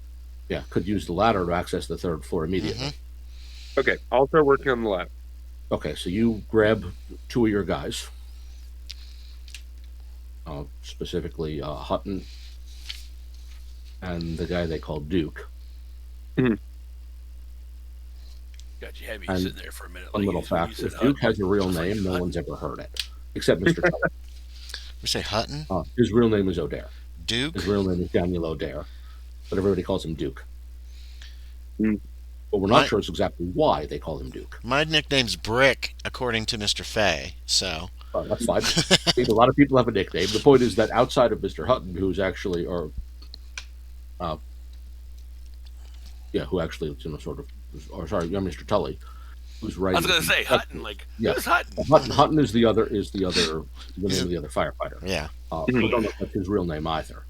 Yeah, could use the ladder to access the 3rd floor immediately. Okay, I'll start working on the ladder. Okay, so you grab 2 of your guys, specifically Hutton and the guy they call Duke. God, you had me And sitting there for a minute. A little you fact: said if Duke has a real I was like, name, no Hutton? one's ever heard it, except Mr. Tully. We say Hutton? His real name is O'Dare. Duke? His real name is Daniel O'Dare, but everybody calls him Duke. Mm. But we're not sure exactly why they call him Duke. My nickname's Brick, according to Mr. Fay, so. That's fine. I think a lot of people have a nickname. The point is that outside of Mr. Hutton, who's actually, who actually, sort of, or sorry, Mr. Tully, who's right. I was gonna say Hutton. Like, Yeah. who's Hutton? Hutton is the name of the other firefighter. Yeah. We don't know if that's his real name either.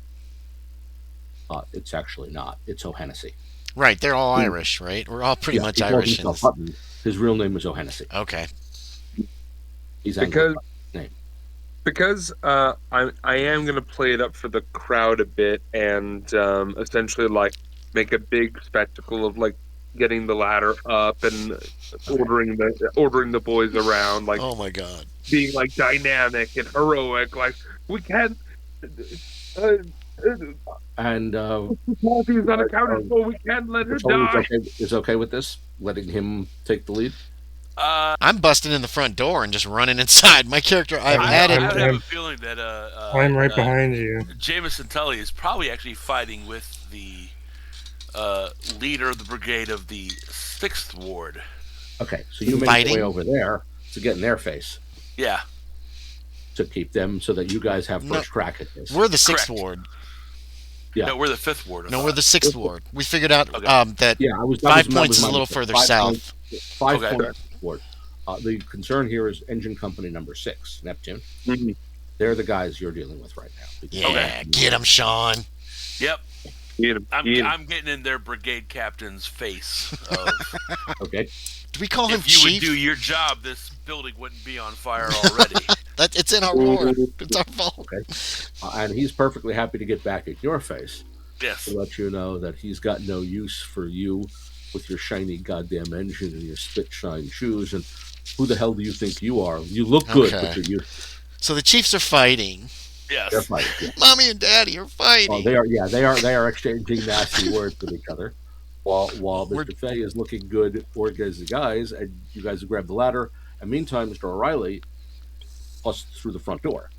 It's actually not. It's O'Hennessy. Right, they're all Irish, right? We're all pretty much he calls Irish. himself Hutton. His real name is O'Hennessy. Okay. He's Because I am gonna play it up for the crowd a bit and essentially like make a big spectacle of like getting the ladder up and ordering the boys around, like Oh my god. being like dynamic and heroic, like we can't. And He's unaccounted for. We can't let her die. is okay with this, letting him take the lead. I'm busting in the front door and just running inside. My character, I've I added. would have a feeling that I'm right behind you. Jameson Tully is probably actually fighting with the leader of the brigade of the 6th Ward. Okay, so you make Fighting? your way over there to get in their face Yeah. to keep them so that you guys have No. first crack at this. We're the 6th Correct. ward. Yeah. No, we're the 5th Ward. I No, thought. we're the 6th ward. We figured out Okay. that Yeah, that 5 was points is my a little mistake. further 5 south. points, 5 Okay. points forward. The concern here is engine company number 6, Neptune. Mhm. They're the guys you're dealing with right now. because- Yeah, get him, Sean. Yep. Get him, I'm, get him. I'm getting in their brigade captain's face. Of, Okay. Do we call him if you would chief? do your job, this building wouldn't be on fire already. It's in our ward. It's our fault. Okay. And he's perfectly happy to get back at your face Yes. to let you know that he's got no use for you with your shiny goddamn engine and your spit shine shoes. And who the hell do you think you are? You look good, Okay. but you're useless. So the chiefs are fighting. Yes. They're fighting. Yeah. Mommy and Daddy are fighting. Oh, they are. Yeah, they are exchanging nasty words with each other. While We're- Mr. Fay is looking good, organizing the guys, and you guys have grabbed the ladder. And meantime, Mr. O'Reilly busts through the front door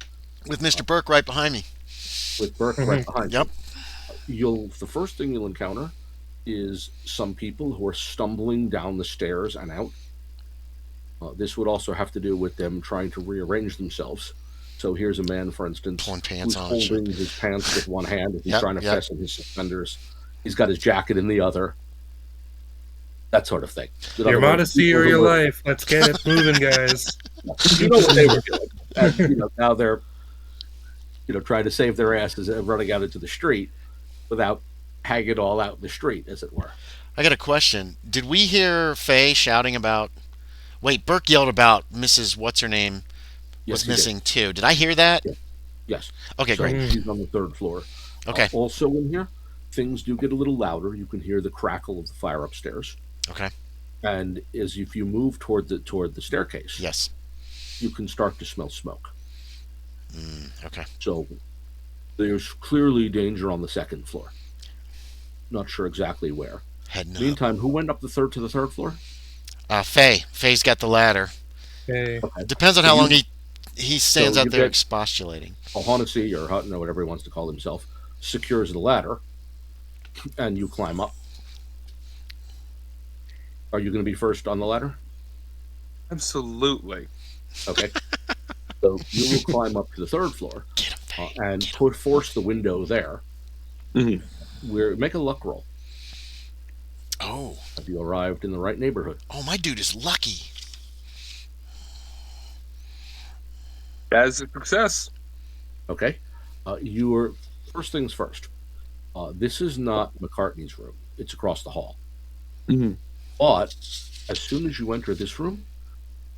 With Mr. Burke right behind me. with Burke right behind Yep. you. The first thing you'll encounter is some people who are stumbling down the stairs and out. This would also have to do with them trying to rearrange themselves. So here's a man, for instance, Pulling pants who's on and shit. holding his pants with one hand as he's Yep, trying to yep. fasten his suspenders. He's got his jacket in the other. That sort of thing. In Your other words, modesty people or who your were- life. Let's get it moving, guys. You know what they were doing. And, now they're, trying to save their asses and running out into the street without hanging it all out in the street, as it were. I got a question. Did we hear Faye shouting about... Wait, Burke yelled about Mrs. What's-Her-Name Yes, was he did. missing too. Did I hear that? Yeah. Yes. Okay, So great. he's on the 3rd floor. Okay. Also in here, things do get a little louder. You can hear the crackle of the fire upstairs. Okay. And as if you move toward the staircase, Yes. you can start to smell smoke. Okay. So there's clearly danger on the 2nd floor. Not sure exactly where. Heading up. Meantime, who went up to the 3rd floor? Faye. Faye's got the ladder. Hey. Depends on So how you- long he stands so out you there get- expostulating. O'Haughnessy or Hutton or whatever he wants to call himself secures the ladder, and you climb up. Are you going to be first on the ladder? Absolutely. Okay. So you will climb up to the 3rd floor Get him, Faye. and force the window there. Mhm. Make a luck roll. Oh. Have you arrived in the right neighborhood? Oh, my dude is lucky. That's a success. Okay. You are first things first. This is not McCartney's room. It's across the hall. Mhm. But as soon as you enter this room,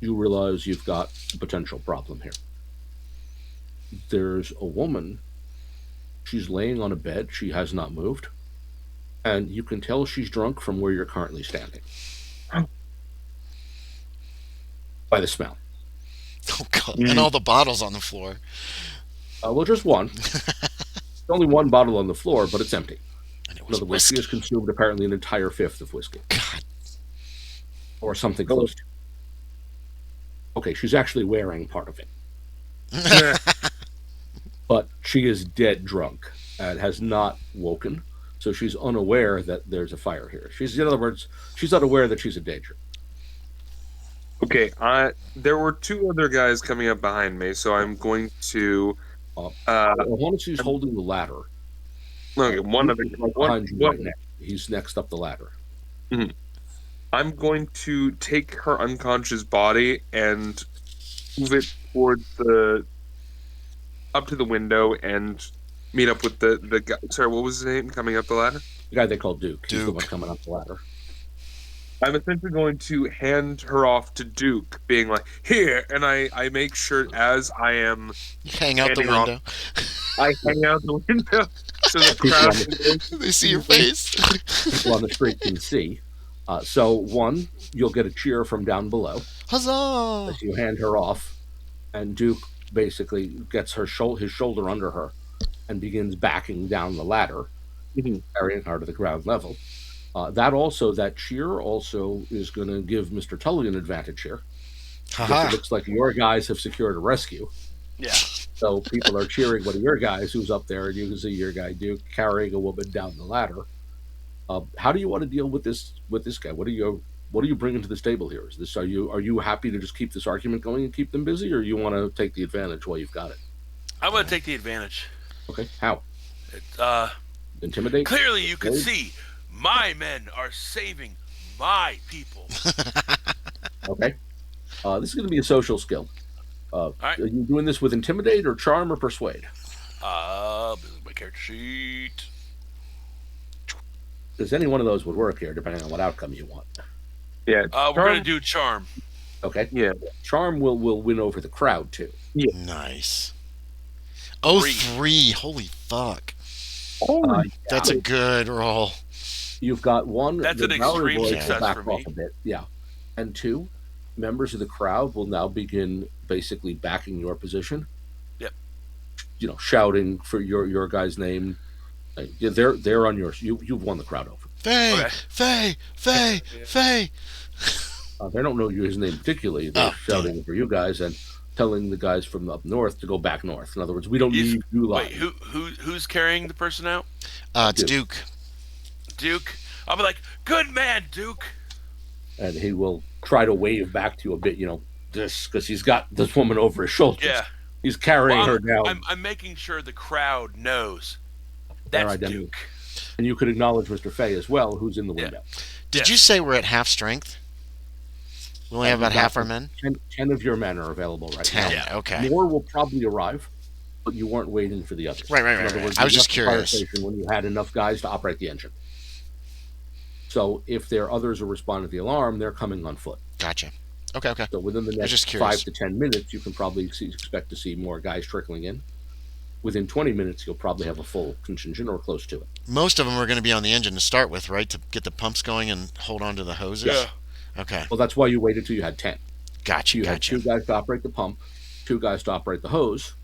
you realize you've got a potential problem here. There's a woman. She's laying on a bed. She has not moved. And you can tell she's drunk from where you're currently standing. By the smell. Oh, God. And all the bottles on the floor. Well, just one. Only one bottle on the floor, but it's empty. And it In was other words, she whiskey. has consumed apparently an entire 5th of whiskey. God. Or something close to. Okay, she's actually wearing part of it. But she is dead drunk and has not woken, so she's unaware that there's a fire here. In other words, she's unaware that she's in danger. Okay, there were 2 other guys coming up behind me, so I'm going to. O'Haughnessy's holding the ladder. Okay, one of He's the right one, behind you right now. He's next up the ladder. I'm going to take her unconscious body and move it towards up to the window and meet up with the guy. Sorry, what was his name coming up the ladder? The guy they call Duke. He's the Duke. one coming up the ladder. I'm essentially going to hand her off to Duke, being like, "Here," and I make sure as I am, You hang out the Handing off- window. I hang out the window so the People crowd. on They see your face. People on the street can see. So, one, you'll get a cheer from down below Huzzah! as you hand her off, and Duke basically gets his shoulder under her and begins backing down the ladder, Mhm. carrying her to the ground level. That cheer also is going to give Mr. Tully an advantage here. Because Haha. it looks like your guys have secured a rescue. Yeah. So people are cheering one of your guys who's up there, and you can see your guy Duke carrying a woman down the ladder. How do you want to deal with this guy? What are you bringing to this table here? Are you happy to just keep this argument going and keep them busy, or you want to take the advantage while you've got it? I'm gonna take the advantage. Okay, how? Uh, Intimidate? Clearly, you can Persuade? see my men are saving my people. Okay. This is going to be a social skill. right. Are you doing this with intimidate or charm or persuade? Building my character sheet. Because any one of those would work here, depending on what outcome you want. Yeah. We're gonna do charm. Okay. Yeah. Charm will win over the crowd too. Nice. Oh, 3. 3. Holy fuck. Oh, That's a good roll. You've got one. That's the an Bowery extreme boys will success back for me. off a bit. Yeah. And 2, members of the crowd will now begin basically backing your position. Yep. Shouting for your guy's name. Yeah, they're on yours. You've won the crowd over. Faye, Okay. Faye, Faye, Faye. They don't know his name particularly. They're shouting for you guys and telling the guys from up north to go back north. In other words, we don't need you Wait, live. who's carrying the person out? It's Duke. Duke. I'll be like, good man, Duke. And he will try to wave back to you a bit, because he's got this woman over his shoulders. Yeah. He's carrying her down. I'm making sure the crowd knows Their that's identity. Duke. And you could acknowledge Mr. Fay as well, who's in the window. Did you say we're at half strength? We only have about half our men? 10 of your men are available right 10, now. okay. More will probably arrive, but you weren't waiting for the others. Right. In other words, I was you just left the fire curious. station when you had enough guys to operate the engine. So if there are others who respond to the alarm, they're coming on foot. Gotcha. Okay. So within the just next curious. 5 to 10 minutes, you can probably expect to see more guys trickling in. Within 20 minutes, you'll probably have a full contingent or close to it. Most of them are going to be on the engine to start with, right? To get the pumps going and hold on to the hoses? Yeah. Okay. Well, that's why you waited till you had 10. Gotcha. You had 2 guys to operate the pump, 2 guys to operate the hose,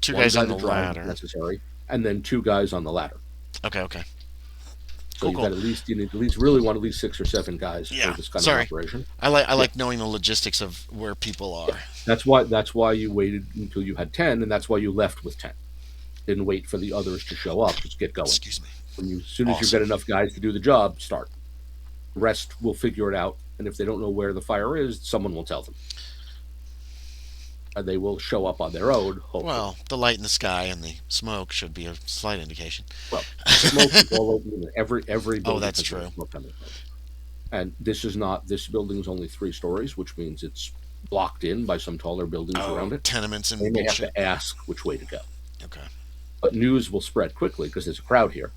2 1 guys guy on the to drive if ladder. necessary, and then 2 guys on the ladder. Okay. So Cool. you need at least really want at least 6 or 7 guys Yeah. for this kind Sorry. of operation. I like knowing the logistics of where people are. That's why you waited until you had 10, and that's why you left with 10. Didn't wait for the others to show up. Just get going. Excuse me. As soon as you Awesome. get enough guys to do the job, start. The rest will figure it out, and if they don't know where the fire is, someone will tell them. And they will show up on their own, hopefully. Well, the light in the sky and the smoke should be a slight indication. Well, smoke is all over every building. that's has true. smoke coming from it. And this building is only 3 stories, which means it's blocked in by some taller buildings around it. Tenements and They may have bullshit. to ask which way to go. Okay. But news will spread quickly because there's a crowd here.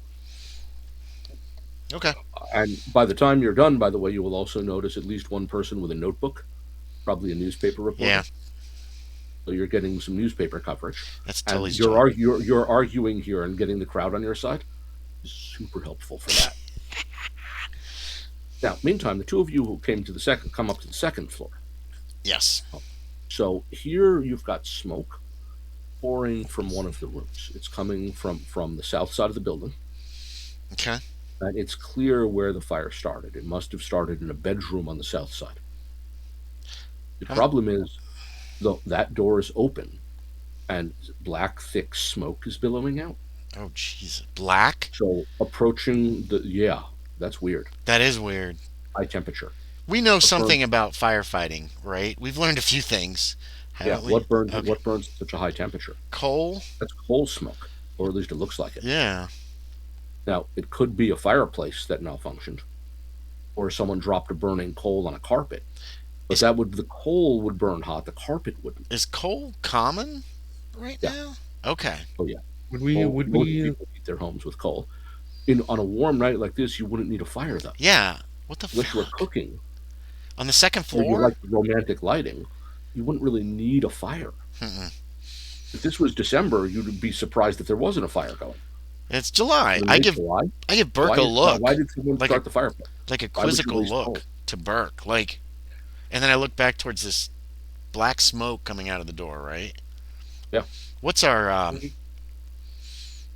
Okay. And by the time you're done, by the way, you will also notice at least one person with a notebook, probably a newspaper reporter. Yeah. So you're getting some newspaper coverage. That's And Tully's you're, job. you're arguing here and getting the crowd on your side is super helpful for that. Now, meantime, the 2 of you who come up to the second floor. Yes. So here you've got smoke pouring from one of the rooms. It's coming from the south side of the building. Okay. And it's clear where the fire started. It must have started in a bedroom on the south side. The problem is, that door is open, and black, thick smoke is billowing out. Oh, jeez. Black? So approaching that's weird. That is weird. High temperature. We know something about firefighting, right? We've learned a few things. Haven't we? What burns? Okay. What burns at such a high temperature? Coal? That's coal smoke, or at least it looks like it. Yeah. Now, it could be a fireplace that malfunctioned, or someone dropped a burning coal on a carpet. But the coal would burn hot, the carpet wouldn't. Is coal common right now? Okay. Oh yeah. Would Most we people heat their homes with coal. On a warm night like this, you wouldn't need a fire though. Yeah. What the Unless you were fuck? cooking, On the second or you floor? like the romantic lighting, you wouldn't really need a fire. Mm-mm. If this was December, you'd be surprised if there wasn't a fire going. It's July. In I late give July, Burke a look, Why did someone Like start the fireplace? like a Why would you quizzical waste look coal? to Burke, and then I look back towards this black smoke coming out of the door. Right? Yeah. What's our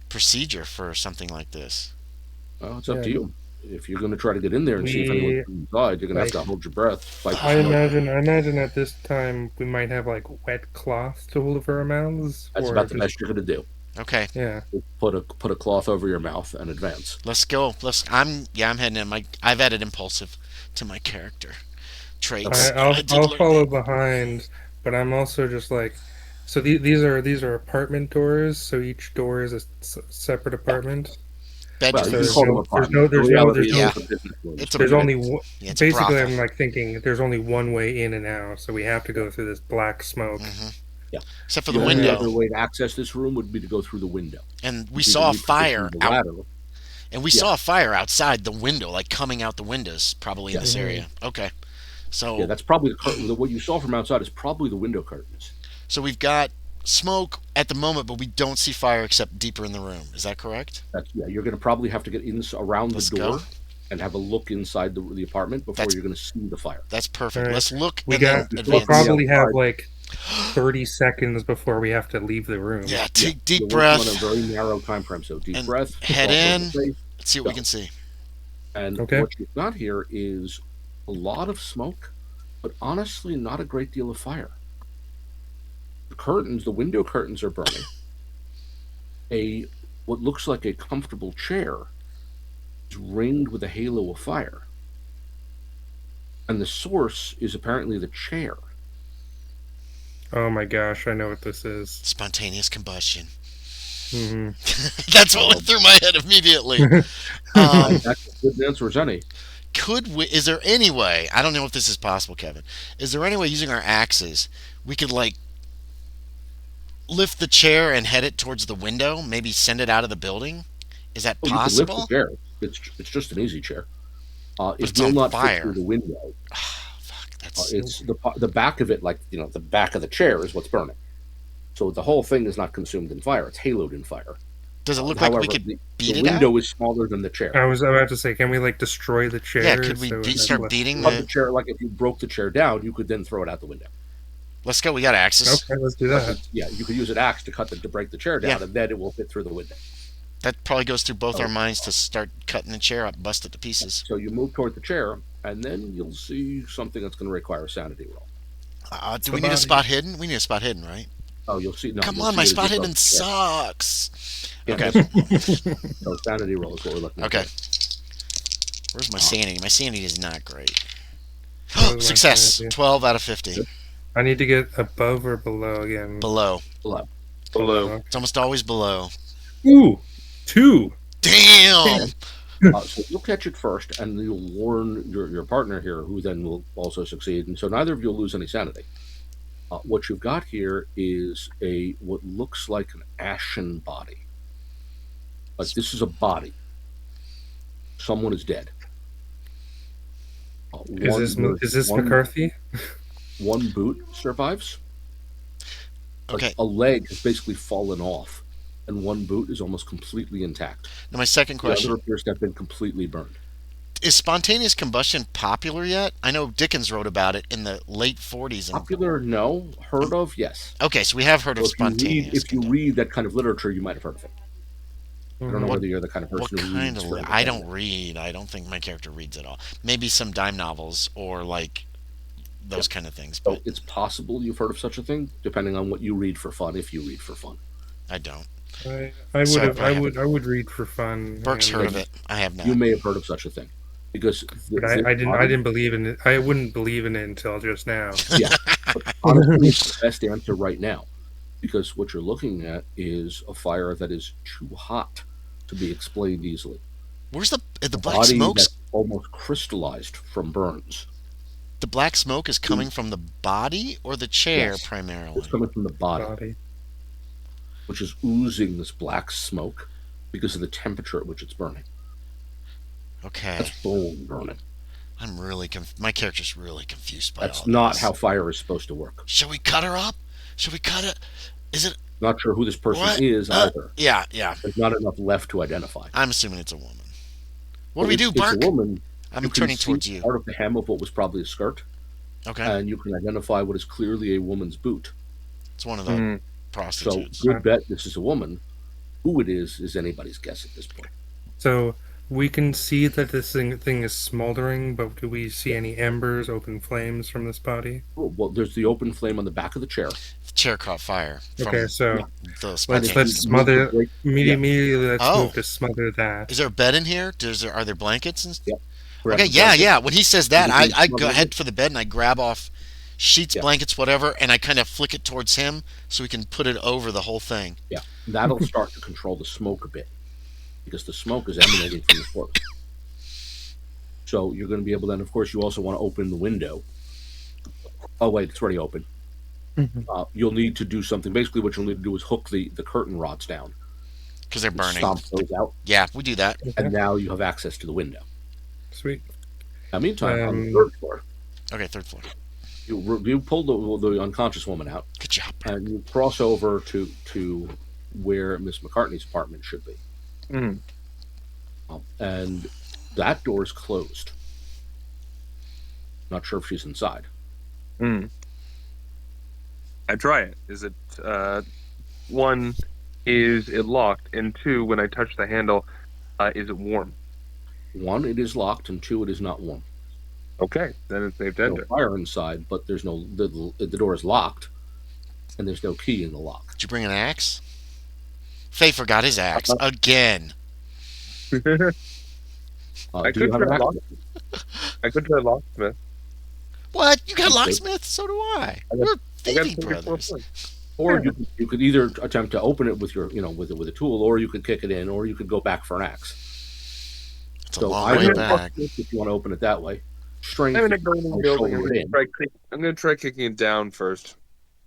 procedure for something like this? Well, it's up Yeah. to you. If you're going to try to get in there and see if anyone's inside, you're going to have to hold your breath. Fight the I smoke. imagine at this time we might have like wet cloth to hold over our mouths. That's or about the just- best you're going to do. Okay. Yeah. Put a cloth over your mouth and advance. Let's go. I'm heading in. I've added impulsive to my character Okay. traits. I did I'll learn follow that. behind, but I'm also just like, so these are apartment doors. So each door is a separate Yeah. apartment. Well, Bedroom. you So can call them apartments. The reality is Yeah. it's a business rooms. It's a there's only yeah. It's a basically brothel. I'm like thinking there's only one way in and out, so we have to go through this black smoke. Yeah. Except for The the only window. other way to access this room would be to go through the window. And we You either saw a need to go fire through the out. ladder. And we Yeah. saw a fire outside the window, like coming out the windows, probably in Yeah. this area. Okay. Yeah, So that's probably what you saw from outside is probably the window curtains. we've got smoke at the moment, but we don't see fire except deeper in the room. Is that correct? You're going to probably have to get around Let's the door go. and have a look inside the apartment before That's- you're going to see the fire. That's perfect. All right. Let's look We and then got advance. we'll probably have outside. like 30 seconds before we have to leave the room. Yeah, take deep You're breath. working on a very narrow time frame, so deep And breath. head cloth over in. the face, Let's see what we go. can see. And Okay. what you've got here is a lot of smoke, but honestly, not a great deal of fire. The window curtains are burning. What looks like a comfortable chair is ringed with a halo of fire. And the source is apparently the chair. Oh my gosh, I know what this is. Spontaneous combustion. hmm That's what went through my head immediately. And that's as good an answer as any. Is there any way, I don't know if this is possible, Kevin, is there any way using our axes we could like lift the chair and head it towards the window, maybe send it out of the building? Is that Oh, you can lift possible? the chair. It's just an easy chair. it's It will on not fire. fit through the window. Fuck, that's It's the back of it, like the back of the chair is what's burning. So the whole thing is not consumed in fire; it's haloed in fire. Does it look However, like we could beat the it window out? is smaller than the chair. I was about to say, can we like destroy the chair? Yeah, could we so it has start less- beating Cut the the? chair, like if you broke the chair down, you could then throw it out the window. Let's go. We got axes. Okay, let's do Like that. you could use an axe to break the chair down, Yeah. and then it will fit through the window. That probably goes through both Oh. our minds to start cutting the chair up, bust it to pieces. So you move toward the chair, and then you'll see something that's going to require a sanity roll. Do we need a spot hidden? We need a spot hidden, right? Oh, you'll see. No, Come you'll on, see my it as spot you go. hidden sucks. Yeah, Okay. So sanity roll is what we're looking at. Okay. Where's my sanity? My sanity is not great. What was my Success. sanity? 12 out of 50. I need to get above or below again. Below. Below. It's almost always below. Ooh, 2. Damn. So you'll catch it first, and you'll warn your partner here, who then will also succeed. And so neither of you will lose any sanity. What you've got here is what looks like an ashen body. Like this is a body. Someone is dead. Is this McCarthy? One boot survives. Like Okay. a leg has basically fallen off, and one boot is almost completely intact. Now, my second The other question. appears to have been completely burned. Is spontaneous combustion popular yet? I know Dickens wrote about it in the late 40s. Popular, no. Heard of, yes. Okay, so we have heard of So spontaneous. if you read that kind of literature, you might have heard of it. I don't know What- whether you're the kind of What person who kind reads. of? for I it. don't read. I don't think my character reads at all. Maybe some dime novels or like those kind of things, So but it's possible you've heard of such a thing, depending on what you read for fun. If you read for fun, I don't. I would Sorry, have, but I I would read for fun. Burke's and- heard of it. I have not. you may have heard of such a thing, because But I didn't believe in it. I wouldn't believe in it until just now. Yeah, but honestly, it's the best answer right now, because what you're looking at is a fire that is too hot to be explained easily. Where's the black Body smoke? that's almost crystallized from burns. The black smoke is coming from the body or the chair Yes. primarily. It's coming from the body, Body. which is oozing this black smoke because of the temperature at which it's burning. Okay, That's bone burning. I'm really my character's really confused by That's all not this. how fire is supposed to work. Shall we cut her up? Shall we cut it? Is it? Not sure who this person What? is either. Yeah. There's not enough left to identify. I'm assuming it's a woman. What do we do, It's Burke? a woman. I'm You can turning see towards you. part of the hem of what was probably a skirt, Okay, and you can identify what is clearly a woman's boot. it's one of the Hmm. So, prostitutes. good bet this is a woman. Who it is anybody's guess at this point. So We can see that this thing is smoldering, but do we see any embers, open flames from this body? Well, there's the open flame on the back of the chair. The chair caught fire from Okay, so the spike. let's smother immediately. Let's Oh. move to smother that. Is there a bed in here? Are there blankets and? Yep. Okay, yeah. When he says that, You can I go smother head it. for the bed and I grab off sheets, Yeah. blankets, whatever, and I kind of flick it towards him so we can put it over the whole thing. Yeah, that'll start to control the smoke a bit because the smoke is emanating from the corpse. So you're going to be able. Then, of course, you also want to open the window. Oh wait, it's already open. You'll need to do something. Basically, what you'll need to do is hook the curtain rods down. Because they're burning. Stomp those out. Yeah, we do that. And now you have access to the window. Sweet. Now, meantime, on the third floor, Okay, third floor. you pull the unconscious woman out, Good job. and you cross over to where Miss McCartney's apartment should be. Mm. And that door is closed. Not sure if she's inside. Mm. I try it. Is it one? Is it locked? And two, when I touch the handle, is it warm? One, it is locked, and two, it is not warm. Okay, then it's safe to No enter. fire inside, but there's no the door is locked, and there's no key in the lock. Did you bring an axe? Faye forgot his axe again. I Do you could have an try axe? I could try locksmith. What? You got Okay. locksmith? So do I. I got- We're I got thieving 24 brothers. points. Or you could either attempt to open it with your with a tool, or you could kick it in, or you could go back for an axe. It's a So long I way would back. if you want to open it that way. Strength. I'm in a burning I'll building. shoulder it in. I'm gonna try kicking it down first.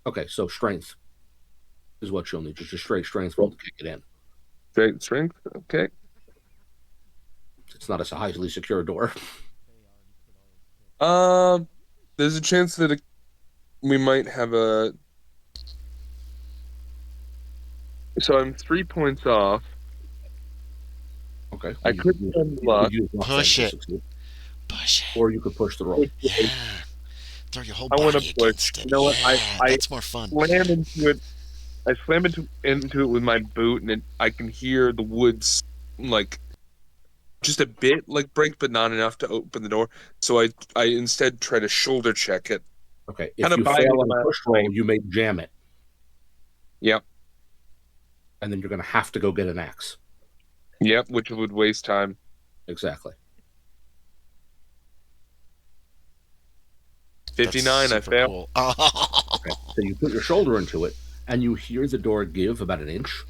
Okay, so strength is what you'll need. Just a straight strength roll to kick it in. Straight strength. Okay. It's not a highly secure door. There's a chance that we might have a. So I'm 3 points off. Okay. I could spend luck. use luck Push then it. to succeed. Push it. Or you could push the roll. Yeah. Throw your whole I wanna body push. against it. You know what? Yeah, I that's more fun. Slam into it. I slam into it with my boot, and I can hear the woods like just a bit like break, but not enough to open the door. So I instead try to shoulder check it. Okay. If Kinda you buy fail it on the last push roll, night. you may jam it. Yep. And then you're going to have to go get an axe. Yep, which would waste time. Exactly. 59. I That's super fail. cool. Oh. Okay. So you put your shoulder into it, and you hear the door give about an inch,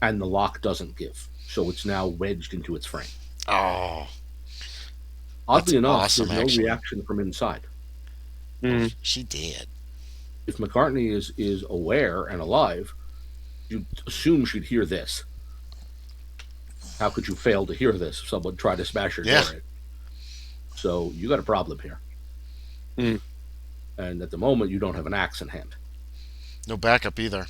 and the lock doesn't give. So it's now wedged into its frame. Oh. Oddly enough, awesome, there's no actually. reaction from inside. Mm. She did. If McCartney is aware and alive, you'd assume she'd hear this. How could you fail to hear this if someone tried to smash your Yeah. door in? So you got a problem here. Mm. And at the moment, you don't have an axe in hand. No backup either.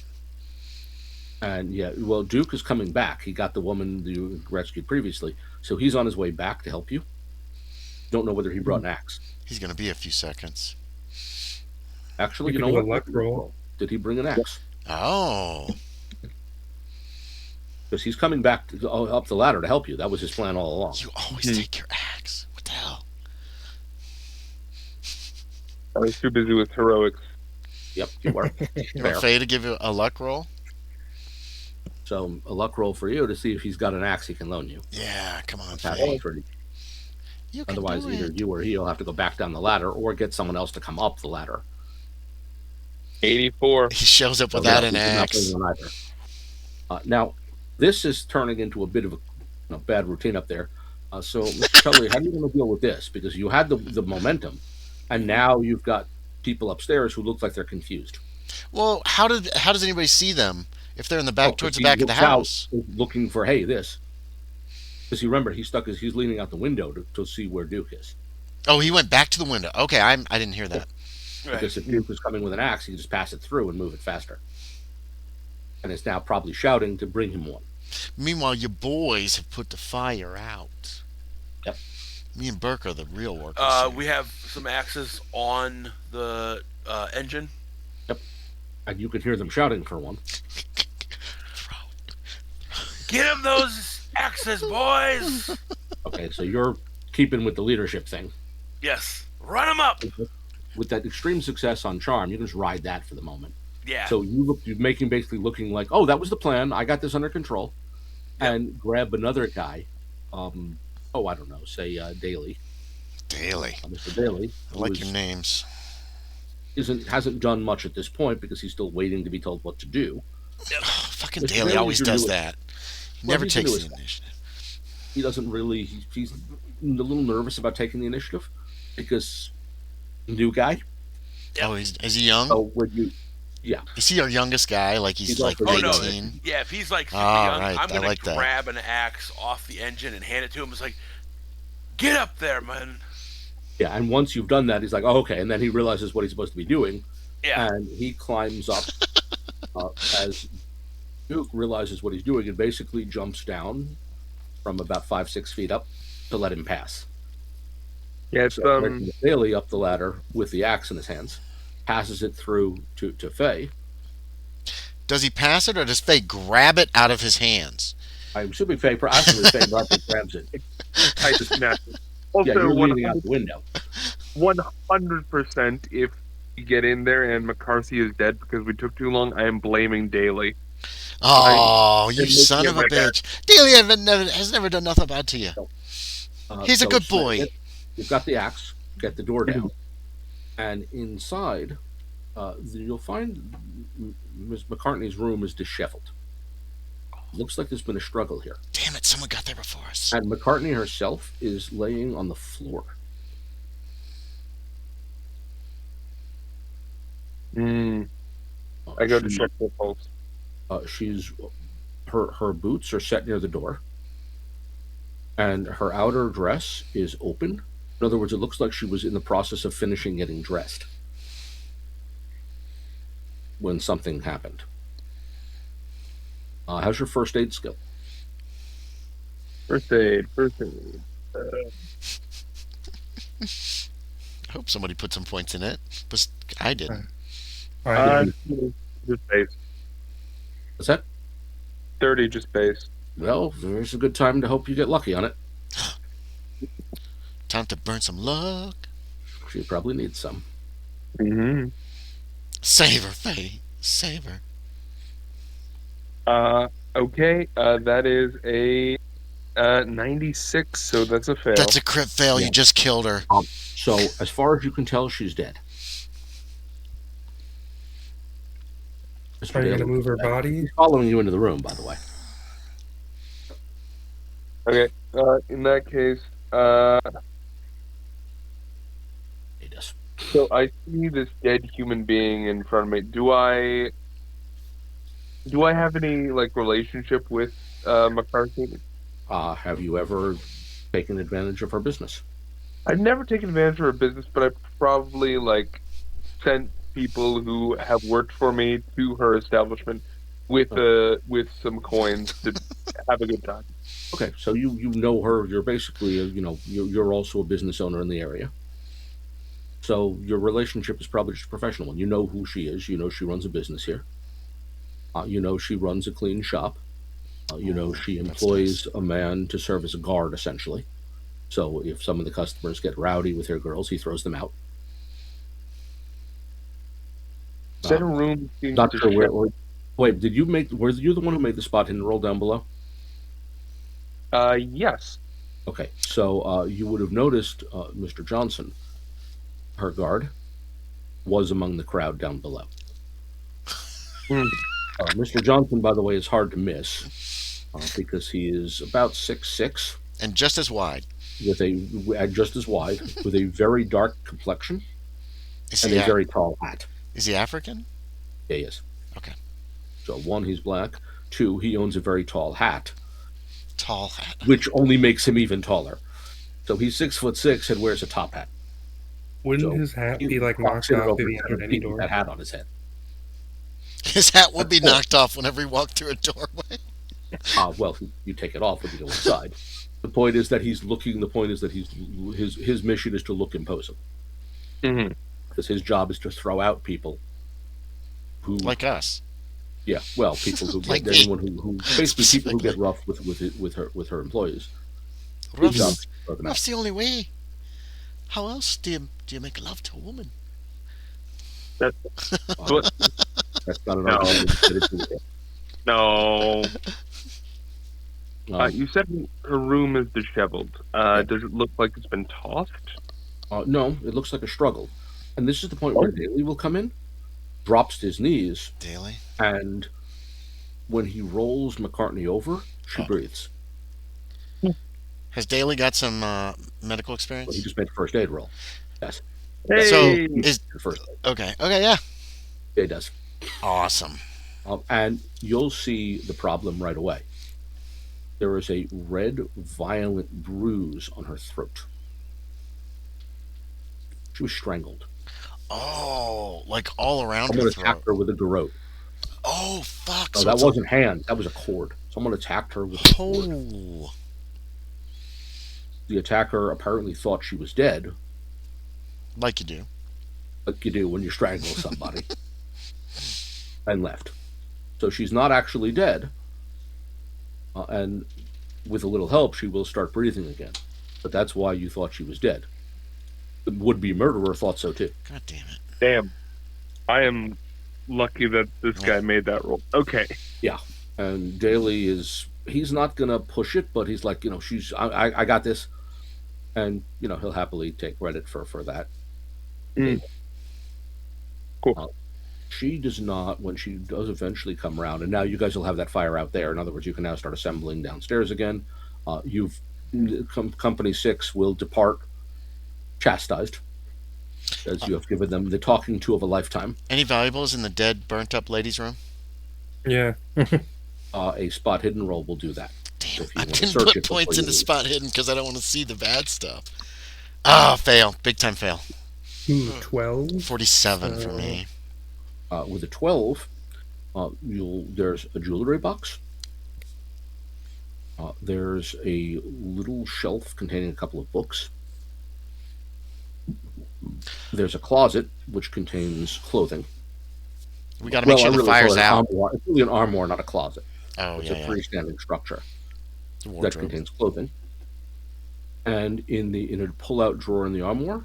And yeah, well, Duke is coming back. He got the woman you rescued previously, so he's on his way back to help you. Don't know whether he brought an axe. He's going to be a few seconds. Actually, You you could know do a what? luck roll. Did he bring an axe? Oh. Because he's coming back up the ladder to help you. That was his plan all along. You always take your axe. What the hell? I was too busy with heroics. Yep, you were. You Fair. want Faye to give you a luck roll? So a luck roll for you to see if he's got an axe he can loan you. Yeah, come on, That's Faye. pretty. You can Otherwise, do either it. you or he'll have to go back down the ladder or get someone else to come up the ladder. 84. He shows up So, without yeah, an he's not axe. bringing one either. Now, this is turning into a bit of a bad routine up there. So, Mr. Tully, how do you want to deal with this? Because you had the momentum, and now you've got people upstairs who look like they're confused. Well, how does anybody see them if they're in the back towards the He back of the looks out, house? looking for this. Because you remember, he's leaning out the window to see where Duke is. Oh, he went back to the window. Okay, I didn't hear that. Because if Duke was coming with an axe, he can just pass it through and move it faster. And it's now probably shouting to bring him one. Meanwhile, your boys have put the fire out. Yep. Me and Burke are the real workers. here. We have some axes on the engine. And you could hear them shouting for one. Throw it. Get him those axes, boys! Okay, so you're keeping with the leadership thing. Yes. Run him up. With that extreme success on charm, you can just ride that for the moment. Yeah. So you're making basically looking like, oh, that was the plan. I got this under control, Yep. and grab another guy. I don't know, say Daly, Daily. Mr. Daly, I like your names. hasn't done much at this point because he's still waiting to be told what to do. Fucking Mr. Daily Daly's always your does newest- that. He Well, never he's the takes the newest guy. initiative. He doesn't really. He's a little nervous about taking the initiative because new guy. Yep. Oh, is he young? So when you, Is he our youngest guy? Like he's He's like also Oh no! 18? Yeah, if he's like super Ah, young, right, I'm I gonna like that. grab an axe off the engine and hand it to him. It's like, get up there, man. yeah, and once you've done that, he's like, oh, okay, and then he realizes what he's supposed to be doing, Yeah. and he climbs up as Duke realizes what he's doing and basically jumps down from about 5-6 feet up to let him pass. Yeah, it's So Bailey up the ladder with the axe in his hands, passes it through to Faye. Does he pass it or does Faye grab it out of his hands? I'm assuming Faye probably grabs it. I just snapped it. Yeah, Also, you're leaning out the window. 100%. If you get in there and McCarthy is dead because we took too long, I am blaming Daly. Oh, you It makes son me of a like that. bitch. Daily has never done nothing bad to you. He's a So good boy. You've got the axe, get the door down, and inside, you'll find Miss McCartney's room is disheveled. Looks like there's been a struggle here. Damn it, someone got there before us. And McCartney herself is laying on the floor. I go to check the pulse. She's her boots are set near the door, and her outer dress is open. In other words, it looks like she was in the process of finishing getting dressed when something happened. How's your first aid skill? First aid. I hope somebody put some points in it, but I didn't. Just base. What's that? 30, just base. Well, there's a good time to hope you get lucky on it. Time to burn some luck. She probably needs some. Mm-hmm. Save her, Faye. Save her. Okay. That is a 96, so that's a fail. That's a crit fail. Yeah. You just killed her. So, as far as you can tell, she's dead. Mr. Are you Daly, gonna move her body? He's following you into the room, by the way. Okay. In that case, He does. so I see this dead human being in front of me. Do I have any relationship with McCarthy? Have you ever taken advantage of her business? I've never taken advantage of her business, but I probably sent people who have worked for me to her establishment with some coins to have a good time. Okay, so you know her. You're basically you're also a business owner in the area. So your relationship is probably just a professional one. You know who she is. You know she runs a business here. You know she runs a clean shop. You know she employs a man to serve as a guard, essentially. So if some of the customers get rowdy with her girls, he throws them out. Center room seems Not to sure where. show- Wait, were you the one who made the spot hidden roll down below? Yes. Okay, so you would have noticed Mr. Johnson, her guard, was among the crowd down below. Mr. Johnson, by the way, is hard to miss because he is about 6'6", And just as wide. just as wide, with a very dark complexion Is and he, a very tall hat. is he African? Yeah, he is. Okay. So 1, he's black. 2, he owns a very tall hat, Tall hat. which only makes him even taller. So he's 6'6" and wears a top hat. Wouldn't So his hat he be walks knocked in off over if he 7 entered any feet with door? that hat on his head. His hat would be knocked off whenever he walked through a doorway. Well, you take it off when you go inside. The point is that he's looking. The point is that his mission is to look imposing. Mm-hmm. Because his job is to throw out people who, Like us. yeah, well, people who Like get me. anyone who basically people who get rough with her employees. Good job. Rough's, rough's the only way. How else do you make love to a woman? That's Uh, that's not an No. argument. That it's no. Um, You said her room is disheveled. Yeah. Does it look like it's been tossed? no, it looks like a struggle. And this is the point where Daly will come in, drops to his knees, Daily? and when he rolls McCartney over, she breathes. Has Daly got some medical Well, experience? he just made a first aid roll. Yes. Hey! So is The first aid. okay, yeah, Yeah, he does. awesome. And you'll see the problem right away. There is a red, violent bruise on her throat. She was strangled. Oh, like all around Someone her attacked throat. her with a garrote. Oh fuck! No, So that it's wasn't hand. That was a cord. Someone attacked her with a cord. oh, The attacker apparently thought she was dead, like you do. like you do when you strangle somebody, and left. So she's not actually dead, and with a little help, she will start breathing again. But that's why you thought she was dead. The would-be murderer thought so too. God damn it! Damn. I am lucky that this guy made that roll. Okay. Yeah, and Daly he's not gonna push it, but he's like, I got this, and he'll happily take credit for that. Cool. She does not, when she does eventually come around, and now you guys will have that fire out there. In other words, you can now start assembling downstairs again. Company 6 will depart chastised, as you have given them the talking to of a lifetime. Any valuables in the dead, burnt-up lady's room? Yeah. A spot hidden roll will do that. Damn, If you I wanna didn't search put it before points you into leave. spot hidden because I don't want to see the bad stuff. Ah, fail, big time fail. Ooh, 12. 47 for me. With a 12, there's a jewelry box. There's a little shelf containing a couple of books. There's a closet which contains clothing. We got to make sure the fire's out. Armoire. It's really an armoire, not a closet. Oh It's yeah, a freestanding structure It's a that wardrobe. contains clothing. And in a pull-out drawer in the armoire,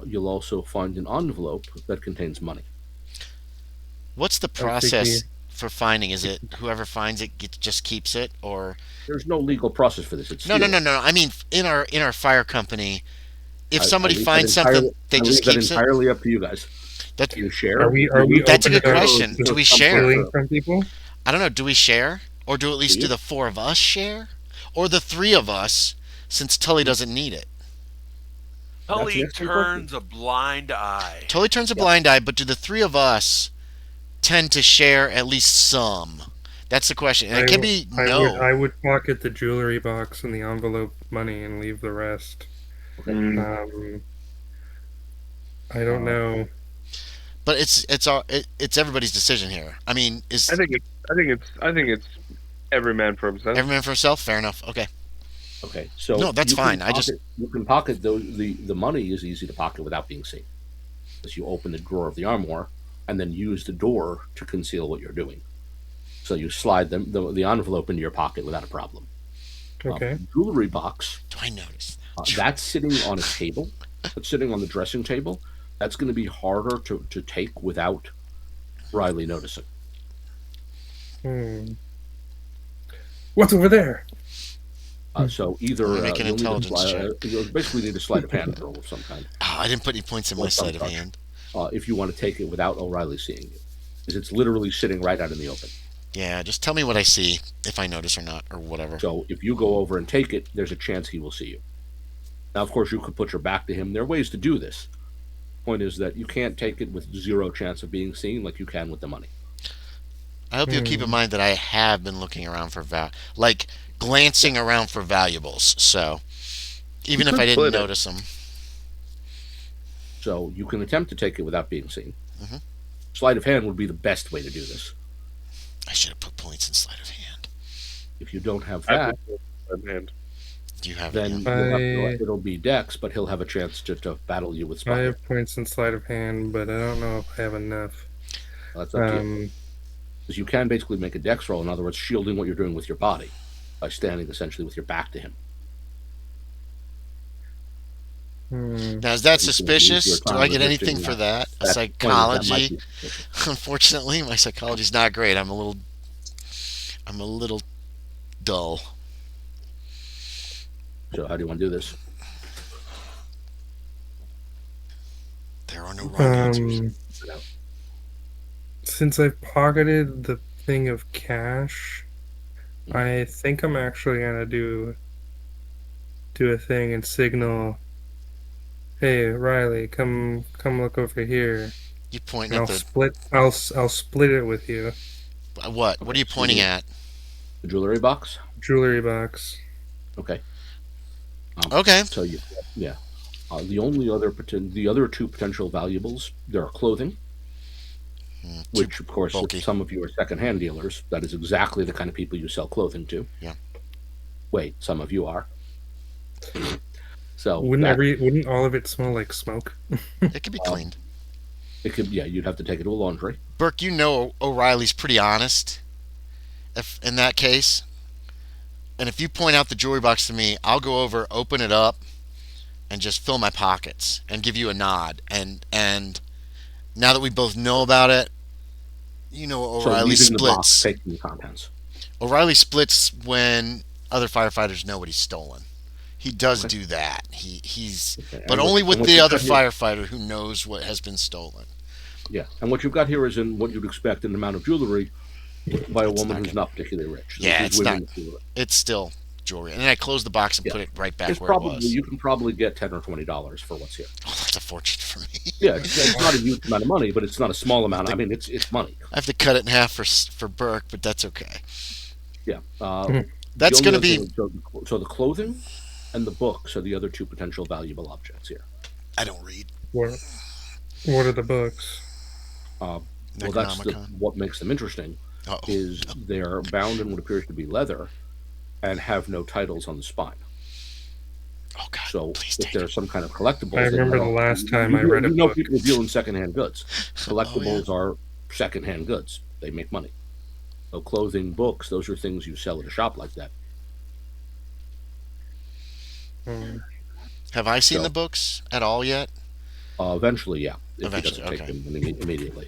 you'll also find an envelope that contains money. What's the process for finding? Is it whoever finds it just keeps it, or There's no legal process for this. It's no? stealing. I mean, in our fire company, if I somebody leave finds that something, they I just leave that keeps it. entirely up to you guys. That Do you share? Are we That's a open good question. to Do we share? stealing from people? I don't know. Do we share, or do at least you? do the 4 of us share, or the 3 of us, since Tully doesn't need it? Tully That's an excellent turns a blind eye. Tully turns a blind eye, but do the 3 of us tend to share at least some? That's the question. And it can be no. I would pocket the jewelry box and the envelope money and leave the rest. Mm. I don't know. But it's everybody's decision here. I mean, is I think it's every man for himself. every man for himself? Fair enough. Okay. Okay, so No, that's you can fine. I just- you can pocket the money is easy to pocket without being seen, because you open the drawer of the armoire and then use the door to conceal what you're doing. So you slide the envelope into your pocket without a problem. Okay. Jewelry box, Do I notice? that's sitting on a table. That's sitting on the dressing table. That's going to be harder to take without Riley noticing. What's over there? So either Make an you'll need to intelligence slide- you'll basically need a sleight of hand roll of some kind. Oh, I didn't put any points in my Or some sleight of such. hand. If you want to take it without O'Reilly seeing you, because it's literally sitting right out in the open. Yeah, just tell me what I see, if I notice or not, or whatever. So if you go over and take it, there's a chance he will see you. Now, of course, you could put your back to him. There are ways to do this. Point is that you can't take it with zero chance of being seen like you can with the money. I hope you'll keep in mind that I have been looking around for glancing around for valuables. So even if I didn't split it. notice them, So you can attempt to take it without being seen. Mhm. Sleight of hand would be the best way to do this. I should have put points in sleight of hand. If you don't have I that, put my hand. Do you have then it? it'll be Dex, but he'll have a chance to battle you with I spot. have points in sleight of hand, but I don't know if I have enough. That's up to you. Because you can basically make a Dex roll. In other words, shielding what you're doing with your body by standing essentially with your back to him. Now, is that You can use suspicious? your Do time I get resisting anything for that? A that point, that might psychology? be suspicious. Unfortunately, my psychology's not great. I'm a little dull. So how do you want to do this? There are no wrong answers. Since I've pocketed the thing of cash, I think I'm actually gonna do a thing and signal, "Hey, Riley, come look over here." You pointing And at the I'll split it with you. what? What are you pointing at? The jewelry box. Jewelry box. Okay. Okay. So yeah. The other two potential valuables, there are clothing, which of course, bulky. if some of you are secondhand dealers, that is exactly the kind of people you sell clothing to. Yeah. Wait, some of you are. So Wouldn't all of it smell like smoke? It could be cleaned. it could, yeah, you'd have to take it to a laundry. Burke, you know O'Reilly's pretty honest. If in that case, and if you point out the jewelry box to me, I'll go over, open it up, and just fill my pockets and give you a nod. And now that we both know about it, you know O'Reilly so leaving the box, splits. taking the contents. O'Reilly splits when other firefighters know what he's stolen. He does do that. He's Okay. but And only what with the you've other got here- firefighter who knows what has been stolen. Yeah, and what you've got here is in what you'd expect an amount of jewelry by a It's woman not who's good. not particularly rich. Yeah, This is it's not. within the jewelry. It's still jewelry. And then I close the box and Yeah. put it right back It's where it probably was. you can probably get $10 or $20 for what's here. Oh, that's a fortune for me. Yeah, it's not a huge amount of money, but it's not a small amount. I mean, it's money. I have to cut it in half for Burke, but that's okay. Yeah. That's the going to only be. other- so the clothing and the books are the other two potential valuable objects here. I don't read. What are the books? Well, that's Necronomicon. what makes them interesting Uh-oh. is they are bound in what appears to be leather and have no titles on the spine. Oh God! So Please if take there's it. some kind of collectibles, I they remember might the all- last time I read a you know book. people deal in secondhand goods. Collectibles Oh, are secondhand goods; they make money. So clothing, books, those are things you sell at a shop like that. Have I seen So- the books at all yet? Eventually, yeah. If Eventually, he doesn't okay. take them immediately.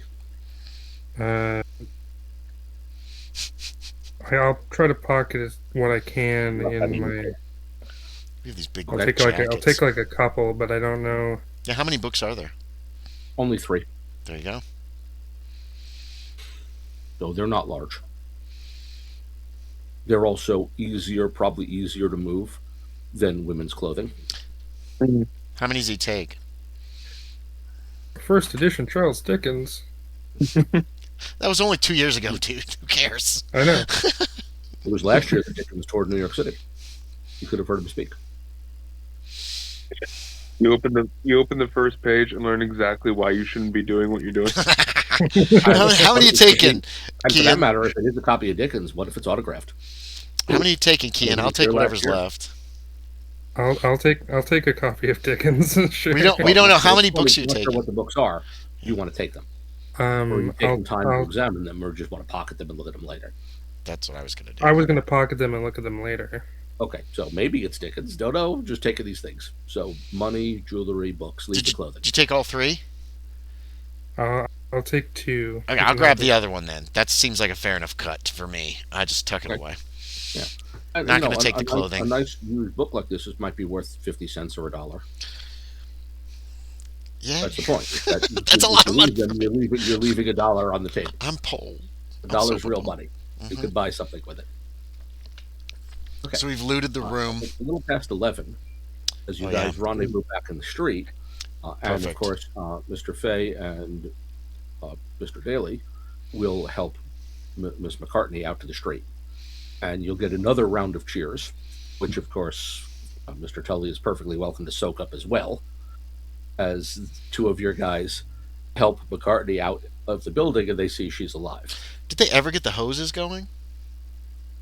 I'll try to pocket what I can in my. We have these big I'll red take jackets. like a couple, but I don't know. Yeah, how many books are there? Only 3, There you go. so they're not large. They're also probably easier to move than women's clothing. How many does he take? First edition Charles Dickens. That was only 2 years ago, dude. Who cares? I know. It was last year that Dickens toured New York City. You could have heard him speak. You open the first page and learn exactly why you shouldn't be doing what you're doing. How many are you taking, And for that Kian? matter, if it is a copy of Dickens, what if it's autographed? How many are you taking, Kian? I'll take Your last whatever's year. left. I'll take a copy of Dickens. Sure. We don't know how many books you're Not sure taking. what the books are. You want to take them, or you take I'll, them time to I'll, examine them, or just want to pocket them and look at them later. That's what I was gonna do. I was gonna pocket them and look at them later. Okay, so maybe it's Dickens. Don't know. Just take these things. So money, jewelry, books, leave the clothing. Did you take all 3? I'll take 2. Okay, I'll grab the other one then. That seems like a fair enough cut for me. I just tuck it Okay. away. And, Not gonna take the clothing. A nice used book like this might be worth 50 cents or $1. Yeah, That's the point. That's a lot of money. You're leaving $1 on the table. I'm Paul. A dollar's so real Paul. money. You Mhm. could buy something with it. Okay. So we've looted the room. It's a little past 11 as you Oh, guys yeah. rendezvous back in the street. And of Perfect. course, Mr. Fay and Mr. Daly will help Miss McCartney out to the street. And you'll get another round of cheers, which of course Mr. Tully is perfectly welcome to soak up as well, as 2 of your guys help McCartney out of the building and they see she's alive. Did they ever get the hoses going?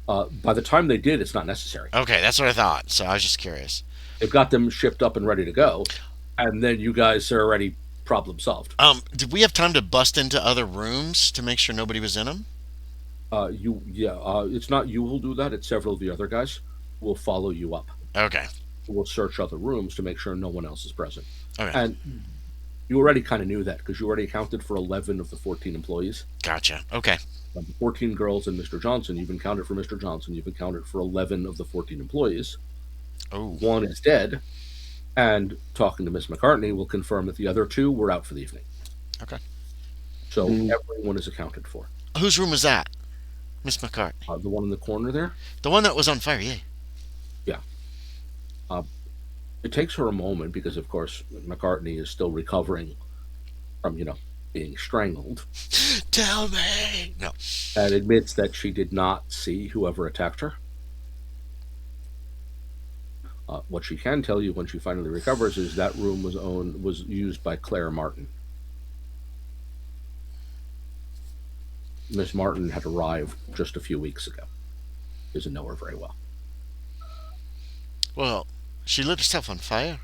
By the time they did, it's not necessary. Okay, that's what I thought. So I was just curious. They've got them shipped up and ready to go, and then you guys are already problem solved. Did we have time to bust into other rooms to make sure nobody was in them? It's not you who'll do that. It's several of the other guys will follow you up. Okay. will search other rooms to make sure no one else is present. Okay. And you already kind of knew that because you already accounted for 11 of the 14 employees. Gotcha. Okay. The 14 girls and Mr. Johnson, you've accounted for Mr. Johnson, you've accounted for 11 of the 14 employees. Oh. One is dead, and talking to Miss McCartney will confirm that the other 2 were out for the evening. Okay. So everyone is accounted for. Whose room was that? Miss McCartney. The one in the corner there? The one that was on fire, yeah. Yeah. It takes her a moment because, of course, McCartney is still recovering from, being strangled. Tell me! No. And admits that she did not see whoever attacked her. What she can tell you when she finally recovers is that room was used by Claire Martin. Miss Martin had arrived just a few weeks ago. Doesn't know her very well. Well, she lit herself on fire,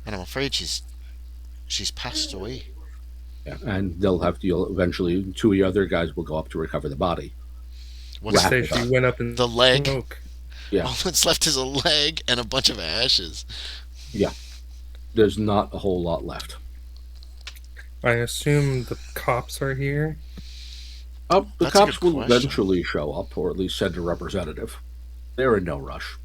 and I'm afraid she's passed away. Yeah, and you'll eventually 2 of the other guys will go up to recover the body. What's Wrap Say it she up. went up in the leg? smoke. Yeah. All that's left is a leg and a bunch of ashes. Yeah. There's not a whole lot left. I assume the cops are here. The That's a cops good will question. eventually show up, or at least send a representative. They're in no rush.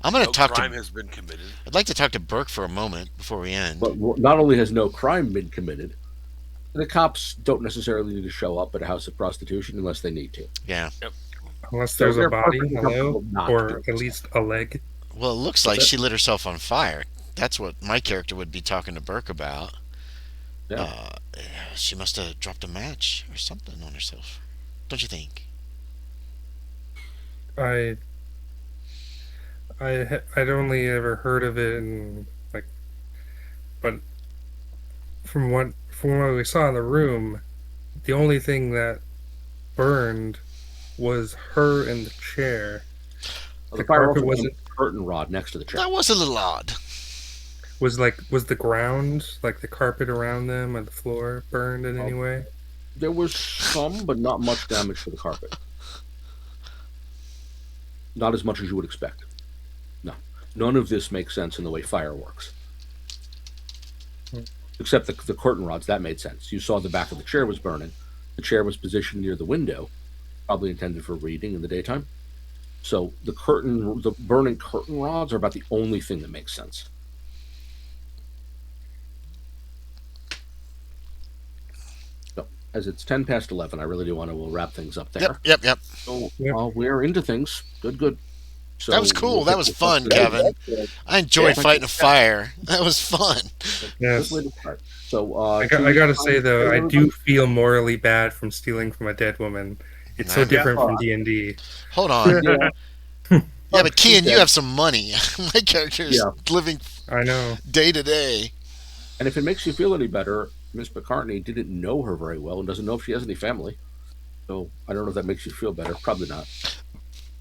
I'm going No to talk crime to. has been committed. I'd like to talk to Burke for a moment before we end. But not only has no crime been committed, the cops don't necessarily need to show up at a house of prostitution unless they need to. Yeah. Unless So there's a they're body, perfectly hello? comfortable not Or doing at this. least a leg. Well, it looks like Okay. she lit herself on fire. That's what my character would be talking to Burke about. Yeah. She must have dropped a match or something on herself. Don't you think? I'd only ever heard of it and but from what we saw in the room, the only thing that burned was her in the chair. The The fire carpet also wasn't found a curtain rod next to the chair. That was a little odd. was the ground, like the carpet around them and the floor burned in any way? There was some, but not much damage to the carpet. Not as much as you would expect. No. None of this makes sense in the way fire works. Except the curtain rods, that made sense. You saw the back of the chair was burning. The chair was positioned near the window, probably intended for reading in the daytime. So the burning curtain rods are about the only thing that makes sense. So, as it's 10 past 11, I really do want to we'll wrap things up there. Yep. So Yep. we're into things. Good. So That was cool. we'll That pick was this up fun, today. Kevin. I enjoyed Yeah. fighting a fire. That was fun. Yes. Good way to start. So I gotta say though, I do feel morally bad from stealing from a dead woman. It's so Yeah. different from D&D. Hold on. Yeah. Yeah, but Kian, you have some money. My character is Yeah. living I know. day to day. And if it makes you feel any better, Miss McCartney didn't know her very well and doesn't know if she has any family. So I don't know if that makes you feel better. Probably not.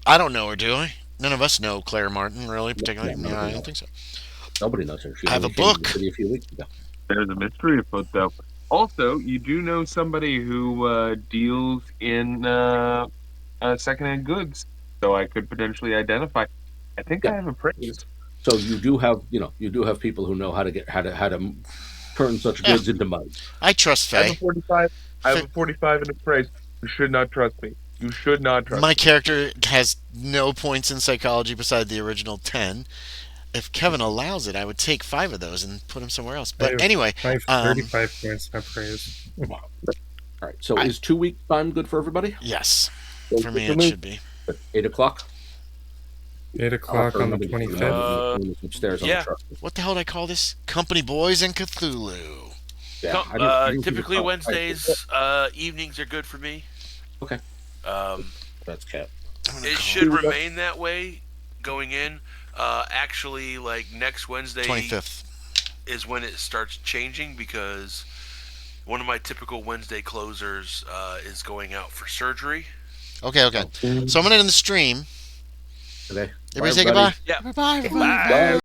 I don't know her, do I? None of us know Claire Martin, really, particularly. no, I no. don't think so. Nobody knows her. She I have only a came to the book. city a few weeks ago. There's a mystery afoot, though. Also, you do know somebody who deals in secondhand goods, so I could potentially identify. I think Yeah. I have a price. So you do have people who know how to turn such Yeah. goods into money. I trust I have Faye. a 45. I have a 45 in a price. You should not trust me. You should not trust My me. character has no points in psychology beside the original 10. If Kevin allows it, I would take 5 of those and put them somewhere else. But anyway, I have 35 points in praise. All right. So is 2 week time good for everybody? yes, for me For it me? should be. 8 o'clock. 8 o'clock on the 25th. Upstairs on yeah. the chart. What the hell did I call this? Company Boys and Cthulhu. Yeah, I didn't Typically think it- Wednesdays evenings are good for me. Okay. That's Cat. I'm gonna It call should remain that way going in. Actually, like next Wednesday 25th. is when it starts changing because one of my typical Wednesday closers is going out for surgery. Okay. So I'm gonna end the stream. Okay. Everybody say Bye, everybody. goodbye. Yeah. Bye, everybody. Bye. Bye.